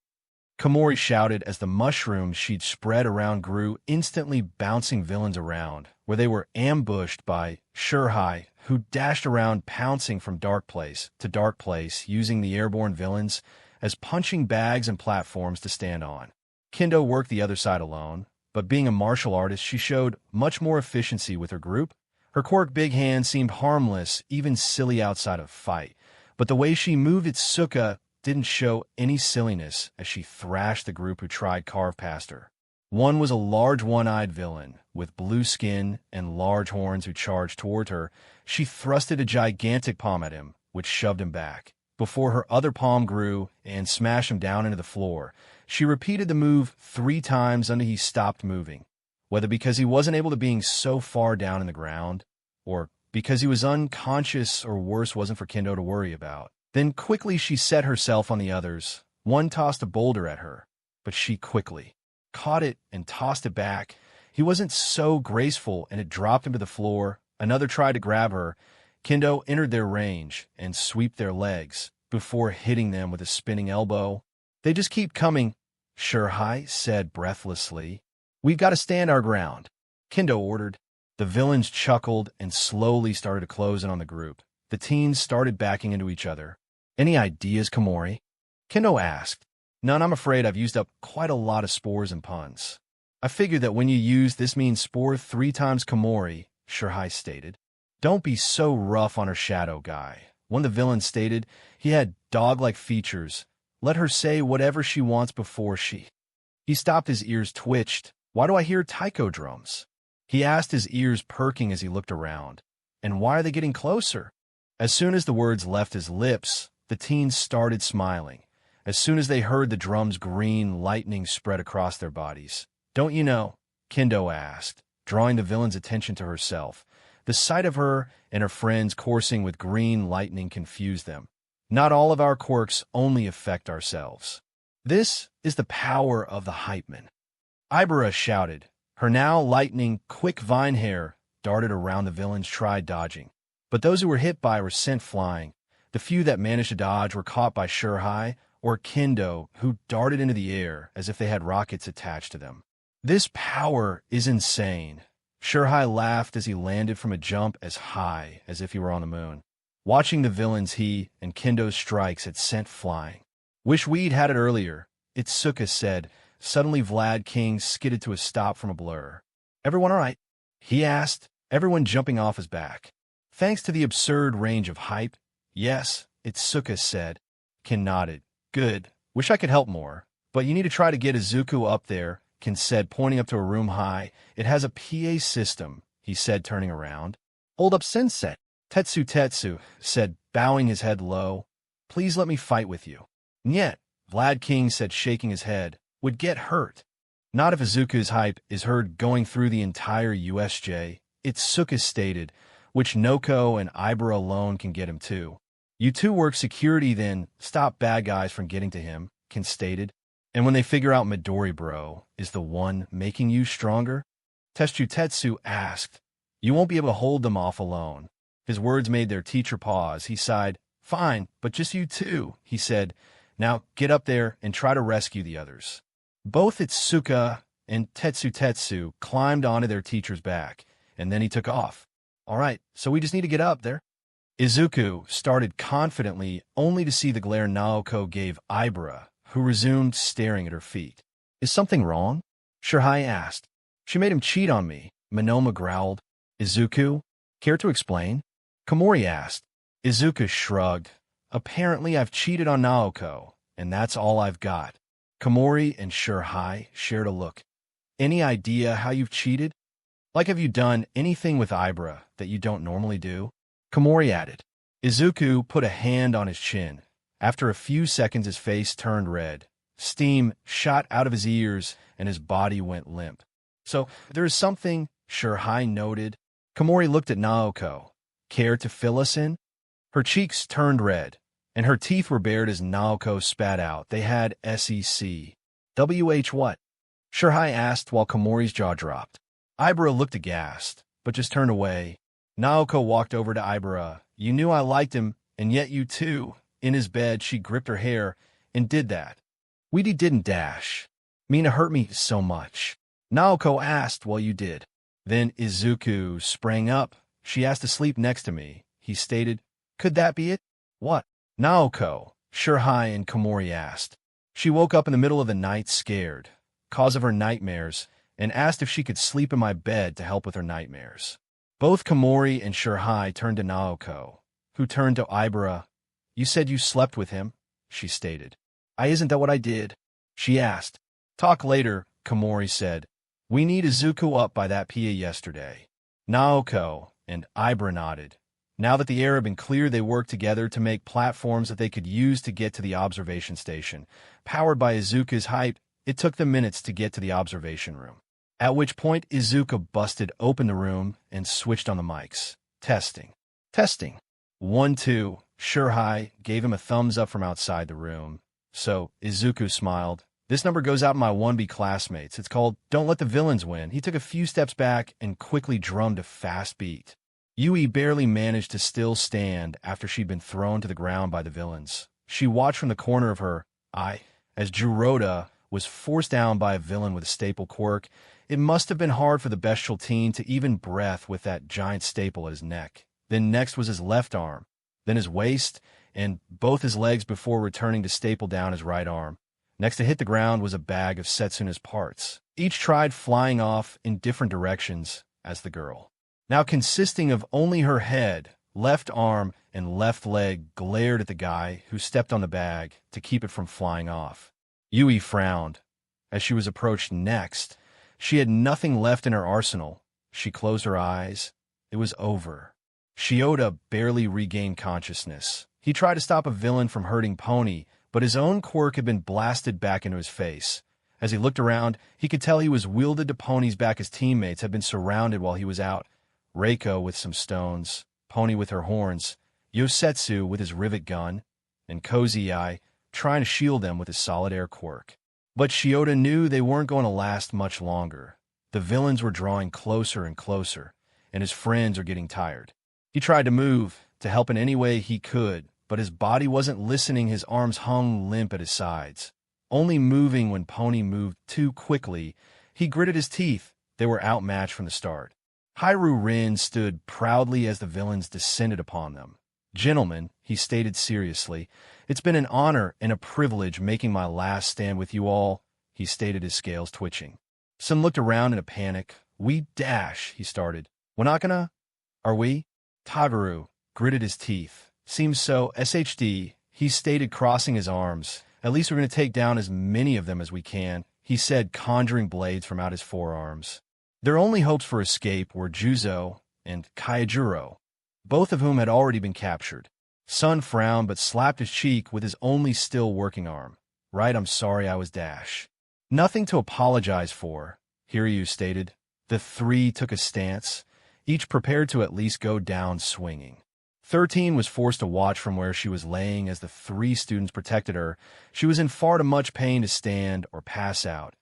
Speaker 1: Komori shouted as the mushrooms she'd spread around grew, instantly bouncing villains around, where they were ambushed by Shurhai, who dashed around pouncing from dark place to dark place, using the airborne villains as punching bags and platforms to stand on. Kendo worked the other side alone, but being a martial artist, she showed much more efficiency with her group. Her quirk big hand seemed harmless, even silly outside of fight, but the way she moved Itsuka didn't show any silliness as she thrashed the group who tried carve past her. One was a large one-eyed villain with blue skin and large horns who charged toward her. She thrusted a gigantic palm at him, which shoved him back. Before her other palm grew and smashed him down into the floor, she repeated the move 3 times until he stopped moving, whether because he wasn't able to being so far down in the ground, or because he was unconscious, or worse, wasn't for Kendo to worry about. Then quickly she set herself on the others. One tossed a boulder at her, but she quickly caught it and tossed it back. He wasn't so graceful, and it dropped him to the floor. Another tried to grab her. Kendo entered their range and swept their legs before hitting them with a spinning elbow. They just keep coming, Shurhai said breathlessly. We've got to stand our ground, Kendo ordered. The villains chuckled and slowly started to close in on the group. The teens started backing into each other. Any ideas, Komori? Kendo asked. None, I'm afraid. I've used up quite a lot of spores and puns. I figured that when you use this means spore 3 times, Komori, Shurhai stated. Don't be so rough on her, shadow guy. One of the villains stated. He had dog-like features. Let her say whatever she wants before she... He stopped, his ears twitched. Why do I hear taiko drums? He asked, his ears perking as he looked around. And why are they getting closer? As soon as the words left his lips, the teens started smiling. As soon as they heard the drums, green lightning spread across their bodies. Don't you know? Kendo asked, drawing the villain's attention to herself. The sight of her and her friends coursing with green lightning confused them. Not all of our quirks only affect ourselves. This is the power of the hype man. Ibara shouted. Her now lightning, quick vine hair darted around the villains, tried dodging. But those who were hit by were sent flying. The few that managed to dodge were caught by Shurhai or Kendo, who darted into the air as if they had rockets attached to them. This power is insane. Shurhai laughed as he landed from a jump as high as if he were on the moon. Watching the villains he and Kendo's strikes had sent flying. Wish we'd had it earlier, Itsuka said. Suddenly Vlad King skidded to a stop from a blur. Everyone all right? He asked, everyone jumping off his back. Thanks to the absurd range of hype? Yes, Itsuka said. Ken nodded. Good. Wish I could help more. But you need to try to get Izuku up there, Ken said, pointing up to a room high. It has a PA system, he said, turning around. Hold up, sensei. Tetsu said, bowing his head low. Please let me fight with you. Nyet, Vlad King said, shaking his head. Would get hurt. Not if Izuku's hype is heard going through the entire USJ, Itsuka stated, which Noko and Ibara alone can get him to. You two work security, then stop bad guys from getting to him, Ken stated. And when they figure out Midori bro is the one making you stronger? Tetsu asked. You won't be able to hold them off alone. His words made their teacher pause. He sighed. Fine, but just you two, he said. Now get up there and try to rescue the others. Both Itsuka and Tetsu climbed onto their teacher's back, and then he took off. All right, so we just need to get up there. Izuku started confidently, only to see the glare Naoko gave Ibara, who resumed staring at her feet. Is something wrong? Shirahai asked. She made him cheat on me, Monoma growled. Izuku? Care to explain? Komori asked. Izuku shrugged. Apparently I've cheated on Naoko, and that's all I've got. Komori and Shirahai shared a look. Any idea how you've cheated? Like, have you done anything with Ibra that you don't normally do? Komori added. Izuku put a hand on his chin. After a few seconds his face turned red. Steam shot out of his ears and his body went limp. So, there is something, Shirahai noted. Komori looked at Naoko. Care to fill us in? Her cheeks turned red, and her teeth were bared as Naoko spat out. They had SEC. WH what? Shirahai asked while Komori's jaw dropped. Ibra looked aghast, but just turned away. Naoko walked over to Ibra. You knew I liked him, and yet you too. In his bed, she gripped her hair and did that. Weedy didn't dash. Mina hurt me so much. Naoko asked while you did. Then Izuku sprang up. She asked to sleep next to me. He stated, Could that be it? What? Naoko, Shirahai and Komori asked. She woke up in the middle of the night scared, cause of her nightmares, and asked if she could sleep in my bed to help with her nightmares. Both Komori and Shirahai turned to Naoko, who turned to Ibra. You said you slept with him, she stated. Isn't that what I did? She asked. Talk later, Komori said. We need Izuku up by that PA yesterday. Naoko and Ibra nodded. Now that the air had been cleared, they worked together to make platforms that they could use to get to the observation station. Powered by Izuku's hype, it took them minutes to get to the observation room. At which point, Izuku busted open the room and switched on the mics. Testing. Testing. 1, 2. Shirahai gave him a thumbs up from outside the room. So, Izuku smiled. This number goes out to my 1B classmates. It's called Don't Let the Villains Win. He took a few steps back and quickly drummed a fast beat. Yui barely managed to still stand after she'd been thrown to the ground by the villains. She watched from the corner of her eye as Juroda was forced down by a villain with a staple quirk. It must have been hard for the bestial teen to even breath with that giant staple at his neck. Then next was his left arm, then his waist, and both his legs before returning to staple down his right arm. Next to hit the ground was a bag of Setsuna's parts. Each tried flying off in different directions as the girl. Now consisting of only her head, left arm, and left leg glared at the guy who stepped on the bag to keep it from flying off. Yui frowned. As she was approached next, she had nothing left in her arsenal. She closed her eyes. It was over. Shiota barely regained consciousness. He tried to stop a villain from hurting Pony, but his own quirk had been blasted back into his face. As he looked around, he could tell he was wielded to Pony's back. His teammates had been surrounded while he was out. Reiko with some stones, Pony with her horns, Yosetsu with his rivet gun, and Cozy Eye trying to shield them with his solid air quirk. But Shiota knew they weren't going to last much longer. The villains were drawing closer and closer, and his friends are getting tired. He tried to move, to help in any way he could, but his body wasn't listening. His arms hung limp at his sides, only moving when Pony moved too quickly. He gritted his teeth. They were outmatched from the start. Hyrule Rin stood proudly as the villains descended upon them. Gentlemen, he stated seriously, it's been an honor and a privilege making my last stand with you all, he stated, his scales twitching. Sun looked around in a panic. We dash, he started. We're not gonna? Are we? Tagaru gritted his teeth. Seems so, SHD, he stated, crossing his arms. At least we're going to take down as many of them as we can, he said, conjuring blades from out his forearms. Their only hopes for escape were Juzo and Kaijuro, both of whom had already been captured. Sun frowned but slapped his cheek with his only still working arm. Right, I'm sorry I was dash. Nothing to apologize for, Hiryu stated. The three took a stance, each prepared to at least go down swinging. 13 was forced to watch from where she was laying as the three students protected her. She was in far too much pain to stand or pass out,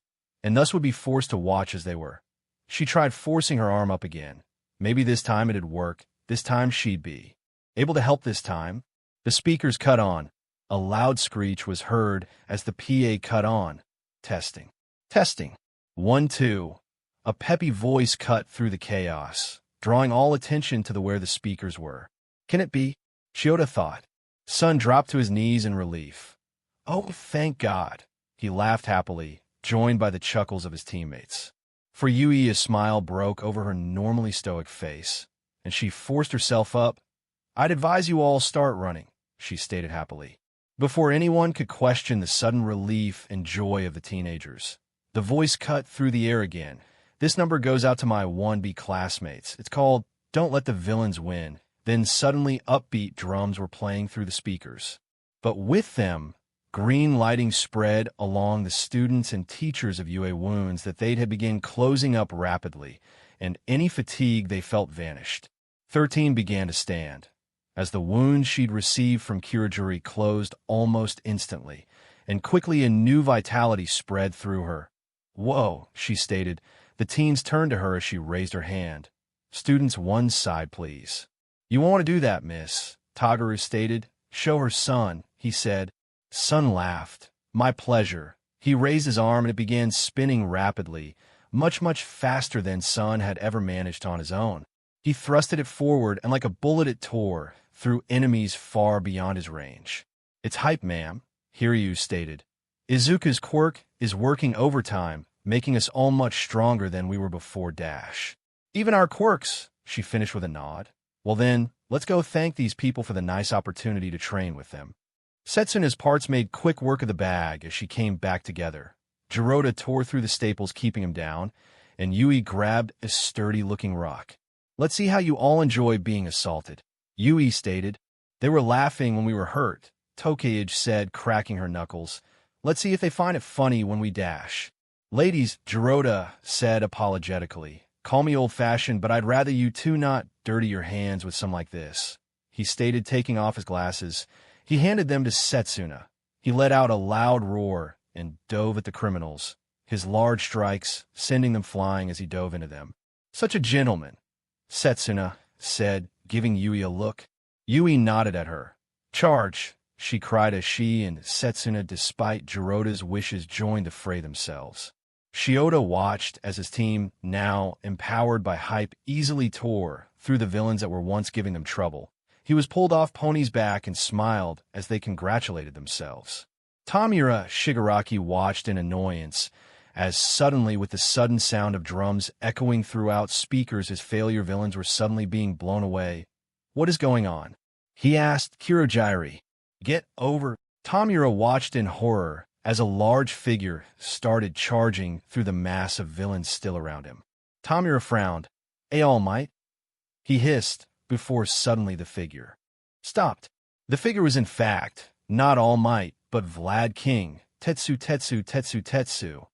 Speaker 1: and thus would be forced to watch as they were. She tried forcing her arm up again. Maybe this time it'd work. This time she'd be able to help this time. The speakers cut on. A loud screech was heard as the PA cut on. Testing. Testing. 1, 2. A peppy voice cut through the chaos, drawing all attention to where the speakers were. Can it be? Shiota thought. Sun dropped to his knees in relief. Oh, thank God. He laughed happily, joined by the chuckles of his teammates. For Yui, a smile broke over her normally stoic face, and she forced herself up. I'd advise you all start running, she stated happily. Before anyone could question the sudden relief and joy of the teenagers, the voice cut through the air again. This number goes out to my 1B classmates. It's called Don't Let the Villains Win. Then suddenly upbeat drums were playing through the speakers. But with them, green lighting spread along the students and teachers of UA wounds that they had begun closing up rapidly, and any fatigue they felt vanished. 13 began to stand, as the wounds she'd received from Kirajuri closed almost instantly, and quickly a new vitality spread through her. Whoa, she stated. The teens turned to her as she raised her hand. Students, one side, please. You won't want to do that, miss, Tagaru stated. Show her Sun, he said. Sun laughed. My pleasure. He raised his arm and it began spinning rapidly, much faster than Sun had ever managed on his own. He thrusted it forward and like a bullet it tore through enemies far beyond his range. It's hype, ma'am, Hiryu stated. Izuku's Quirk is working overtime, making us all much stronger than we were before dash. Even our quirks, she finished with a nod. Well then, let's go thank these people for the nice opportunity to train with them. Setsuna's parts made quick work of the bag as she came back together. Jirota tore through the staples keeping him down, and Yui grabbed a sturdy-looking rock. Let's see how you all enjoy being assaulted, Yui stated. They were laughing when we were hurt, Tokage said, cracking her knuckles. Let's see if they find it funny when we dash. Ladies, Jirota said apologetically. Call me old-fashioned, but I'd rather you two not dirty your hands with some like this, he stated, taking off his glasses. He handed them to Setsuna. He let out a loud roar and dove at the criminals, his large strikes sending them flying as he dove into them. Such a gentleman, Setsuna said, giving Yui a look. Yui nodded at her. Charge, she cried as she and Setsuna, despite Jirota's wishes, joined the fray themselves. Shiota watched as his team, now empowered by hype, easily tore through the villains that were once giving them trouble. He was pulled off Pony's back and smiled as they congratulated themselves. Tamura Shigaraki watched in annoyance as suddenly, with the sudden sound of drums echoing throughout speakers, his failure villains were suddenly being blown away. What is going on? He asked Kirajiri. Get over. Tamura watched in horror as a large figure started charging through the mass of villains still around him. Tamura frowned. All Might? He hissed, before suddenly the figure stopped. The figure was in fact not All Might, but Vlad King, Tetsu,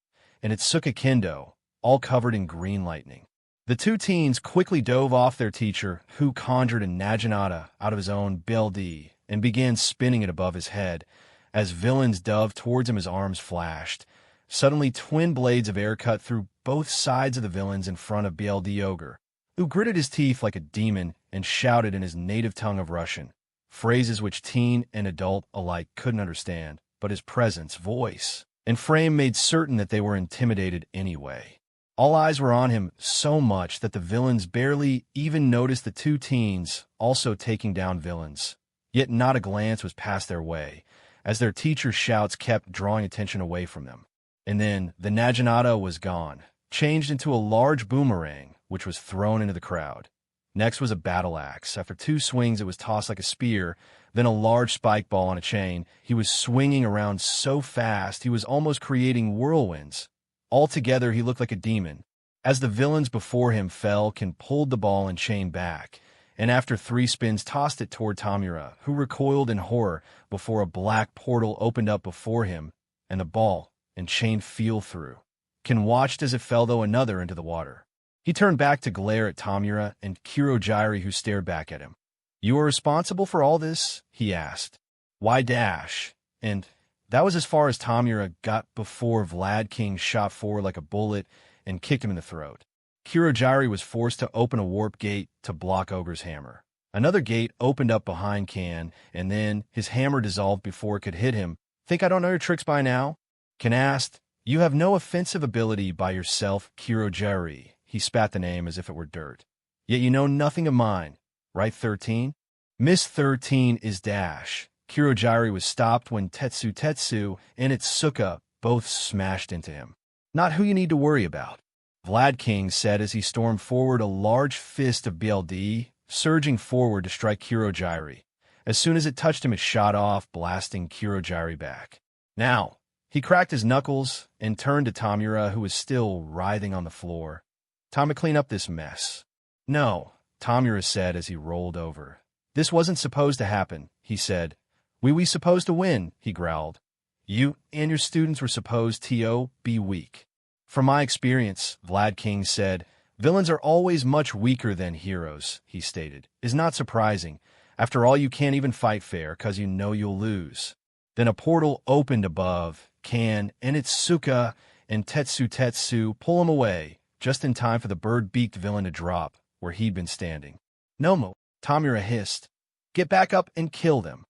Speaker 1: and Itsuka Kendo, all covered in green lightning. The two teens quickly dove off their teacher, who conjured a Naginata out of his own BLD and began spinning it above his head. As villains dove towards him, his arms flashed. Suddenly, twin blades of air cut through both sides of the villains in front of BLD Ogre, who gritted his teeth like a demon and shouted in his native tongue of Russian, phrases which teen and adult alike couldn't understand, but his presence, voice, and frame made certain that they were intimidated anyway. All eyes were on him, so much that the villains barely even noticed the two teens also taking down villains. Yet not a glance was passed their way, as their teacher's shouts kept drawing attention away from them. And then the Naginata was gone, changed into a large boomerang, which was thrown into the crowd. Next was a battle axe. After two swings, it was tossed like a spear, then a large spike ball on a chain. He was swinging around so fast, he was almost creating whirlwinds. Altogether, he looked like a demon. As the villains before him fell, Ken pulled the ball and chain back, and after 3 spins tossed it toward Tamura, who recoiled in horror before a black portal opened up before him, and the ball and chain fell through. Ken watched as it fell, though, another into the water. He turned back to glare at Tamura and Kirajiri, who stared back at him. You are responsible for all this? He asked. Why dash? And that was as far as Tamura got before Vlad King shot forward like a bullet and kicked him in the throat. Kirajiri was forced to open a warp gate to block Ogre's hammer. Another gate opened up behind Kan, and then his hammer dissolved before it could hit him. Think I don't know your tricks by now? Kan asked. You have no offensive ability by yourself, Kirajiri. He spat the name as if it were dirt. Yet you know nothing of mine, right, 13? Miss 13 is Dash, Kirojiri was stopped when Tetsu and Itsuka both smashed into him. Not who you need to worry about, Vlad King said as he stormed forward, a large fist of BLD surging forward to strike Kirojiri. As soon as it touched him, it shot off, blasting Kirojiri back. Now, he cracked his knuckles and turned to Tamura, who was still writhing on the floor. Time to clean up this mess. No, Tamura said as he rolled over. This wasn't supposed to happen, he said. We supposed to win, he growled. You and your students were supposed to be weak. From my experience, Vlad King said, villains are always much weaker than heroes, he stated. Is not surprising. After all, you can't even fight fair because you know you'll lose. Then a portal opened above. Kan and Itsuka and Tetsu pull him away, just in time for the bird-beaked villain to drop where he'd been standing. Nomu, Tamura hissed. Get back up and kill them.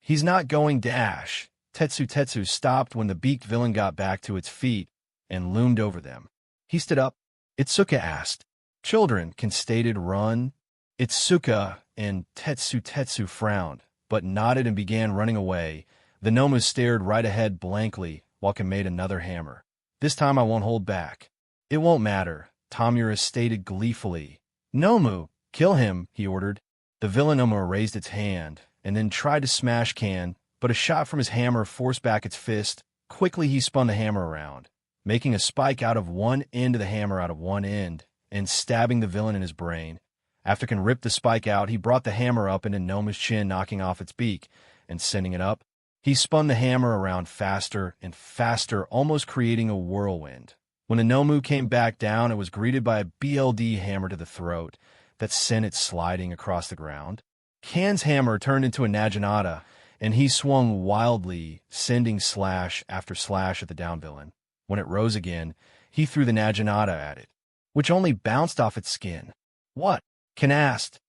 Speaker 1: He's not going dash. Tetsu stopped when the beaked villain got back to its feet and loomed over them. He stood up. Itsuka asked. Children can stated run. Itsuka and Tetsu frowned, but nodded and began running away. The Nomu stared right ahead blankly while Kan made another hammer. This time I won't hold back. It won't matter, Tamura stated gleefully. Nomu, kill him, he ordered. The villain Nomu raised its hand and then tried to smash Kan, but a shot from his hammer forced back its fist. Quickly he spun the hammer around, making a spike out of one end of the hammer out of one end and stabbing the villain in his brain. After Kan ripped the spike out, he brought the hammer up into Nomu's chin, knocking off its beak and sending it up. He spun the hammer around faster and faster, almost creating a whirlwind. When the Nomu came back down, it was greeted by a BLD hammer to the throat that sent it sliding across the ground. Kan's hammer turned into a Naginata, and he swung wildly, sending slash after slash at the down villain. When it rose again, he threw the Naginata at it, which only bounced off its skin. What? Kan asked.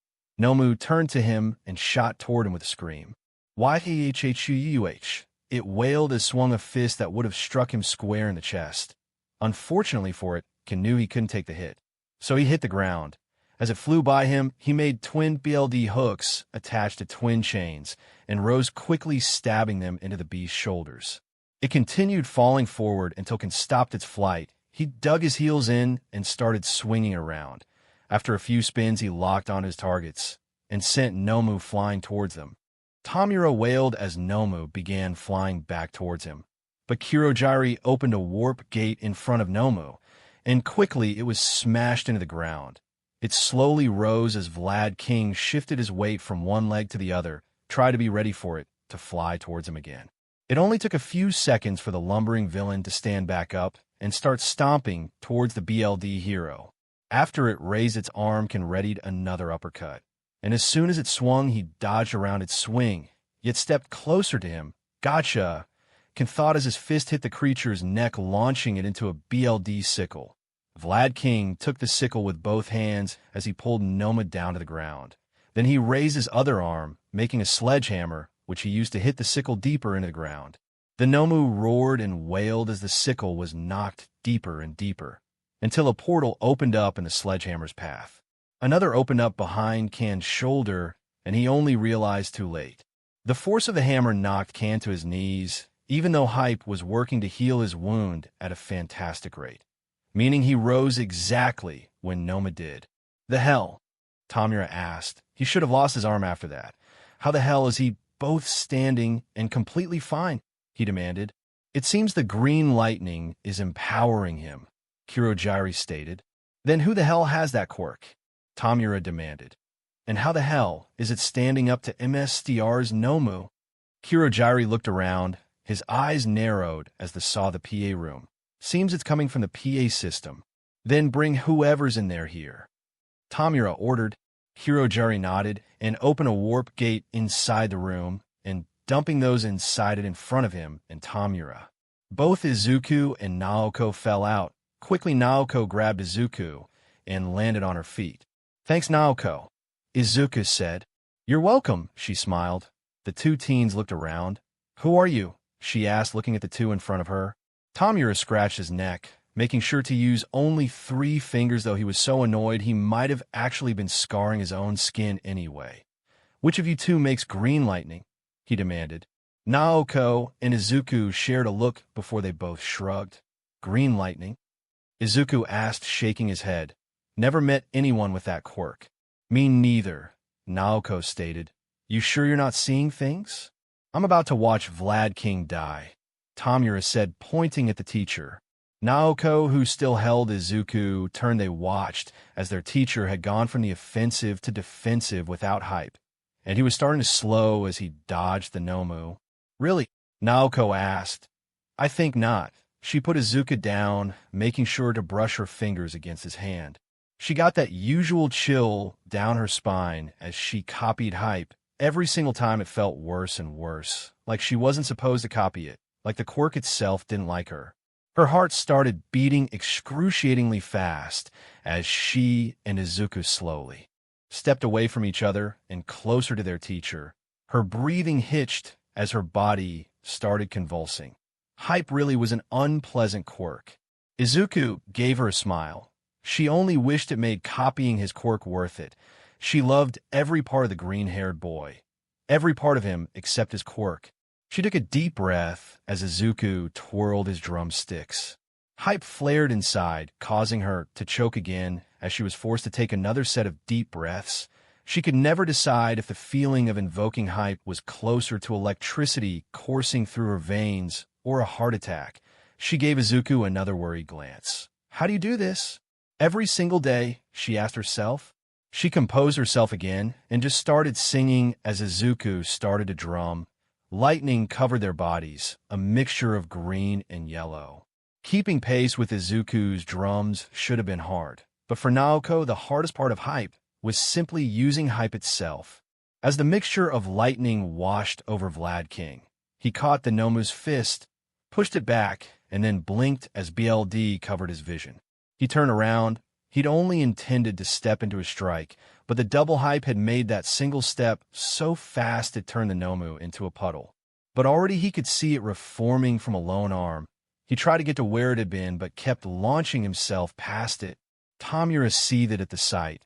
Speaker 1: Nomu turned to him and shot toward him with a scream. YHHUH. It wailed as swung a fist that would have struck him square in the chest. Unfortunately for it, Kan knew he couldn't take the hit, so he hit the ground. As it flew by him, he made twin BLD hooks attached to twin chains and rose quickly, stabbing them into the beast's shoulders. It continued falling forward until Kan stopped its flight. He dug his heels in and started swinging around. After a few spins, he locked on his targets and sent Nomu flying towards them. Tamura wailed as Nomu began flying back towards him. But Kirojiri opened a warp gate in front of Nomu, and quickly it was smashed into the ground. It slowly rose as Vlad King shifted his weight from one leg to the other, tried to be ready for it to fly towards him again. It only took a few seconds for the lumbering villain to stand back up and start stomping towards the BLD hero. After it raised its arm, Kan readied another uppercut. And as soon as it swung, he dodged around its swing, yet stepped closer to him. Gotcha! Kan thought as his fist hit the creature's neck, launching it into a BLD sickle. Vlad King took the sickle with both hands as he pulled Noma down to the ground. Then he raised his other arm, making a sledgehammer, which he used to hit the sickle deeper into the ground. The Nomu roared and wailed as the sickle was knocked deeper and deeper, until a portal opened up in the sledgehammer's path. Another opened up behind Kan's shoulder, and he only realized too late. The force of the hammer knocked Kan to his knees, even though Hype was working to heal his wound at a fantastic rate, meaning he rose exactly when Noma did. The hell? Tamura asked. He should have lost his arm after that. How the hell is he both standing and completely fine? He demanded. It seems the green lightning is empowering him, Kirojiri stated. Then who the hell has that quirk? Tamura demanded. And how the hell is it standing up to MSTR's Nomu? Kirojiri looked around. His eyes narrowed as they saw the PA room. Seems it's coming from the PA system. Then bring whoever's in there here. Tamura ordered. Kirojiri nodded and opened a warp gate inside the room and dumping those inside it in front of him and Tamura. Both Izuku and Naoko fell out. Quickly, Naoko grabbed Izuku and landed on her feet. Thanks, Naoko, Izuku said. You're welcome, she smiled. The two teens looked around. Who are you? She asked, looking at the two in front of her. Tamura scratched his neck, making sure to use only 3 fingers, though he was so annoyed he might have actually been scarring his own skin anyway. Which of you two makes green lightning? he demanded. Naoko and Izuku shared a look before they both shrugged. Green lightning? Izuku asked, shaking his head. Never met anyone with that quirk. Me neither, Naoko stated. You sure you're not seeing things? I'm about to watch Vlad King die, Tomura said, pointing at the teacher. Naoko, who still held Izuku, turned. They watched as their teacher had gone from the offensive to defensive without hype, and he was starting to slow as he dodged the Nomu. Really? Naoko asked. I think not. She put Izuku down, making sure to brush her fingers against his hand. She got that usual chill down her spine as she copied hype. Every single time it felt worse and worse, like she wasn't supposed to copy it, like the quirk itself didn't like her. Her heart started beating excruciatingly fast as she and Izuku slowly stepped away from each other and closer to their teacher. Her breathing hitched as her body started convulsing. Hype really was an unpleasant quirk. Izuku gave her a smile. She only wished it made copying his quirk worth it. She loved every part of the green-haired boy, every part of him except his quirk. She took a deep breath as Izuku twirled his drumsticks. Hype flared inside, causing her to choke again as she was forced to take another set of deep breaths. She could never decide if the feeling of invoking hype was closer to electricity coursing through her veins or a heart attack. She gave Izuku another worried glance. How do you do this? Every single day, she asked herself. She composed herself again and just started singing as Izuku started to drum. Lightning covered their bodies, a mixture of green and yellow. Keeping pace with Izuku's drums should have been hard, but for Naoko, the hardest part of hype was simply using hype itself. As the mixture of lightning washed over Vlad King, he caught the Nomu's fist, pushed it back, and then blinked as BLD covered his vision. He turned around. He'd only intended to step into a strike, but the double hype had made that single step so fast it turned the Nomu into a puddle. But already he could see it reforming from a lone arm. He tried to get to where it had been, but kept launching himself past it. Tomura seethed at the sight,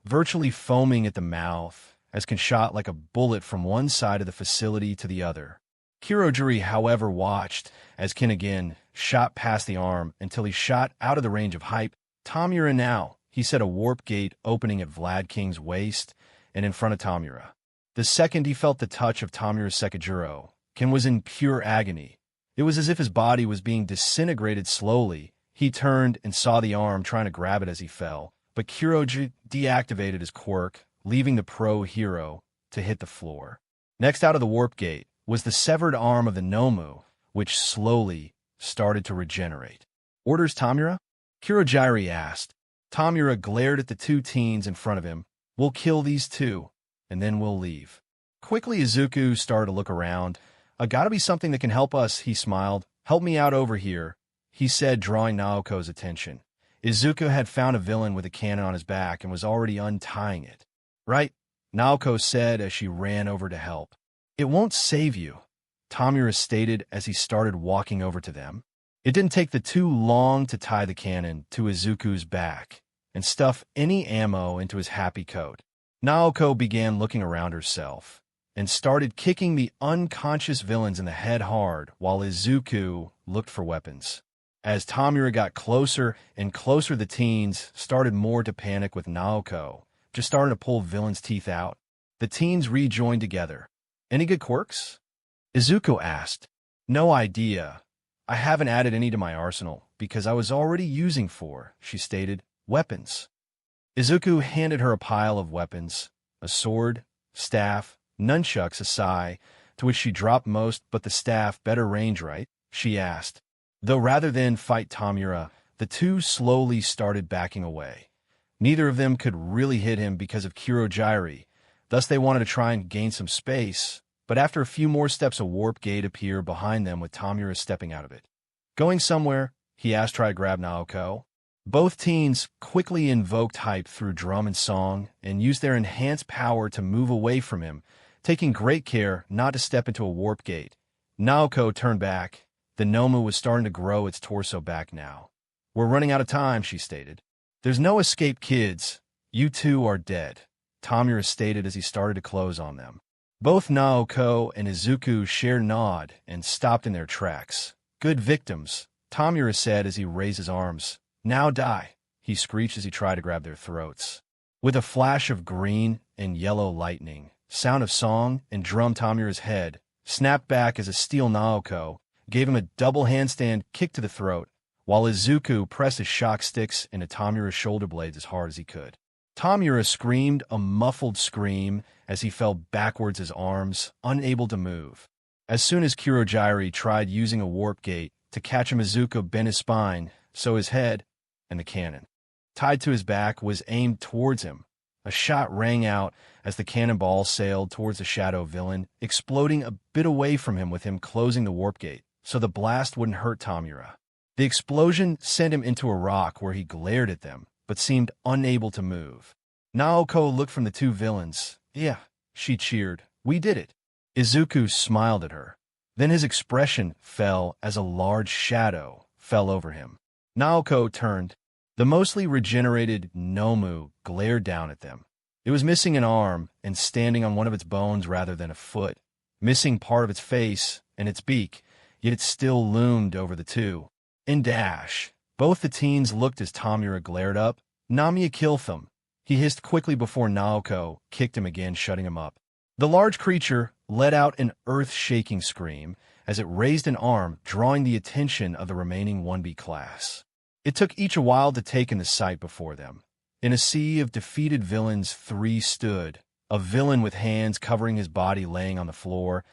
Speaker 1: virtually foaming at the mouth, as Ken shot like a bullet from one side of the facility to the other. Kirojuri, however, watched as Ken again shot past the arm until he shot out of the range of hype. Tomura now, he said, a warp gate opening at Vlad King's waist and in front of Tomura. The second he felt the touch of Tomura's Sekijuro, Ken was in pure agony. It was as if his body was being disintegrated slowly. He turned and saw the arm trying to grab it as he fell, but Kiroji deactivated his quirk, leaving the pro hero to hit the floor. Next out of the warp gate was the severed arm of the Nomu, which slowly started to regenerate. Orders, Tomura? Kirojiri asked. Tomura glared at the two teens in front of him. We'll kill these two, and then we'll leave. Quickly, Izuku started to look around. Gotta be something that can help us, he smiled. Help me out over here, he said, drawing Naoko's attention. Izuku had found a villain with a cannon on his back and was already untying it. Right, Naoko said as she ran over to help. It won't save you, Tomura stated as he started walking over to them. It didn't take the two long to tie the cannon to Izuku's back and stuff any ammo into his happy coat. Naoko began looking around herself and started kicking the unconscious villains in the head hard while Izuku looked for weapons. As Tomura got closer and closer, the teens started more to panic, with Naoko just starting to pull villains' teeth out. The teens rejoined together. Any good quirks? Izuku asked. No idea. I haven't added any to my arsenal because I was already using 4, she stated. Weapons. Izuku handed her a pile of weapons, a sword, staff, nunchucks, a sai, to which she dropped most, but the staff better range, right? She asked. Though rather than fight Tomura, the two slowly started backing away. Neither of them could really hit him because of Kirojiri, thus they wanted to try and gain some space, but after a few more steps a warp gate appeared behind them with Tomura stepping out of it. Going somewhere? He asked, trying to grab Naoko. Both teens quickly invoked hype through drum and song and used their enhanced power to move away from him, taking great care not to step into a warp gate. Naoko turned back. The Nomu was starting to grow its torso back now. We're running out of time, she stated. There's no escape, kids. You two are dead, Tomura stated as he started to close on them. Both Naoko and Izuku shared a nod and stopped in their tracks. "Good victims," Tamura said as he raised his arms. "Now die," he screeched as he tried to grab their throats. With a flash of green and yellow lightning, sound of song and drum, Tamura's head snapped back as a steel Naoko gave him a double handstand kick to the throat, while Izuku pressed his shock sticks into Tamura's shoulder blades as hard as he could. Tamura screamed a muffled scream as he fell backwards, his arms unable to move. As soon as Kurogiri tried using a warp gate to catch him, Izuku bent his spine, so his head and the cannon tied to his back was aimed towards him. A shot rang out as the cannonball sailed towards the shadow villain, exploding a bit away from him with him closing the warp gate, so the blast wouldn't hurt Tamura. The explosion sent him into a rock where he glared at them, but seemed unable to move. Naoko looked from the two villains. "Yeah," she cheered. "We did it." Izuku smiled at her. Then his expression fell as a large shadow fell over him. Naoko turned. The mostly regenerated Nomu glared down at them. It was missing an arm and standing on one of its bones rather than a foot, missing part of its face and its beak, yet it still loomed over the two. In dash, both the teens looked as Tamura glared up. "Namiya kill them," he hissed quickly before Naoko kicked him again, shutting him up. The large creature let out an earth-shaking scream as it raised an arm, drawing the attention of the remaining 1B class. It took each a while to take in the sight before them. In a sea of defeated villains, three stood, a villain with hands covering his body laying on the floor,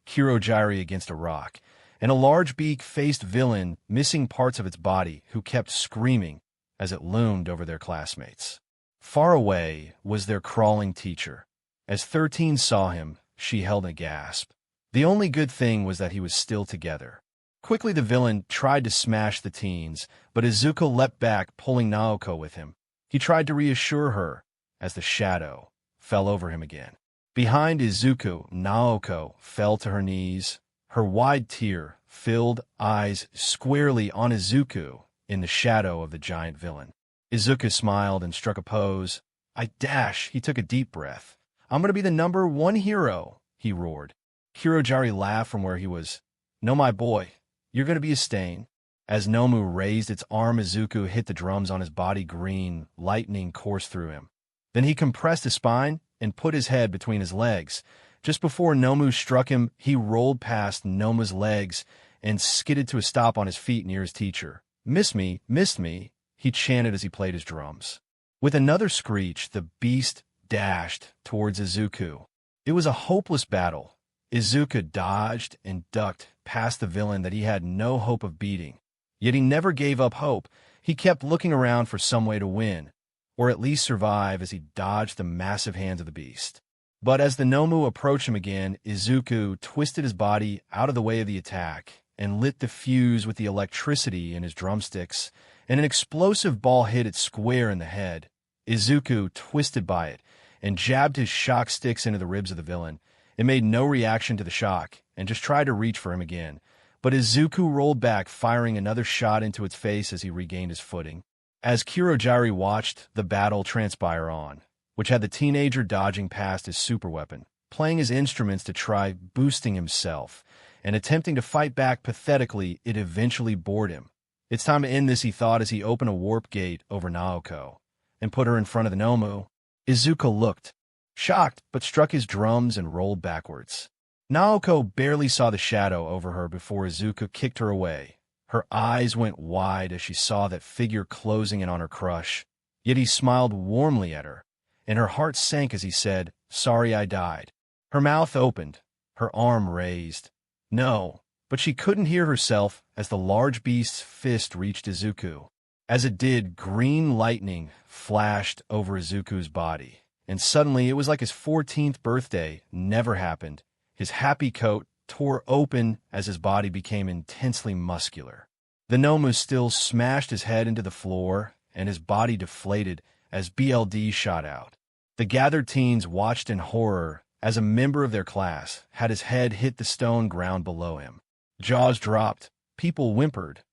Speaker 1: Kurogiri against a rock, and a large beak-faced villain missing parts of its body who kept screaming as it loomed over their classmates. Far away was their crawling teacher. As 13 saw him, she held a gasp. The only good thing was that he was still together. Quickly the villain tried to smash the teens, but Izuku leapt back, pulling Naoko with him. He tried to reassure her as the shadow fell over him again. Behind Izuku, Naoko fell to her knees, her wide tear-filled eyes squarely on Izuku in the shadow of the giant villain. Izuku smiled and struck a pose. He took a deep breath. "I'm going to be the #1 hero," he roared. Kurogiri laughed from where he was. "No, my boy. You're going to be a stain." As Nomu raised its arm, Izuku hit the drums on his body. Green lightning coursed through him. Then he compressed his spine and put his head between his legs. Just before Nomu struck him, he rolled past Nomu's legs and skidded to a stop on his feet near his teacher. Missed me," he chanted as he played his drums. With another screech, the beast dashed towards Izuku. It was a hopeless battle. Izuku dodged and ducked past the villain that he had no hope of beating. Yet he never gave up hope. He kept looking around for some way to win, or at least survive, as he dodged the massive hands of the beast. But as the Nomu approached him again, Izuku twisted his body out of the way of the attack and lit the fuse with the electricity in his drumsticks, and an explosive ball hit it square in the head. Izuku twisted by it and jabbed his shock sticks into the ribs of the villain. It made no reaction to the shock and just tried to reach for him again. But Izuku rolled back, firing another shot into its face as he regained his footing. As Kurogiri watched the battle transpire on, which had the teenager dodging past his superweapon, playing his instruments to try boosting himself, and attempting to fight back pathetically, it eventually bored him. It's time to end this, he thought as he opened a warp gate over Naoko and put her in front of the Nomu. Izuku looked, shocked, but struck his drums and rolled backwards. Naoko barely saw the shadow over her before Izuku kicked her away. Her eyes went wide as she saw that figure closing in on her crush. Yet he smiled warmly at her, and her heart sank as he said, "Sorry I died." Her mouth opened, her arm raised. No, but she couldn't hear herself as the large beast's fist reached Izuku. As it did, green lightning flashed over Izuku's body, and suddenly it was like his 14th birthday never happened. His happy coat tore open as his body became intensely muscular. The Nomu still smashed his head into the floor, and his body deflated as BLD shot out. The gathered teens watched in horror as a member of their class had his head hit the stone ground below him. Jaws dropped, people whimpered,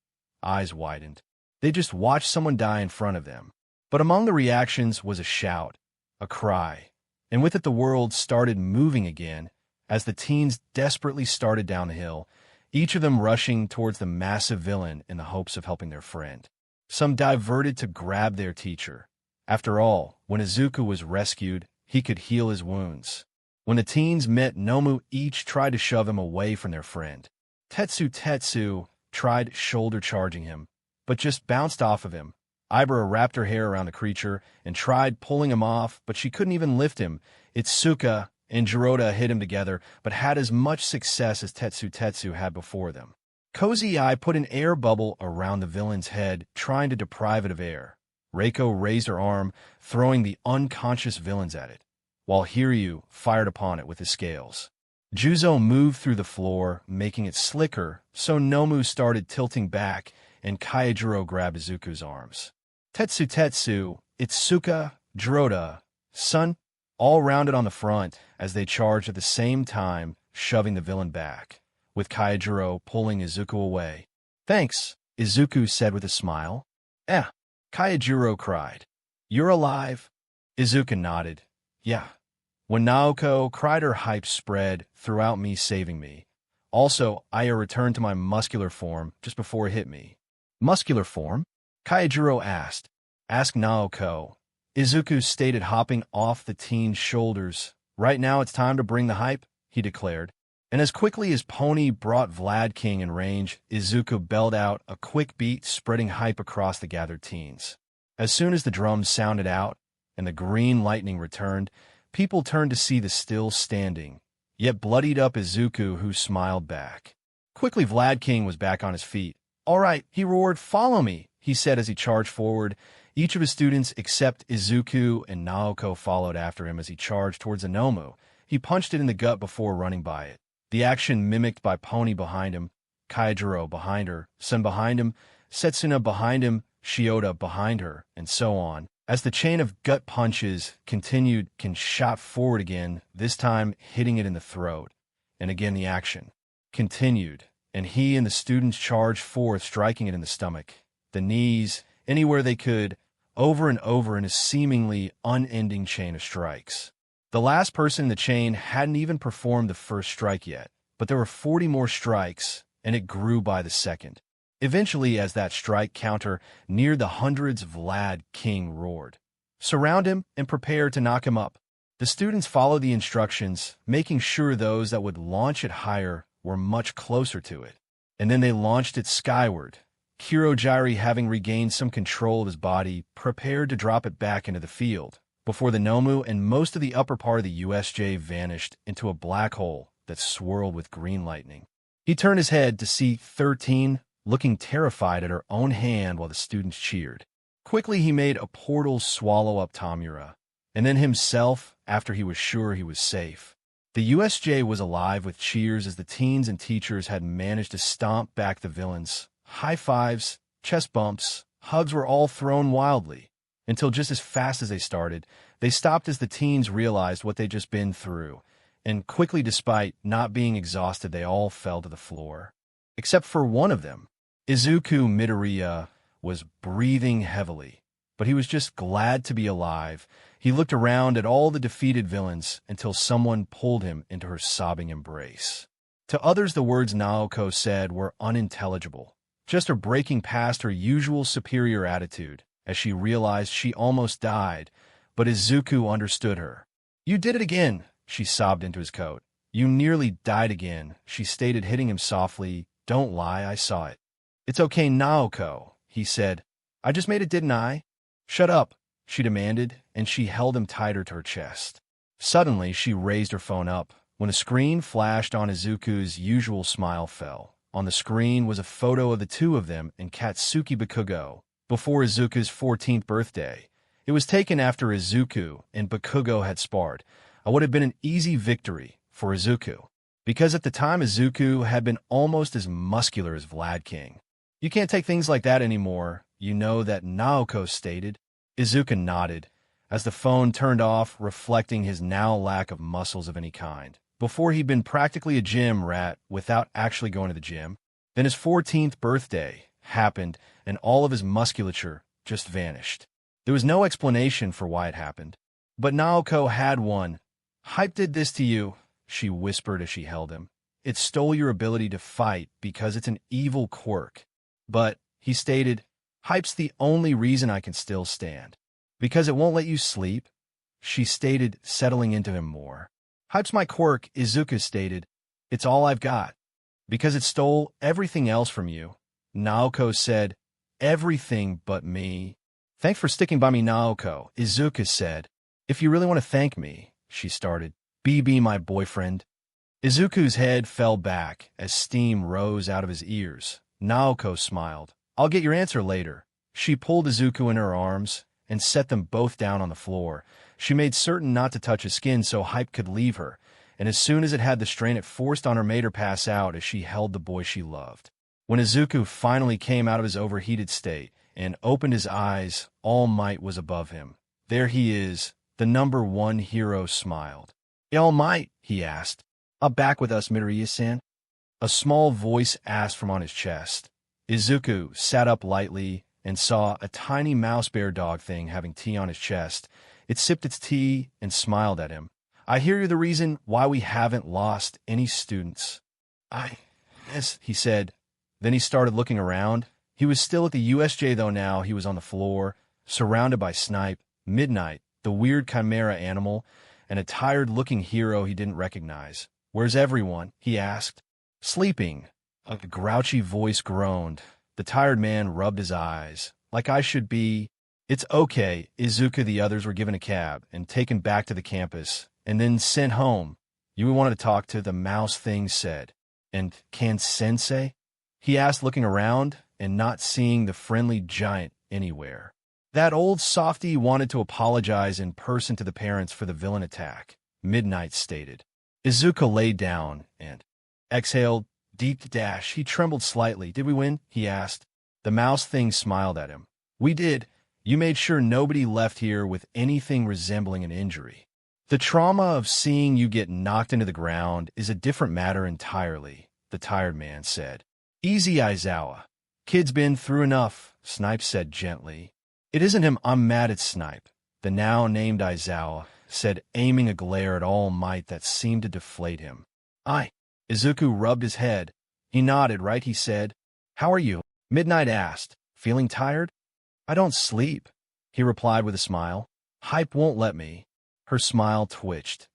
Speaker 1: eyes widened. They just watched someone die in front of them. But among the reactions was a shout, a cry, and with it the world started moving again, as the teens desperately started down the hill, each of them rushing towards the massive villain in the hopes of helping their friend. Some diverted to grab their teacher. After all, when Izuku was rescued, he could heal his wounds. When the teens met Nomu, each tried to shove him away from their friend. Tetsu tried shoulder charging him, but just bounced off of him. Ibara wrapped her hair around the creature and tried pulling him off, but she couldn't even lift him. Itsuka and Jiroda hit him together, but had as much success as Tetsu had before them. Cozy Eye put an air bubble around the villain's head, trying to deprive it of air. Reiko raised her arm, throwing the unconscious villains at it, while Hiryu fired upon it with his scales. Juzo moved through the floor, making it slicker, so Nomu started tilting back, and Kaijiro grabbed Izuku's arms. Tetsu, Itsuka, Jiroda, Sun, all rounded on the front as they charged at the same time, shoving the villain back, with Kaijiro pulling Izuku away. "Thanks," Izuku said with a smile. Kaijiro cried. "You're alive?" Izuku nodded. "Yeah." When Naoko cried, her hype spread throughout me, saving me. Also, Aya returned to my muscular form just before it hit me. "Muscular form?" Kaijiro asked. "Ask Naoko." Izuku stated, hopping off the teen's shoulders. "Right now it's time to bring the hype," he declared. And as quickly as Pony brought Vlad King in range, Izuku bellowed out a quick beat, spreading hype across the gathered teens. As soon as the drums sounded out and the green lightning returned, people turned to see the still standing, yet bloodied-up Izuku, who smiled back. Quickly, Vlad King was back on his feet. "All right," he roared, "follow me," he said as he charged forward. Each of his students, except Izuku and Naoko, followed after him as he charged towards Anomu. He punched it in the gut before running by it. The action mimicked by Pony behind him, Kaijiro behind her, Sun behind him, Setsuna behind him, Shiota behind her, and so on. As the chain of gut punches continued, Ken shot forward again, this time hitting it in the throat. And again the action continued, and he and the students charged forth, striking it in the stomach, the knees, anywhere they could, over and over in a seemingly unending chain of strikes. The last person in the chain hadn't even performed the first strike yet, but there were 40 more strikes, and it grew by the second. Eventually, as that strike counter neared the hundreds, Vlad King roared, "Surround him and prepare to knock him up." The students followed the instructions, making sure those that would launch it higher were much closer to it. And then they launched it skyward. Kirojiri, having regained some control of his body, prepared to drop it back into the field, before the Nomu and most of the upper part of the USJ vanished into a black hole that swirled with green lightning. He turned his head to see 13, looking terrified at her own hand while the students cheered. Quickly he made a portal swallow up Tamura, and then himself after he was sure he was safe. The USJ was alive with cheers as the teens and teachers had managed to stomp back the villains. High fives, chest bumps, hugs were all thrown wildly, until just as fast as they started, they stopped as the teens realized what they'd just been through, and quickly, despite not being exhausted, they all fell to the floor. Except for one of them. Izuku Midoriya was breathing heavily, but he was just glad to be alive. He looked around at all the defeated villains until someone pulled him into her sobbing embrace. To others, the words Naoko said were unintelligible, just her breaking past her usual superior attitude as she realized she almost died, but Izuku understood her. "You did it again," she sobbed into his coat. "You nearly died again," she stated, hitting him softly. "Don't lie, I saw it." "It's okay, Naoko," he said. "I just made it, didn't I?" "Shut up," she demanded, and she held him tighter to her chest. Suddenly, she raised her phone up. When a screen flashed on, Izuku's usual smile fell. On the screen was a photo of the two of them and Katsuki Bakugo, before Izuku's 14th birthday. It was taken after Izuku and Bakugo had sparred. It would have been an easy victory for Izuku, because at the time Izuku had been almost as muscular as Vlad King. "You can't take things like that anymore, you know that," Naoko stated. Izuku nodded, as the phone turned off, reflecting his now lack of muscles of any kind. Before he'd been practically a gym rat without actually going to the gym. Then his 14th birthday happened, and all of his musculature just vanished. There was no explanation for why it happened. But Naoko had one. "Hype did this to you," she whispered as she held him. It stole your ability to fight because it's an evil quirk. But, he stated, hype's the only reason I can still stand. Because it won't let you sleep? She stated, settling into him more. Hype's my quirk, Izuku stated. It's all I've got. Because it stole everything else from you. Naoko said, everything but me. Thanks for sticking by me, Naoko, Izuku said. If you really want to thank me, she started. Be my boyfriend. Izuku's head fell back as steam rose out of his ears. Naoko smiled. I'll get your answer later. She pulled Izuku in her arms and set them both down on the floor. She made certain not to touch his skin so hype could leave her, and as soon as it had the strain it forced on her made her pass out as she held the boy she loved. When Izuku finally came out of his overheated state and opened his eyes, All Might was above him. There he is, the number one hero smiled. All Might, he asked. Back with us, Midoriya-san? A small voice asked from on his chest. Izuku sat up lightly and saw a tiny mouse bear dog thing having tea on his chest. It sipped its tea and smiled at him. I hear you're the reason why we haven't lost any students. Yes, he said. Then he started looking around. He was still at the USJ though now he was on the floor, surrounded by Snipe, Midnight, the weird chimera animal, and a tired-looking hero he didn't recognize. Where's everyone? He asked. Sleeping. A grouchy voice groaned. The tired man rubbed his eyes. Like I should be. It's okay. Izuku the others were given a cab and taken back to the campus, and then sent home. You wanted to talk to the mouse thing said. And can Sensei? He asked, looking around and not seeing the friendly giant anywhere. That old softy wanted to apologize in person to the parents for the villain attack, Midnight stated. Izuku lay down and exhaled. Deep dash. He trembled slightly. Did we win? He asked. The mouse thing smiled at him. We did. You made sure nobody left here with anything resembling an injury. The trauma of seeing you get knocked into the ground is a different matter entirely, the tired man said. Easy, Aizawa. Kid's been through enough, Snipe said gently. It isn't him I'm mad at, Snipe, the now named Aizawa said, aiming a glare at All Might that seemed to deflate him. Izuku rubbed his head. He nodded, right, he said. How are you? Midnight asked. Feeling tired? I don't sleep, he replied with a smile. Hype won't let me. Her smile twitched.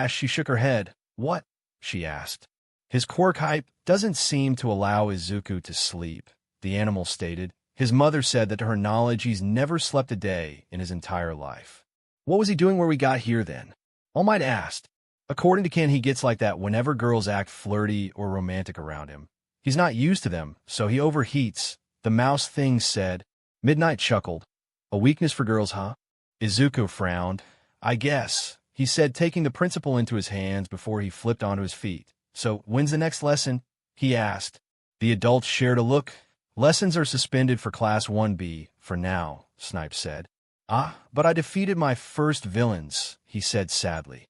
Speaker 1: She shook her head. What? She asked. His quirk Hype doesn't seem to allow Izuku to sleep, the animal stated. His mother said that to her knowledge he's never slept a day in his entire life. What was he doing where we got here then? All Might asked. According to Ken, he gets like that whenever girls act flirty or romantic around him. He's not used to them, so he overheats, the mouse thing said. Midnight chuckled. A weakness for girls, huh? Izuku frowned. I guess, he said, taking the principal into his hands before he flipped onto his feet. So, when's the next lesson? He asked. The adults shared a look. Lessons are suspended for Class 1B, for now, Snipe said. But I defeated my first villains, he said sadly.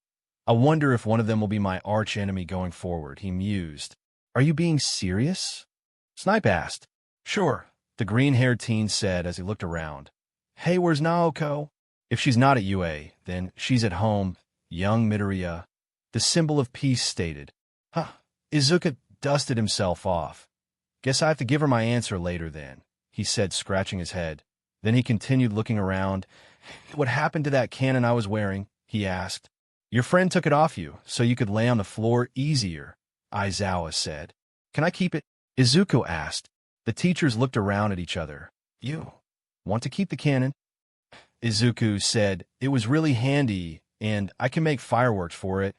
Speaker 1: I wonder if one of them will be my arch-enemy going forward, he mused. Are you being serious? Snipe asked. Sure, the green-haired teen said as he looked around. Hey, where's Naoko? If she's not at UA, then she's at home, young Midoriya. The symbol of peace stated. Izuku dusted himself off. Guess I have to give her my answer later then, he said, scratching his head. Then he continued looking around. What happened to that cannon I was wearing? He asked. Your friend took it off you, so you could lay on the floor easier, Aizawa said. Can I keep it? Izuku asked. The teachers looked around at each other. You want to keep the cannon? Izuku said, it was really handy, and I can make fireworks for it.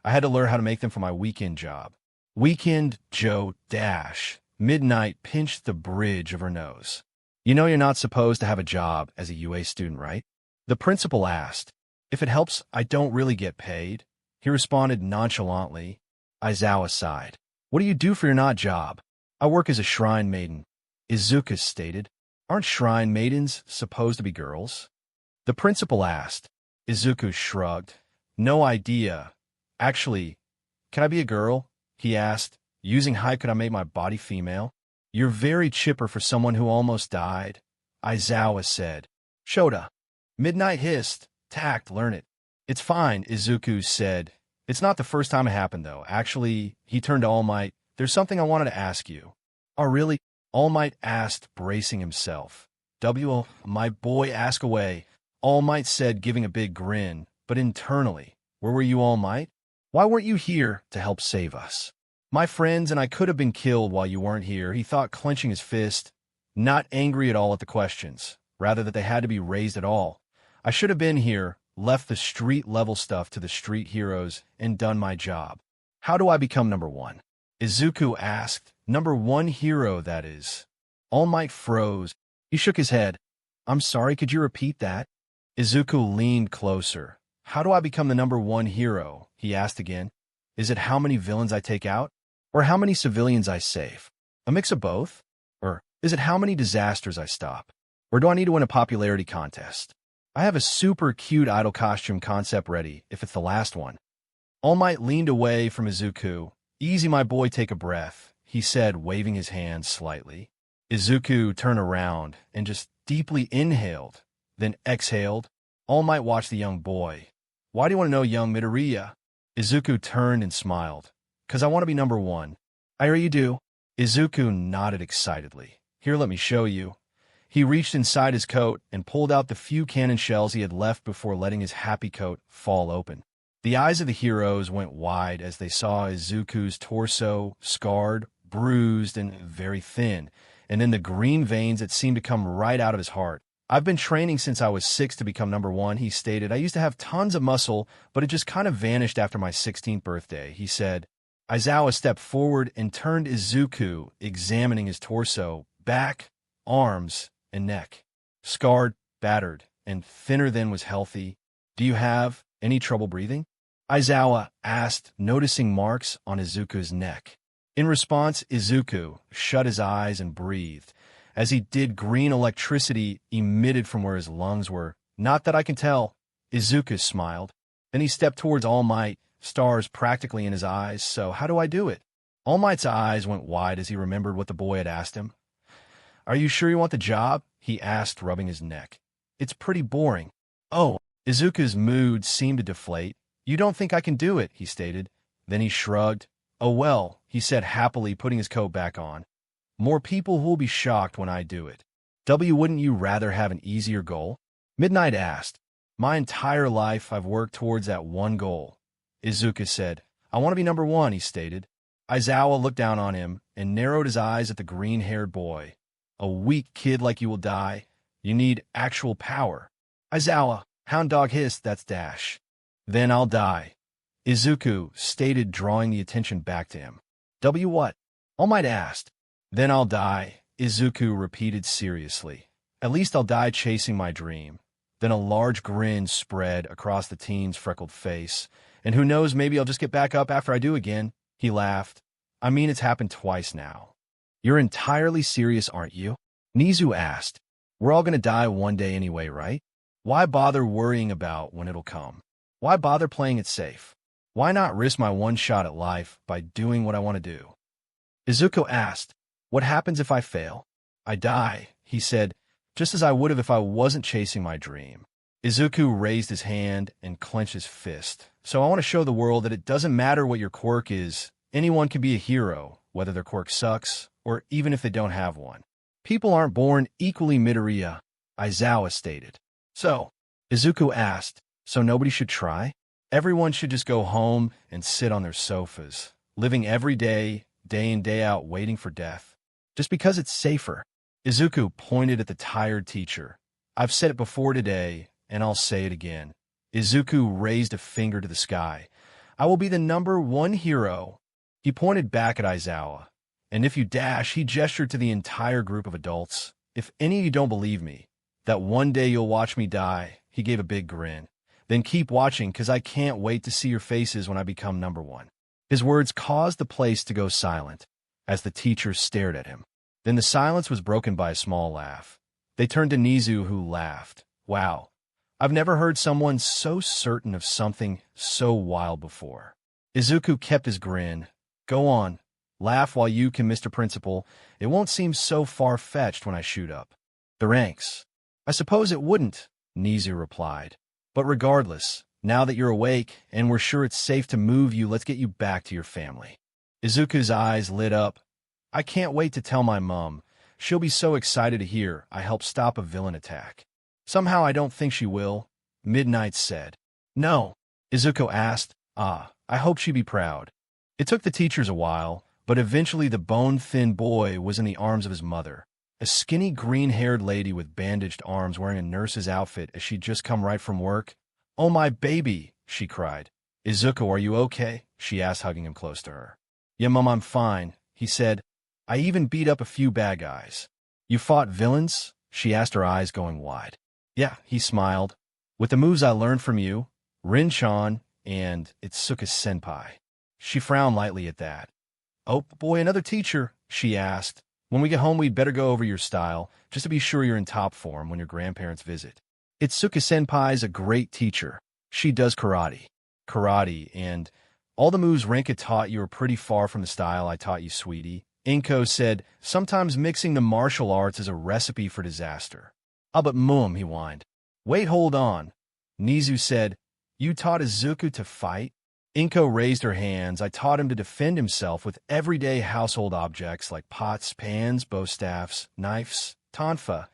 Speaker 1: I had to learn how to make them for my weekend job. Weekend Joe Dash. Midnight pinched the bridge of her nose. You know you're not supposed to have a job as a UA student, right? The principal asked. If it helps, I don't really get paid. He responded nonchalantly. Aizawa sighed. What do you do for your not job? I work as a shrine maiden. Izuku stated. Aren't shrine maidens supposed to be girls? The principal asked. Izuku shrugged. No idea. Actually, can I be a girl? He asked. Using Hype, could I make my body female? You're very chipper for someone who almost died, Aizawa said. Shota. Midnight hissed. Tact, learn it. It's fine, Izuku said. It's not the first time it happened, though. Actually, he turned to All Might. There's something I wanted to ask you. Oh, really? All Might asked, bracing himself. My boy, ask away. All Might said, giving a big grin. But internally, where were you, All Might? Why weren't you here to help save us? My friends and I could have been killed while you weren't here, he thought, clenching his fist. Not angry at all at the questions, rather that they had to be raised at all. I should have been here, left the street-level stuff to the street heroes, and done my job. How do I become number one? Izuku asked. Number one hero, that is. All Might froze. He shook his head. I'm sorry, could you repeat that? Izuku leaned closer. How do I become the number one hero? He asked again. Is it how many villains I take out? Or how many civilians I save? A mix of both? Or is it how many disasters I stop? Or do I need to win a popularity contest? I have a super cute idol costume concept ready, if it's the last one. All Might leaned away from Izuku. Easy, my boy, take a breath, he said, waving his hand slightly. Izuku turned around and just deeply inhaled, then exhaled. All Might watched the young boy. Why do you want to know, young Midoriya? Izuku turned and smiled. 'Cause I want to be number one. I hear you do. Izuku nodded excitedly. Here, let me show you. He reached inside his coat and pulled out the few cannon shells he had left before letting his happy coat fall open. The eyes of the heroes went wide as they saw Izuku's torso, scarred, bruised, and very thin, and then the green veins that seemed to come right out of his heart. I've been training since I was 6 to become number one, he stated. I used to have tons of muscle, but it just kind of vanished after my 16th birthday, he said. Aizawa stepped forward and turned Izuku, examining his torso, back, arms, and neck. Scarred, battered, and thinner than was healthy. Do you have any trouble breathing? Aizawa asked, noticing marks on Izuku's neck. In response, Izuku shut his eyes and breathed. As he did, green electricity emitted from where his lungs were. Not that I can tell. Izuku smiled. Then he stepped towards All Might, stars practically in his eyes. So how do I do it? All Might's eyes went wide as he remembered what the boy had asked him. Are you sure you want the job? He asked, rubbing his neck. It's pretty boring. Oh, Izuku's mood seemed to deflate. You don't think I can do it, he stated. Then he shrugged. Oh well, he said happily, putting his coat back on. More people will be shocked when I do it. Wouldn't you rather have an easier goal? Midnight asked. My entire life I've worked towards that one goal. Izuku said. I want to be number one, he stated. Aizawa looked down on him and narrowed his eyes at the green-haired boy. A weak kid like you will die. You need actual power. Aizawa, Hound Dog hissed, that's Dash. Then I'll die. Izuku stated, drawing the attention back to him. What? All Might asked. Then I'll die, Izuku repeated seriously. At least I'll die chasing my dream. Then a large grin spread across the teen's freckled face. And who knows, maybe I'll just get back up after I do again. He laughed. I mean, it's happened twice now. You're entirely serious, aren't you? Nizu asked. We're all gonna die one day anyway, right? Why bother worrying about when it'll come? Why bother playing it safe? Why not risk my one shot at life by doing what I want to do? Izuku asked, what happens if I fail? I die, he said, just as I would have if I wasn't chasing my dream. Izuku raised his hand and clenched his fist. So I want to show the world that it doesn't matter what your quirk is. Anyone can be a hero, whether their quirk sucks, or even if they don't have one. People aren't born equally, Midoriya, Aizawa stated. So, Izuku asked, so nobody should try? Everyone should just go home and sit on their sofas, living every day, day in, day out, waiting for death. Just because it's safer. Izuku pointed at the tired teacher. I've said it before today, and I'll say it again. Izuku raised a finger to the sky. I will be the number one hero. He pointed back at Aizawa. And if you dash, he gestured to the entire group of adults. If any of you don't believe me, that one day you'll watch me die, he gave a big grin. Then keep watching, 'cause I can't wait to see your faces when I become number one. His words caused the place to go silent, as the teacher stared at him. Then the silence was broken by a small laugh. They turned to Nizu, who laughed. Wow, I've never heard someone so certain of something so wild before. Izuku kept his grin. Go on, laugh while you can, Mr. Principal. It won't seem so far-fetched when I shoot up the ranks. I suppose it wouldn't, Nizu replied. But regardless, Now that you're awake and we're sure it's safe to move you, let's get you back to your family. Izuku's eyes lit up. I can't wait to tell my mom. She'll be so excited to hear I helped stop a villain attack. Somehow I don't think she will, Midnight said. No, Izuku asked. I hope she'd be proud. It took the teachers a while, but eventually the bone-thin boy was in the arms of his mother, a skinny green-haired lady with bandaged arms wearing a nurse's outfit as she'd just come right from work. Oh, my baby, she cried. Izuku, are you okay? She asked, hugging him close to her. Yeah, Mom, I'm fine, he said. I even beat up a few bad guys. You fought villains? She asked, her eyes going wide. Yeah, he smiled. With the moves I learned from you, Rin-chan and Itsuka-senpai. She frowned lightly at that. Oh, boy, another teacher, she asked. When we get home, we'd better go over your style, just to be sure you're in top form when your grandparents visit. Itsuka-senpai's a great teacher. She does karate. And all the moves Rinka taught you are pretty far from the style I taught you, sweetie. Inko said, sometimes mixing the martial arts is a recipe for disaster. Ah, but Mum, he whined. Wait, hold on. Nizu said, you taught Izuku to fight? Inko raised her hands. I taught him to defend himself with everyday household objects like pots, pans, bow staffs, knives, tonfa,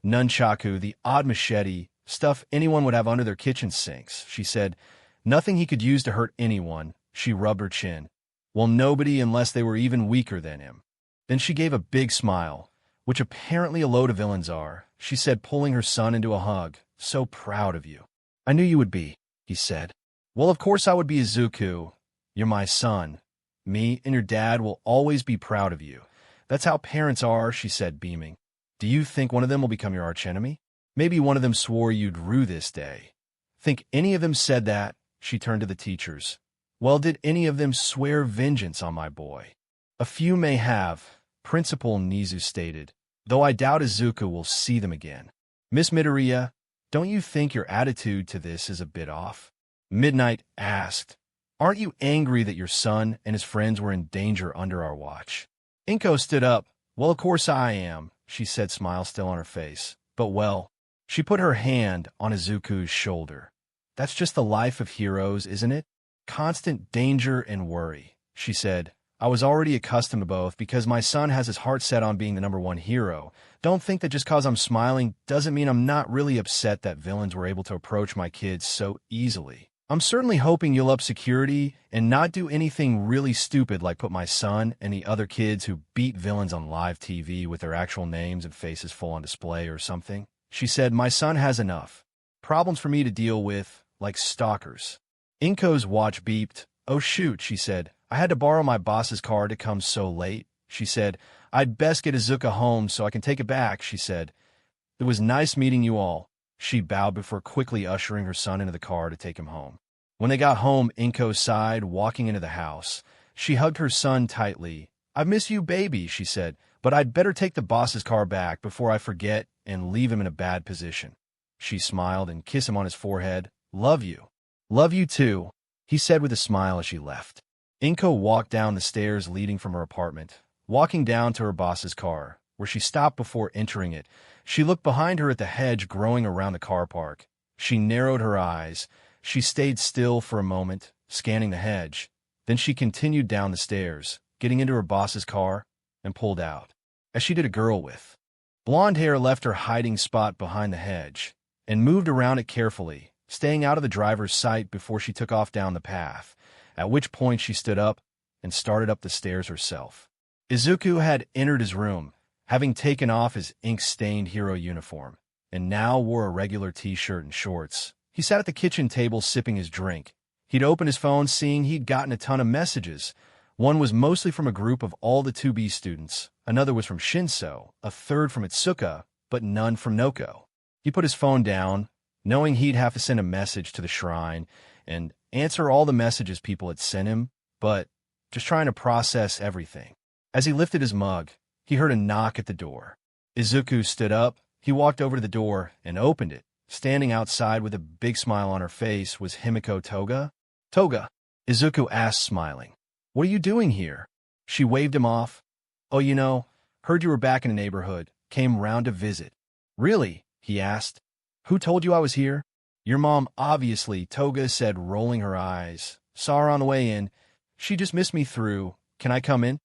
Speaker 1: nunchaku, the odd machete, stuff anyone would have under their kitchen sinks, she said. Nothing he could use to hurt anyone. She rubbed her chin. Well, nobody unless they were even weaker than him. Then she gave a big smile, which apparently a load of villains are, she said, pulling her son into a hug. So proud of you. I knew you would be, he said. Well, of course I would be, Izuku. You're my son. Me and your dad will always be proud of you. That's how parents are, she said, beaming. Do you think one of them will become your archenemy? Maybe one of them swore you'd rue this day. Think any of them said that? She turned to the teachers. Well, did any of them swear vengeance on my boy? A few may have, Principal Nizu stated, though I doubt Izuku will see them again. Miss Midoriya, don't you think your attitude to this is a bit off? Midnight asked. Aren't you angry that your son and his friends were in danger under our watch? Inko stood up. Well, of course I am, she said, smile still on her face. But well, she put her hand on Izuku's shoulder. That's just the life of heroes, isn't it? Constant danger and worry, she said. I was already accustomed to both because my son has his heart set on being the #1 hero. Don't think that just cause I'm smiling doesn't mean I'm not really upset that villains were able to approach my kids so easily. I'm certainly hoping you'll up security and not do anything really stupid like put my son and the other kids who beat villains on live TV with their actual names and faces full on display or something. She said, my son has enough problems for me to deal with, like stalkers. Inko's watch beeped. Oh shoot, she said. I had to borrow my boss's car to come so late, she said. I'd best get Izuka home so I can take it back, she said. It was nice meeting you all. She bowed before quickly ushering her son into the car to take him home. When they got home, Inko sighed, walking into the house. She hugged her son tightly. I miss you, baby, she said, but I'd better take the boss's car back before I forget and leave him in a bad position. She smiled and kissed him on his forehead. Love you. Love you too, he said with a smile as she left. Inko walked down the stairs leading from her apartment, walking down to her boss's car, where she stopped before entering it. She looked behind her at the hedge growing around the car park. She narrowed her eyes. She stayed still for a moment, scanning the hedge. Then she continued down the stairs, getting into her boss's car, and pulled out, as she did a girl with. Blonde hair left her hiding spot behind the hedge, and moved around it carefully, staying out of the driver's sight before she took off down the path, at which point she stood up and started up the stairs herself. Izuku had entered his room, having taken off his ink-stained hero uniform, and now wore a regular t-shirt and shorts. He sat at the kitchen table sipping his drink. He'd opened his phone, seeing he'd gotten a ton of messages. One was mostly from a group of all the 2B students. Another was from Shinso, a third from Itsuka, but none from Noko. He put his phone down, knowing he'd have to send a message to the shrine and answer all the messages people had sent him, but just trying to process everything. As he lifted his mug, he heard a knock at the door. Izuku stood up. He walked over to the door and opened it. Standing outside with a big smile on her face was Himiko Toga. Toga, Izuku asked, smiling. What are you doing here? She waved him off. Oh, heard you were back in the neighborhood. Came round to visit. Really? He asked. Who told you I was here? Your mom, obviously, Toga said, rolling her eyes. Saw her on the way in. She just missed me through. Can I come in?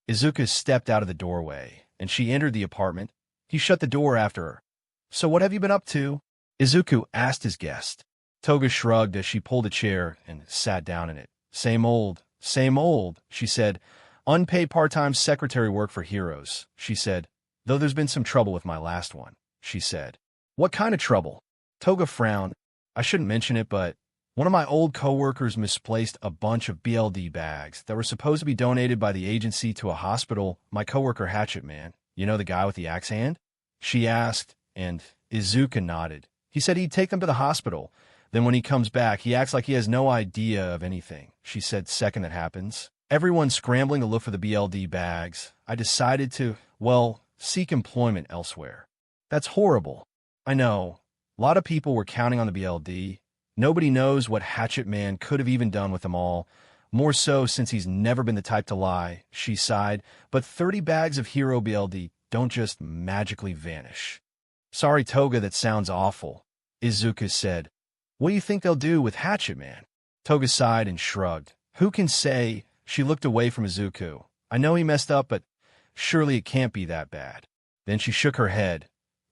Speaker 1: Izuku stepped out of the doorway, and she entered the apartment. He shut the door after her. So what have you been up to? Izuku asked his guest. Toga shrugged as she pulled a chair and sat down in it. Same old, she said. Unpaid part-time secretary work for heroes, she said. Though there's been some trouble with my last one, she said. What kind of trouble? Toga frowned. I shouldn't mention it, but one of my old coworkers misplaced a bunch of BLD bags that were supposed to be donated by the agency to a hospital. My coworker Hatchet Man, you know the guy with the axe hand? She asked, and Izuku nodded. He said he'd take them to the hospital. Then when he comes back, he acts like he has no idea of anything, she said. Second that happens, everyone's scrambling to look for the BLD bags. I decided to, well, seek employment elsewhere. That's horrible. I know. A lot of people were counting on the BLD. Nobody knows what Hatchet Man could have even done with them all. More so since he's never been the type to lie, she sighed. But 30 bags of hero BLD don't just magically vanish. Sorry, Toga, that sounds awful, Izuku said. What do you think they'll do with Hatchet Man? Toga sighed and shrugged. Who can say? She looked away from Izuku. I know he messed up, but surely it can't be that bad. Then she shook her head.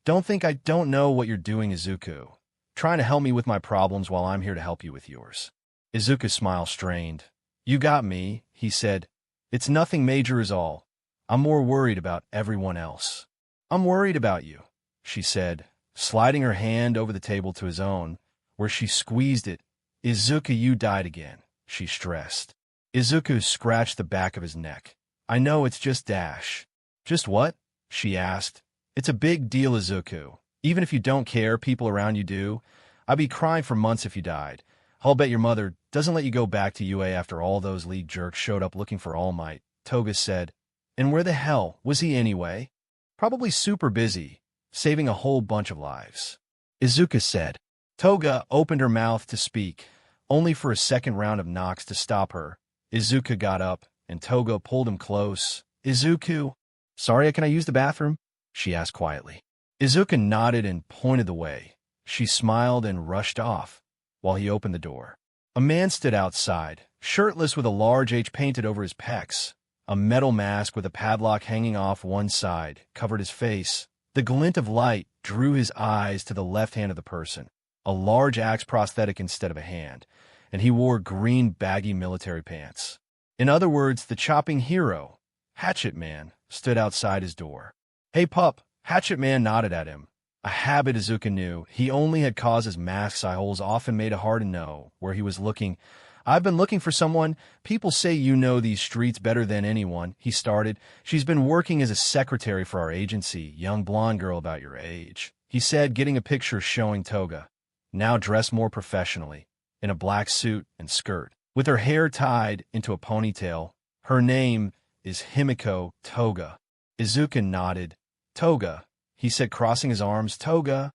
Speaker 1: Don't think I don't know what you're doing, Izuku. Trying to help me with my problems while I'm here to help you with yours. Izuku's smile strained. You got me, he said. It's nothing major is all. I'm more worried about everyone else. I'm worried about you, she said, sliding her hand over the table to his own, where she squeezed it. Izuku, you died again, she stressed. Izuku scratched the back of his neck. I know, it's just Dash. Just what? She asked. It's a big deal, Izuku. Even if you don't care, people around you do. I'd be crying for months if you died. I'll bet your mother doesn't let you go back to UA after all those league jerks showed up looking for All Might, Toga said. And where the hell was he anyway? Probably super busy, saving a whole bunch of lives, Izuku said. Toga opened her mouth to speak, only for a second round of knocks to stop her. Izuku got up, and Toga pulled him close. Izuku, sorry, can I use the bathroom? She asked quietly. Izuku nodded and pointed the way. She smiled and rushed off, while he opened the door. A man stood outside, shirtless with a large H painted over his pecs. A metal mask with a padlock hanging off one side covered his face. The glint of light drew his eyes to the left hand of the person, a large axe prosthetic instead of a hand, and he wore green baggy military pants. In other words, the chopping hero, Hatchet Man, stood outside his door. Hey pup, Hatchet Man nodded at him. A habit Izuku knew. He only had caused his mask's eye holes often made it hard to know where he was looking. I've been looking for someone. People say you know these streets better than anyone, he started. She's been working as a secretary for our agency, young blonde girl about your age, he said, getting a picture showing Toga, now dressed more professionally, in a black suit and skirt, with her hair tied into a ponytail. Her name is Himiko Toga. Izuku nodded. Toga, he said, crossing his arms. Toga,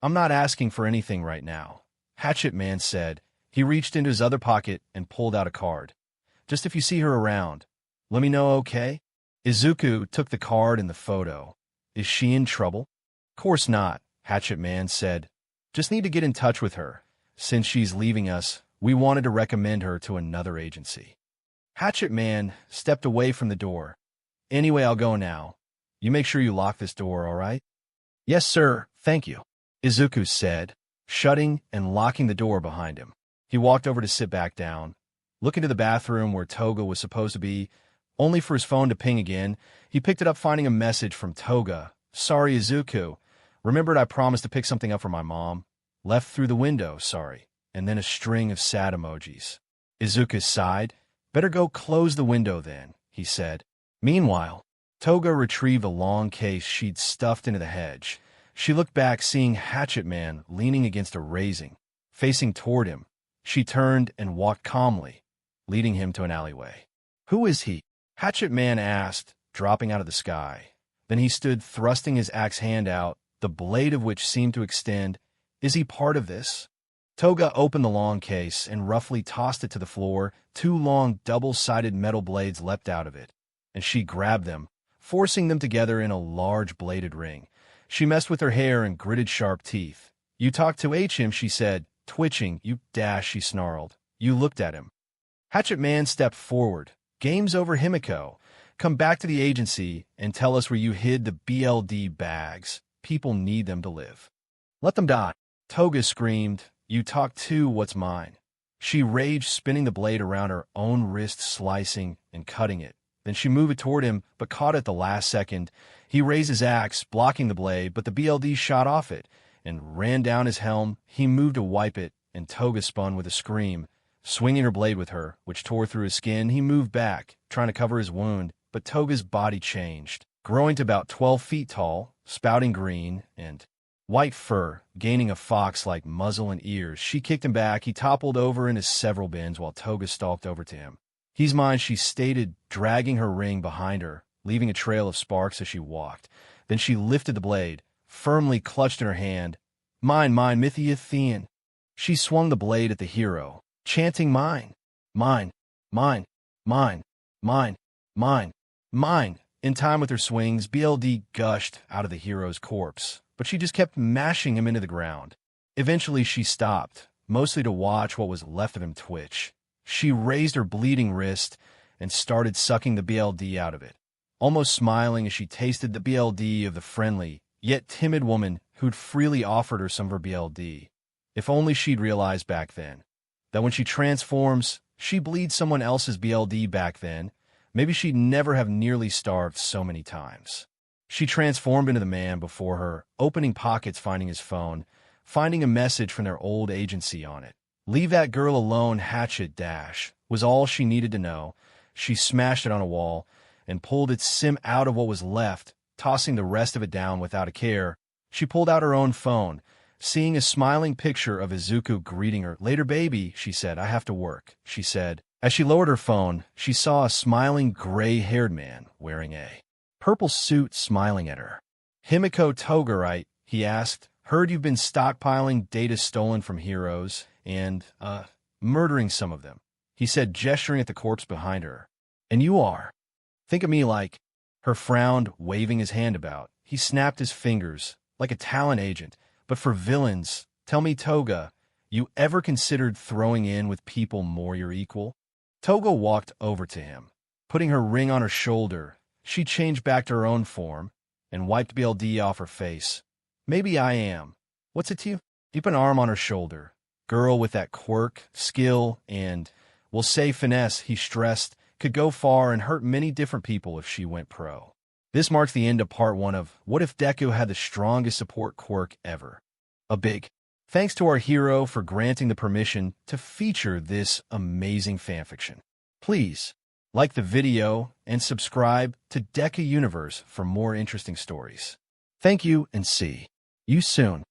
Speaker 1: I'm not asking for anything right now, Hatchet Man said. He reached into his other pocket and pulled out a card. Just if you see her around, let me know, okay? Izuku took the card and the photo. Is she in trouble? Course not, Hatchet Man said. Just need to get in touch with her. Since she's leaving us, we wanted to recommend her to another agency. Hatchet Man stepped away from the door. Anyway, I'll go now. You make sure you lock this door, all right? Yes, sir, thank you, Izuku said, shutting and locking the door behind him. He walked over to sit back down, look into the bathroom where Toga was supposed to be, only for his phone to ping again. He picked it up, finding a message from Toga. Sorry, Izuku. Remembered I promised to pick something up for my mom. Left through the window, sorry. And then a string of sad emojis. Izuku sighed. Better go close the window then, he said. Meanwhile, Toga retrieved a long case she'd stuffed into the hedge. She looked back, seeing Hatchet Man leaning against a railing, facing toward him. She turned and walked calmly, leading him to an alleyway. Who is he? Hatchet Man asked, dropping out of the sky. Then he stood, thrusting his axe hand out, the blade of which seemed to extend. Is he part of this? Toga opened the long case and roughly tossed it to the floor. Two long, double-sided metal blades leapt out of it, and she grabbed them, forcing them together in a large bladed ring. She messed with her hair and gritted sharp teeth. You talked to him, she said, twitching. You dash, she snarled. You looked at him. Hatchet Man stepped forward. Game's over, Himiko. Come back to the agency and tell us where you hid the BLD bags. People need them to live. Let them die. Toga screamed. You talked to what's mine. She raged, spinning the blade around her own wrist, slicing and cutting it. Then she moved it toward him, but caught it at the last second. He raised his axe, blocking the blade, but the BLD shot off it and ran down his helm. He moved to wipe it, and Toga spun with a scream. Swinging her blade with her, which tore through his skin, he moved back, trying to cover his wound, but Toga's body changed, growing to about 12 feet tall, spouting green and white fur, gaining a fox-like muzzle and ears. She kicked him back. He toppled over into several bins while Toga stalked over to him. He's mine, she stated, dragging her ring behind her, leaving a trail of sparks as she walked. Then she lifted the blade, firmly clutched in her hand. Mine, mine, Mythiathean. She swung the blade at the hero, chanting mine, mine, mine, mine, mine, mine, mine. In time with her swings, BLD gushed out of the hero's corpse, but she just kept mashing him into the ground. Eventually she stopped, mostly to watch what was left of him twitch. She raised her bleeding wrist and started sucking the BLD out of it, almost smiling as she tasted the BLD of the friendly, yet timid woman who'd freely offered her some of her BLD. If only she'd realized back then that when she transforms, she bleeds someone else's BLD back then, maybe she'd never have nearly starved so many times. She transformed into the man before her, opening pockets, finding his phone, finding a message from their old agency on it. Leave that girl alone, hatchet dash, was all she needed to know. She smashed it on a wall and pulled its SIM out of what was left, tossing the rest of it down without a care. She pulled out her own phone, seeing a smiling picture of Izuku greeting her. Later, baby, she said. I have to work, she said. As she lowered her phone, she saw a smiling gray-haired man wearing a purple suit smiling at her. Himiko Toga, right? He asked. Heard you've been stockpiling data stolen from heroes and, murdering some of them, he said, gesturing at the corpse behind her. And you are. Think of me like. Her frowned, waving his hand about. He snapped his fingers, like a talent agent. But for villains, tell me, Toga, you ever considered throwing in with people more your equal? Toga walked over to him. Putting her ring on her shoulder, she changed back to her own form and wiped BLD off her face. Maybe I am. What's it to you? Keep an arm on her shoulder. Girl with that quirk, skill, and, we'll say finesse, he stressed, could go far and hurt many different people if she went pro. This marks the end of part 1 of What If Deku Had the Strongest Support Quirk Ever? A big thanks to our hero for granting the permission to feature this amazing fanfiction. Please like the video and subscribe to Deku Universe for more interesting stories. Thank you and see you soon.